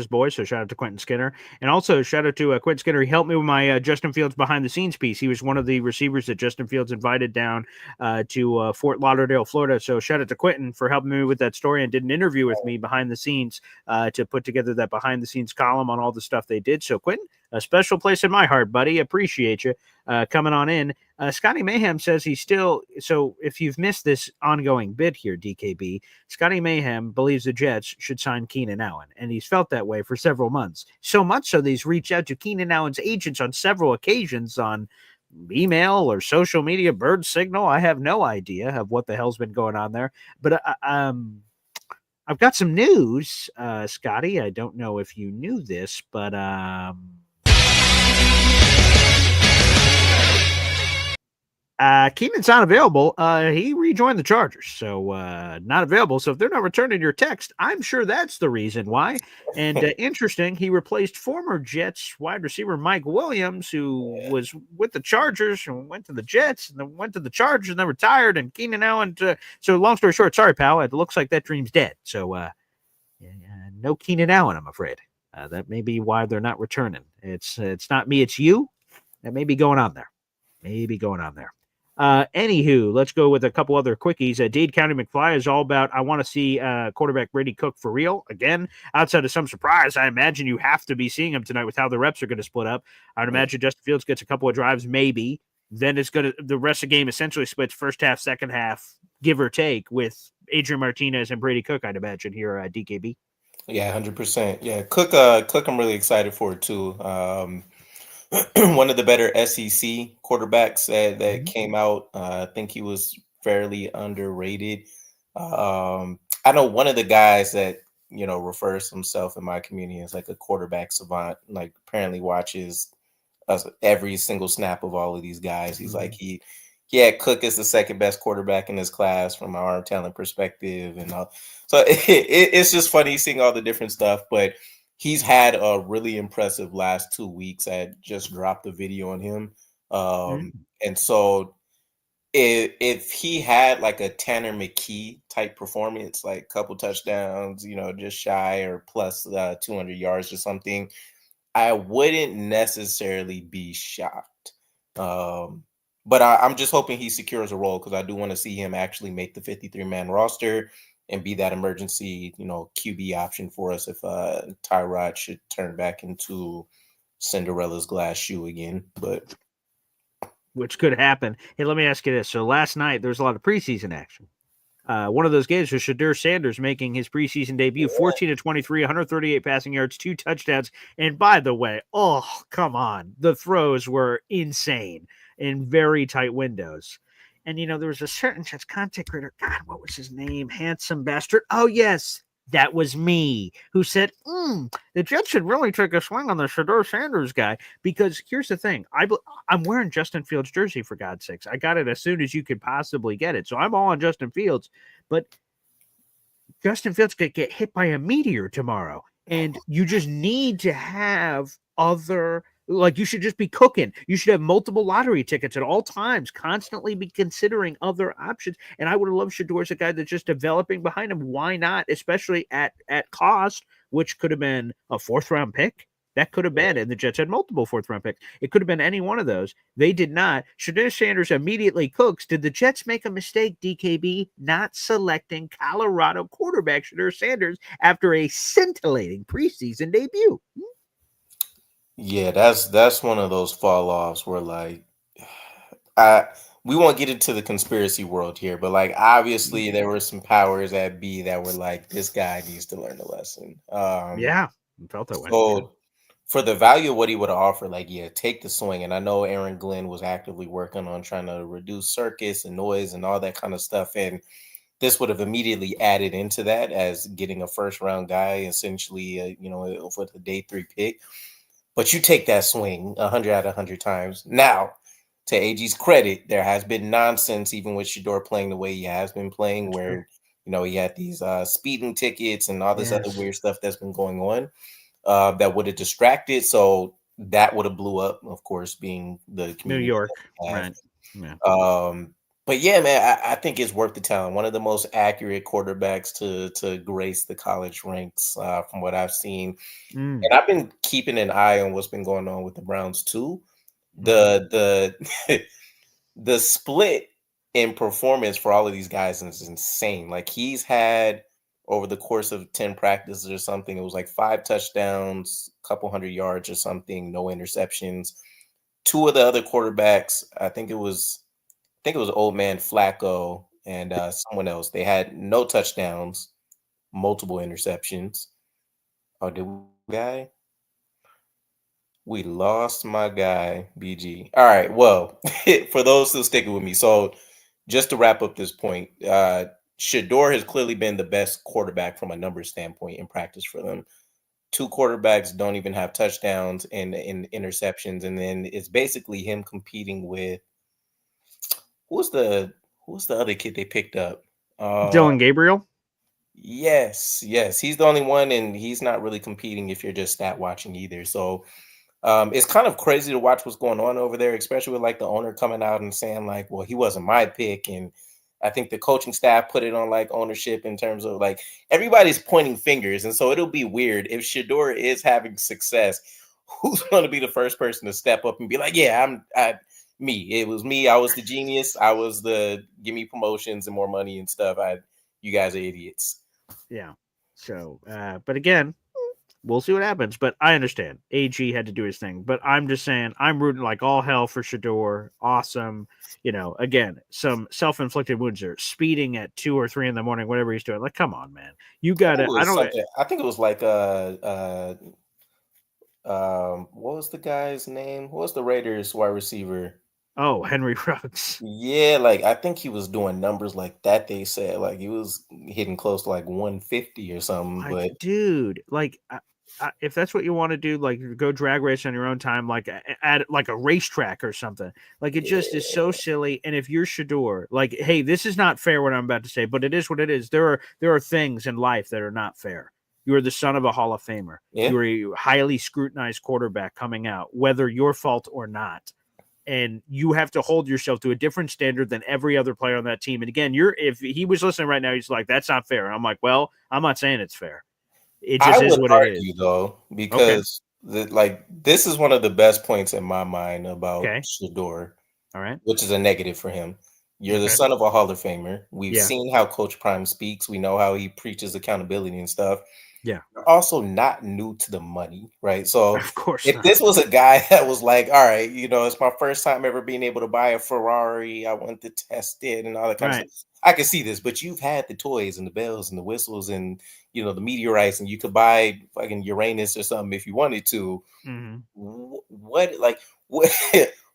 boy, so shout out to Quentin Skinner. And also shout out to Quentin Skinner. He helped me with my Justin Fields behind-the-scenes piece. He was one of the receivers that Justin Fields invited down to Fort Lauderdale, Florida. So shout out to Quentin for helping me with that story and did an interview with me behind the scenes to put together that behind-the-scenes column on all the stuff they did. So Quentin, a special place in my heart, buddy. Appreciate you coming on in. Scotty Mayhem says he's still. So if you've missed this ongoing bit here, DKB, Scotty Mayhem believes the Jets should sign Keenan Allen, and he's felt that way for several months. So much so that he's reached out to Keenan Allen's agents on several occasions on email or social media, bird signal. I have no idea of what the hell's been going on there. But I've got some news, Scotty. I don't know if you knew this, but Keenan's not available. He rejoined the Chargers, so not available. So if they're not returning your text, I'm sure that's the reason why. And interesting, he replaced former Jets wide receiver Mike Williams, who was with the Chargers and went to the Jets, and then went to the Chargers and then retired. And Keenan Allen. So long story short, sorry, pal, it looks like that dream's dead. So no Keenan Allen, I'm afraid. That may be why they're not returning. It's not me, it's you. That may be going on there. Anywho, let's go with a couple other quickies. Dade County McFly is all about, I want to see quarterback Brady Cook for real. Again, outside of some surprise, I imagine you have to be seeing him tonight with how the reps are going to split up. I'd imagine Justin Fields gets a couple of drives, maybe. Then the rest of the game essentially splits first half, second half, give or take, with Adrian Martinez and Brady Cook, I'd imagine, here at DKB. Yeah, 100%. Yeah, Cook, I'm really excited for it too. One of the better SEC quarterbacks that came out. I think he was fairly underrated. I know one of the guys that refers to himself in my community as like a quarterback savant. Like apparently watches every single snap of all of these guys. He's like he had Cook as the second best quarterback in his class from our talent perspective, and all. So it's just funny seeing all the different stuff, but. He's had a really impressive last 2 weeks. I just dropped a video on him. And so if he had like a Tanner McKee type performance, like a couple touchdowns, just shy or plus 200 yards or something, I wouldn't necessarily be shocked. But I'm just hoping he secures a role because I do want to see him actually make the 53-man roster and be that emergency, QB option for us if Tyrod should turn back into Cinderella's glass shoe again. But which could happen. Hey, let me ask you this. So last night there was a lot of preseason action. One of those games was Shadur Sanders making his preseason debut, 14 to 23, 138 passing yards, 2 touchdowns. And by the way, oh, come on. The throws were insane in very tight windows. And, there was a certain Jets content creator. God, what was his name? Handsome bastard. Oh, yes. That was me who said, the Jets should really take a swing on the Shadur Sanders guy. Because here's the thing. I'm wearing Justin Fields jersey, for God's sakes. I got it as soon as you could possibly get it. So I'm all on Justin Fields. But Justin Fields could get hit by a meteor tomorrow. And you just need to have other... Like, you should just be cooking. You should have multiple lottery tickets at all times, constantly be considering other options. And I would have loved Shadur as a guy that's just developing behind him. Why not? Especially at cost, which could have been a 4th-round pick. That could have been, and the Jets had multiple 4th-round picks. It could have been any one of those. They did not. Shadur Sanders immediately cooks. Did the Jets make a mistake, DKB, not selecting Colorado quarterback Shadur Sanders after a scintillating preseason debut? Yeah, that's one of those fall offs where like we won't get into the conspiracy world here, but like obviously there were some powers that be that were like, this guy needs to learn a lesson. Yeah, felt that way. So for the value of what he would have offered, like, yeah, take the swing. And I know Aaron Glenn was actively working on trying to reduce circus and noise and all that kind of stuff. And this would have immediately added into that as getting a first round guy, essentially, for the day 3 pick. But you take that swing 100 out of 100 times. Now, to AG's credit, there has been nonsense, even with Shedeur playing the way he has been playing, where, he had these speeding tickets and all this other weird stuff that's been going on that would have distracted. So that would have blew up, of course, being the community. New York, right. Yeah. But yeah, man, I think it's worth the talent. One of the most accurate quarterbacks to grace the college ranks from what I've seen. And I've been keeping an eye on what's been going on with the Browns too. The split in performance for all of these guys is insane. Like, he's had over the course of 10 practices or something, it was like 5 touchdowns, a couple 100 yards or something, no interceptions. 2 of the other quarterbacks, I think it was old man Flacco and someone else. They had no touchdowns, multiple interceptions. Oh, did we lost my guy, BG. All right, well, for those still sticking with me. So just to wrap up this point, Shedeur has clearly been the best quarterback from a numbers standpoint in practice for them. 2 quarterbacks don't even have touchdowns and interceptions. And then it's basically him competing with, who's the other kid they picked up? Dylan Gabriel? Yes. He's the only one, and he's not really competing if you're just stat watching either. So it's kind of crazy to watch what's going on over there, especially with like the owner coming out and saying like, well, he wasn't my pick. And I think the coaching staff put it on like ownership in terms of like everybody's pointing fingers. And so it'll be weird if Shedeur is having success. Who's going to be the first person to step up and be like, yeah, me. It was me. I was the genius. I was the give me promotions and more money and stuff. You guys are idiots. Yeah. So, but again, we'll see what happens. But I understand AG had to do his thing. But I'm just saying, I'm rooting like all hell for Shedeur. Awesome. Again, some self-inflicted wounds are speeding at 2 or 3 in the morning, whatever he's doing. Like, come on, man. You got to. I think it was like what was the guy's name? What was the Raiders wide receiver? Oh, Henry Ruggs. Yeah, like I think he was doing numbers like that. They said like he was hitting close to like 150 or something. But dude, like if that's what you want to do, like go drag race on your own time, like at like a racetrack or something. Like it just is so silly. And if you're Shedeur, like, hey, this is not fair what I'm about to say, but it is what it is. There are things in life that are not fair. You are the son of a Hall of Famer. Yeah. You're a highly scrutinized quarterback coming out, whether your fault or not. And you have to hold yourself to a different standard than every other player on that team. And again, if he was listening right now, he's like, that's not fair. And I'm like, well, I'm not saying it's fair. It just is what it is. Though, because this is one of the best points in my mind about Shedeur. All right. Which is a negative for him. You're the son of a Hall of Famer. We've seen how Coach Prime speaks. We know how he preaches accountability and stuff. Yeah. You're also not new to the money, right? So of course if this was a guy that was like, all right, it's my first time ever being able to buy a Ferrari. I want to test it and all that kind of stuff. I can see this, but you've had the toys and the bells and the whistles and, the meteorites, and you could buy fucking Uranus or something if you wanted to. Mm-hmm.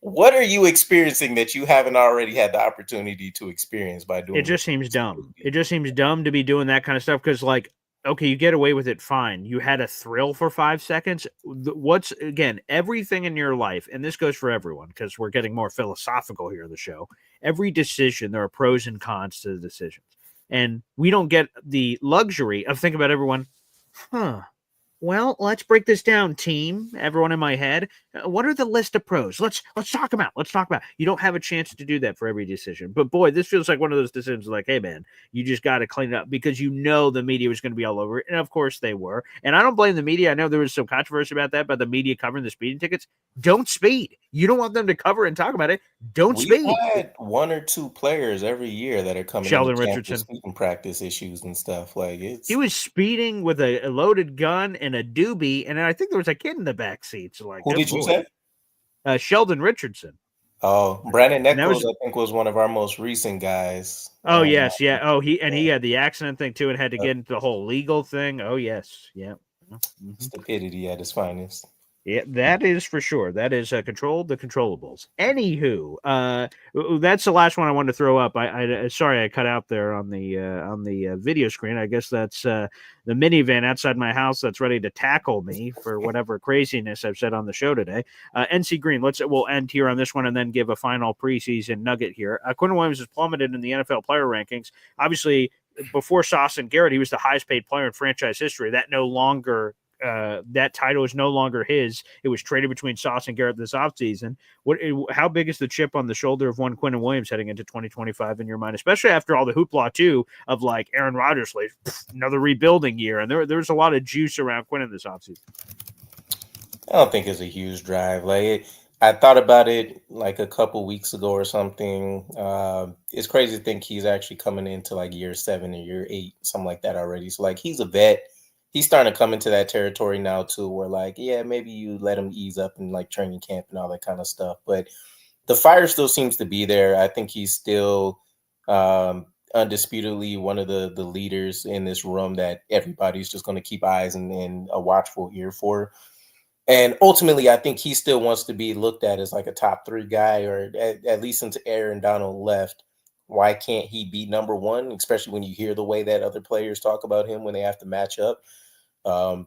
What are you experiencing that you haven't already had the opportunity to experience by doing it? Just seems dumb. It just seems dumb to be doing that kind of stuff because, like, okay, you get away with it, fine. You had a thrill for 5 seconds. Everything in your life, and this goes for everyone because we're getting more philosophical here on the show. Every decision, there are pros and cons to the decisions. And we don't get the luxury of thinking about everyone, well, let's break this down, team. Everyone in my head. What are the list of pros? Let's talk about. You don't have a chance to do that for every decision. But boy, this feels like one of those decisions like, hey, man, you just got to clean it up because the media was going to be all over it. And of course they were. And I don't blame the media. I know there was some controversy about that, about the media covering the speeding tickets. Don't speed. You don't want them to cover and talk about it. We've had 1 or 2 players every year that are coming Sheldon Richardson speeding practice issues and stuff. Like he was speeding with a loaded gun and a doobie, and I think there was a kid in the back seat. So like, who did you say? Sheldon Richardson. Oh, Brandon Nichols, I think, was one of our most recent guys. Oh, yes, yeah. Oh, he had the accident thing too, and had to get into the whole legal thing. Oh, yes, yeah. Stupidity at its finest. Yeah, that is for sure. That is control the controllables. Anywho, that's the last one I wanted to throw up. I sorry I cut out there on the video screen. I guess that's the minivan outside my house that's ready to tackle me for whatever craziness I've said on the show today. NC Green. We'll end here on this one and then give a final preseason nugget here. Quinn Williams has plummeted in the NFL player rankings. Obviously, before Sauce and Garrett, he was the highest paid player in franchise history. That title is no longer his. It was traded between Sauce and Garrett this offseason. How big is the chip on the shoulder of one Quinn Williams heading into 2025 in your mind, especially after all the hoopla too of like Aaron Rodgers, like another rebuilding year, and there's a lot of juice around Quinn in this offseason. I don't think it's a huge drive. I thought about it like a couple weeks ago or something. It's crazy to think he's actually coming into like year 7 or year 8, something like that already. So like he's a vet. He's starting to come into that territory now too, where like, yeah, maybe you let him ease up in like training camp and all that kind of stuff. But the fire still seems to be there. I think he's still undisputedly one of the leaders in this room that everybody's just going to keep eyes and a watchful ear for. And ultimately, I think he still wants to be looked at as like a top 3 guy, or at least since Aaron Donald left. Why can't he be number 1, especially when you hear the way that other players talk about him when they have to match up?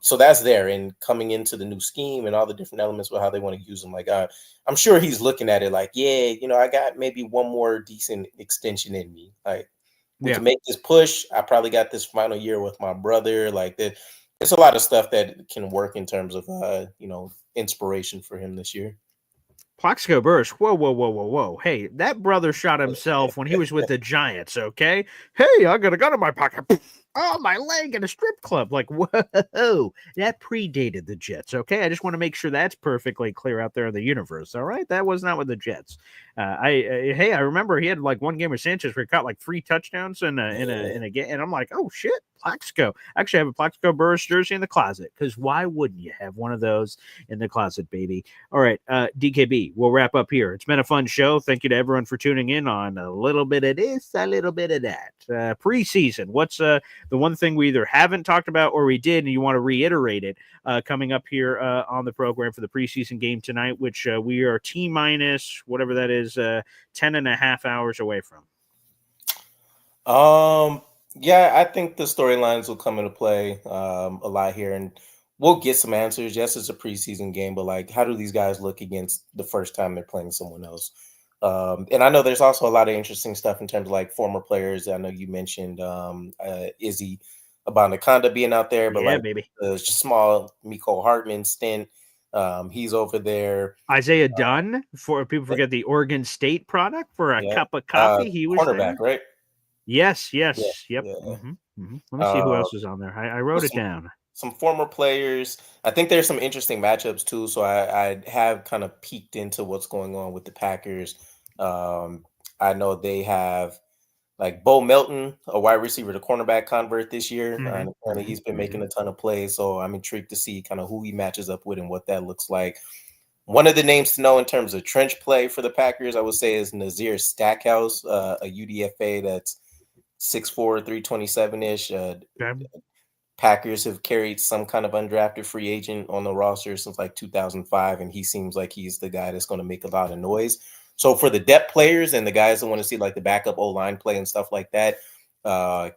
So that's there. And coming into the new scheme and all the different elements with how they want to use him, like I'm sure he's looking at it like, yeah, I got maybe one more decent extension in me. Like we can make this push. I probably got this final year with my brother. Like that. It's a lot of stuff that can work in terms of inspiration for him this year. Plaxico Burress, whoa. Hey, that brother shot himself when he was with the Giants, okay? Hey, I got a gun in my pocket. Oh, my leg in a strip club. Like, whoa, that predated the Jets, okay? I just want to make sure that's perfectly clear out there in the universe, all right? That was not with the Jets. I remember he had like one game with Sanchez where he caught like 3 touchdowns in a game, and I'm like, oh shit, Plaxico. Actually, I have a Plaxico Burress jersey in the closet because why wouldn't you have one of those in the closet, baby? All right, DKB, we'll wrap up here. It's been a fun show. Thank you to everyone for tuning in on a little bit of this, a little bit of that. Preseason, what's the one thing we either haven't talked about or we did and you want to reiterate it coming up here on the program for the preseason game tonight, which we are T-minus whatever that is 10 and a half hours away from? Yeah, I think the storylines will come into play a lot here, and we'll get some answers. Yes, it's a preseason game, but like, how do these guys look against the first time they're playing someone else? And I know there's also a lot of interesting stuff in terms of like former players. I know you mentioned Izzy Abanikanda being out there, but baby. The small Mecole Hardman stint. He's over there. Isaiah Dunn, for people forget the Oregon State product for a cup of coffee. He was cornerback, there. Right? Yes. Yep. Yeah. Mm-hmm. Let me see who else is on there. I wrote it down. Some former players. I think there's some interesting matchups too. So I have kind of peeked into what's going on with the Packers. I know they have like Bo Melton, a wide receiver to cornerback convert this year. And apparently he's been making a ton of plays. So I'm intrigued to see kind of who he matches up with and what that looks like. One of the names to know in terms of trench play for the Packers, I would say, is Nazir Stackhouse, a UDFA that's 6'4", 327-ish. Packers have carried some kind of undrafted free agent on the roster since like 2005, and he seems like he's the guy that's going to make a lot of noise. So for the depth players and the guys that want to see like the backup O-line play and stuff like that,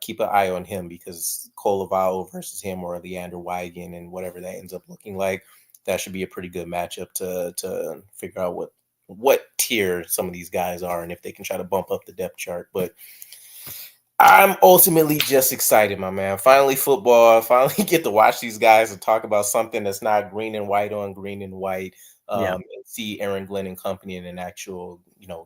keep an eye on him, because Cole Laval versus him or Leander Wigan and whatever that ends up looking like, that should be a pretty good matchup to figure out what tier some of these guys are and if they can try to bump up the depth chart. But I'm ultimately just excited, my man. Finally football. Finally get to watch these guys and talk about something that's not green and white on green and white. And see Aaron Glenn and company in an actual,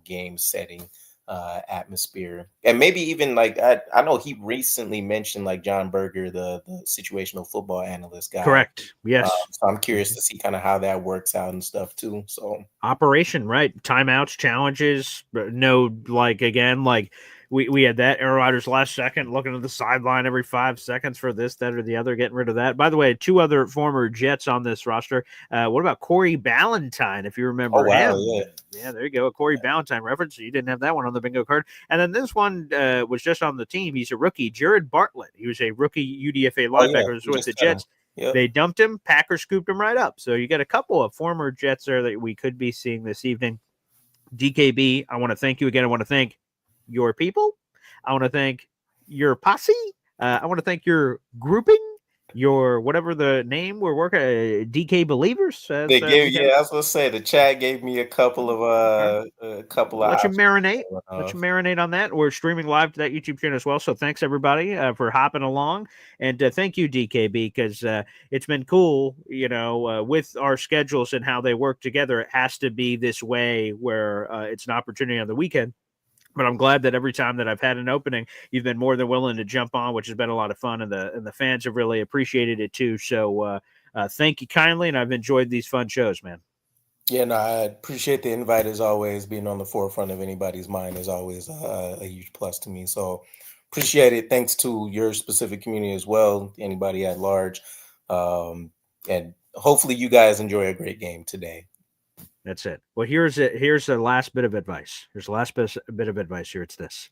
game setting atmosphere. And maybe even like I know he recently mentioned like John Berger, the situational football analyst guy. Correct. Yes. So I'm curious to see kind of how that works out and stuff too. So operation, right? Timeouts, challenges, no, like again, like we had that Aaron Rodgers last second looking at the sideline every 5 seconds for this, that, or the other, getting rid of that. By the way, 2 other former Jets on this roster. What about Corey Ballantyne, if you remember him? Yeah, there you go. A Corey Ballantyne reference. You didn't have that one on the bingo card. And then this one was just on the team. He's a rookie, Jared Bartlett. He was a rookie UDFA linebacker with the Jets. Yep. They dumped him. Packers scooped him right up. So you got a couple of former Jets there that we could be seeing this evening. DKB, I want to thank you again. I want to thank your people. I want to thank your posse. I want to thank your grouping, your whatever the name we're working, DK Believers. I was gonna say the chat gave me a couple of Let you marinate. Let you marinate on that. We're streaming live to that YouTube channel as well. So thanks everybody for hopping along, and thank you DKB because it's been cool. With our schedules and how they work together, it has to be this way where it's an opportunity on the weekend. But I'm glad that every time that I've had an opening, you've been more than willing to jump on, which has been a lot of fun, and the fans have really appreciated it too. So thank you kindly, and I've enjoyed these fun shows, man. Yeah, no, I appreciate the invite as always. Being on the forefront of anybody's mind is always a huge plus to me. So appreciate it. Thanks to your specific community as well, anybody at large. And hopefully you guys enjoy a great game today. That's it. Well, here's the last bit of advice. Here's the last bit of advice here. It's this.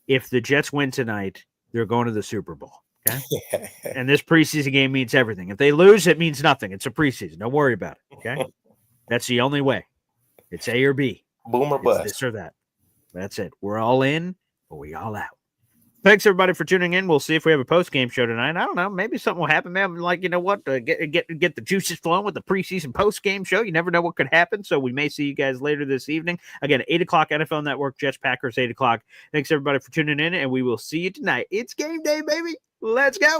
If the Jets win tonight, they're going to the Super Bowl. Okay. And this preseason game means everything. If they lose, it means nothing. It's a preseason. Don't worry about it. Okay. That's the only way. It's A or B. Boom or bust. This or that. That's it. We're all in, or we all out. Thanks, everybody, for tuning in. We'll see if we have a post-game show tonight. I don't know. Maybe something will happen, man. Like, you know what? Get the juices flowing with the preseason post-game show. You never know what could happen, so we may see you guys later this evening. Again, 8 o'clock, NFL Network, Jets-Packers, 8 o'clock. Thanks, everybody, for tuning in, and we will see you tonight. It's game day, baby. Let's go.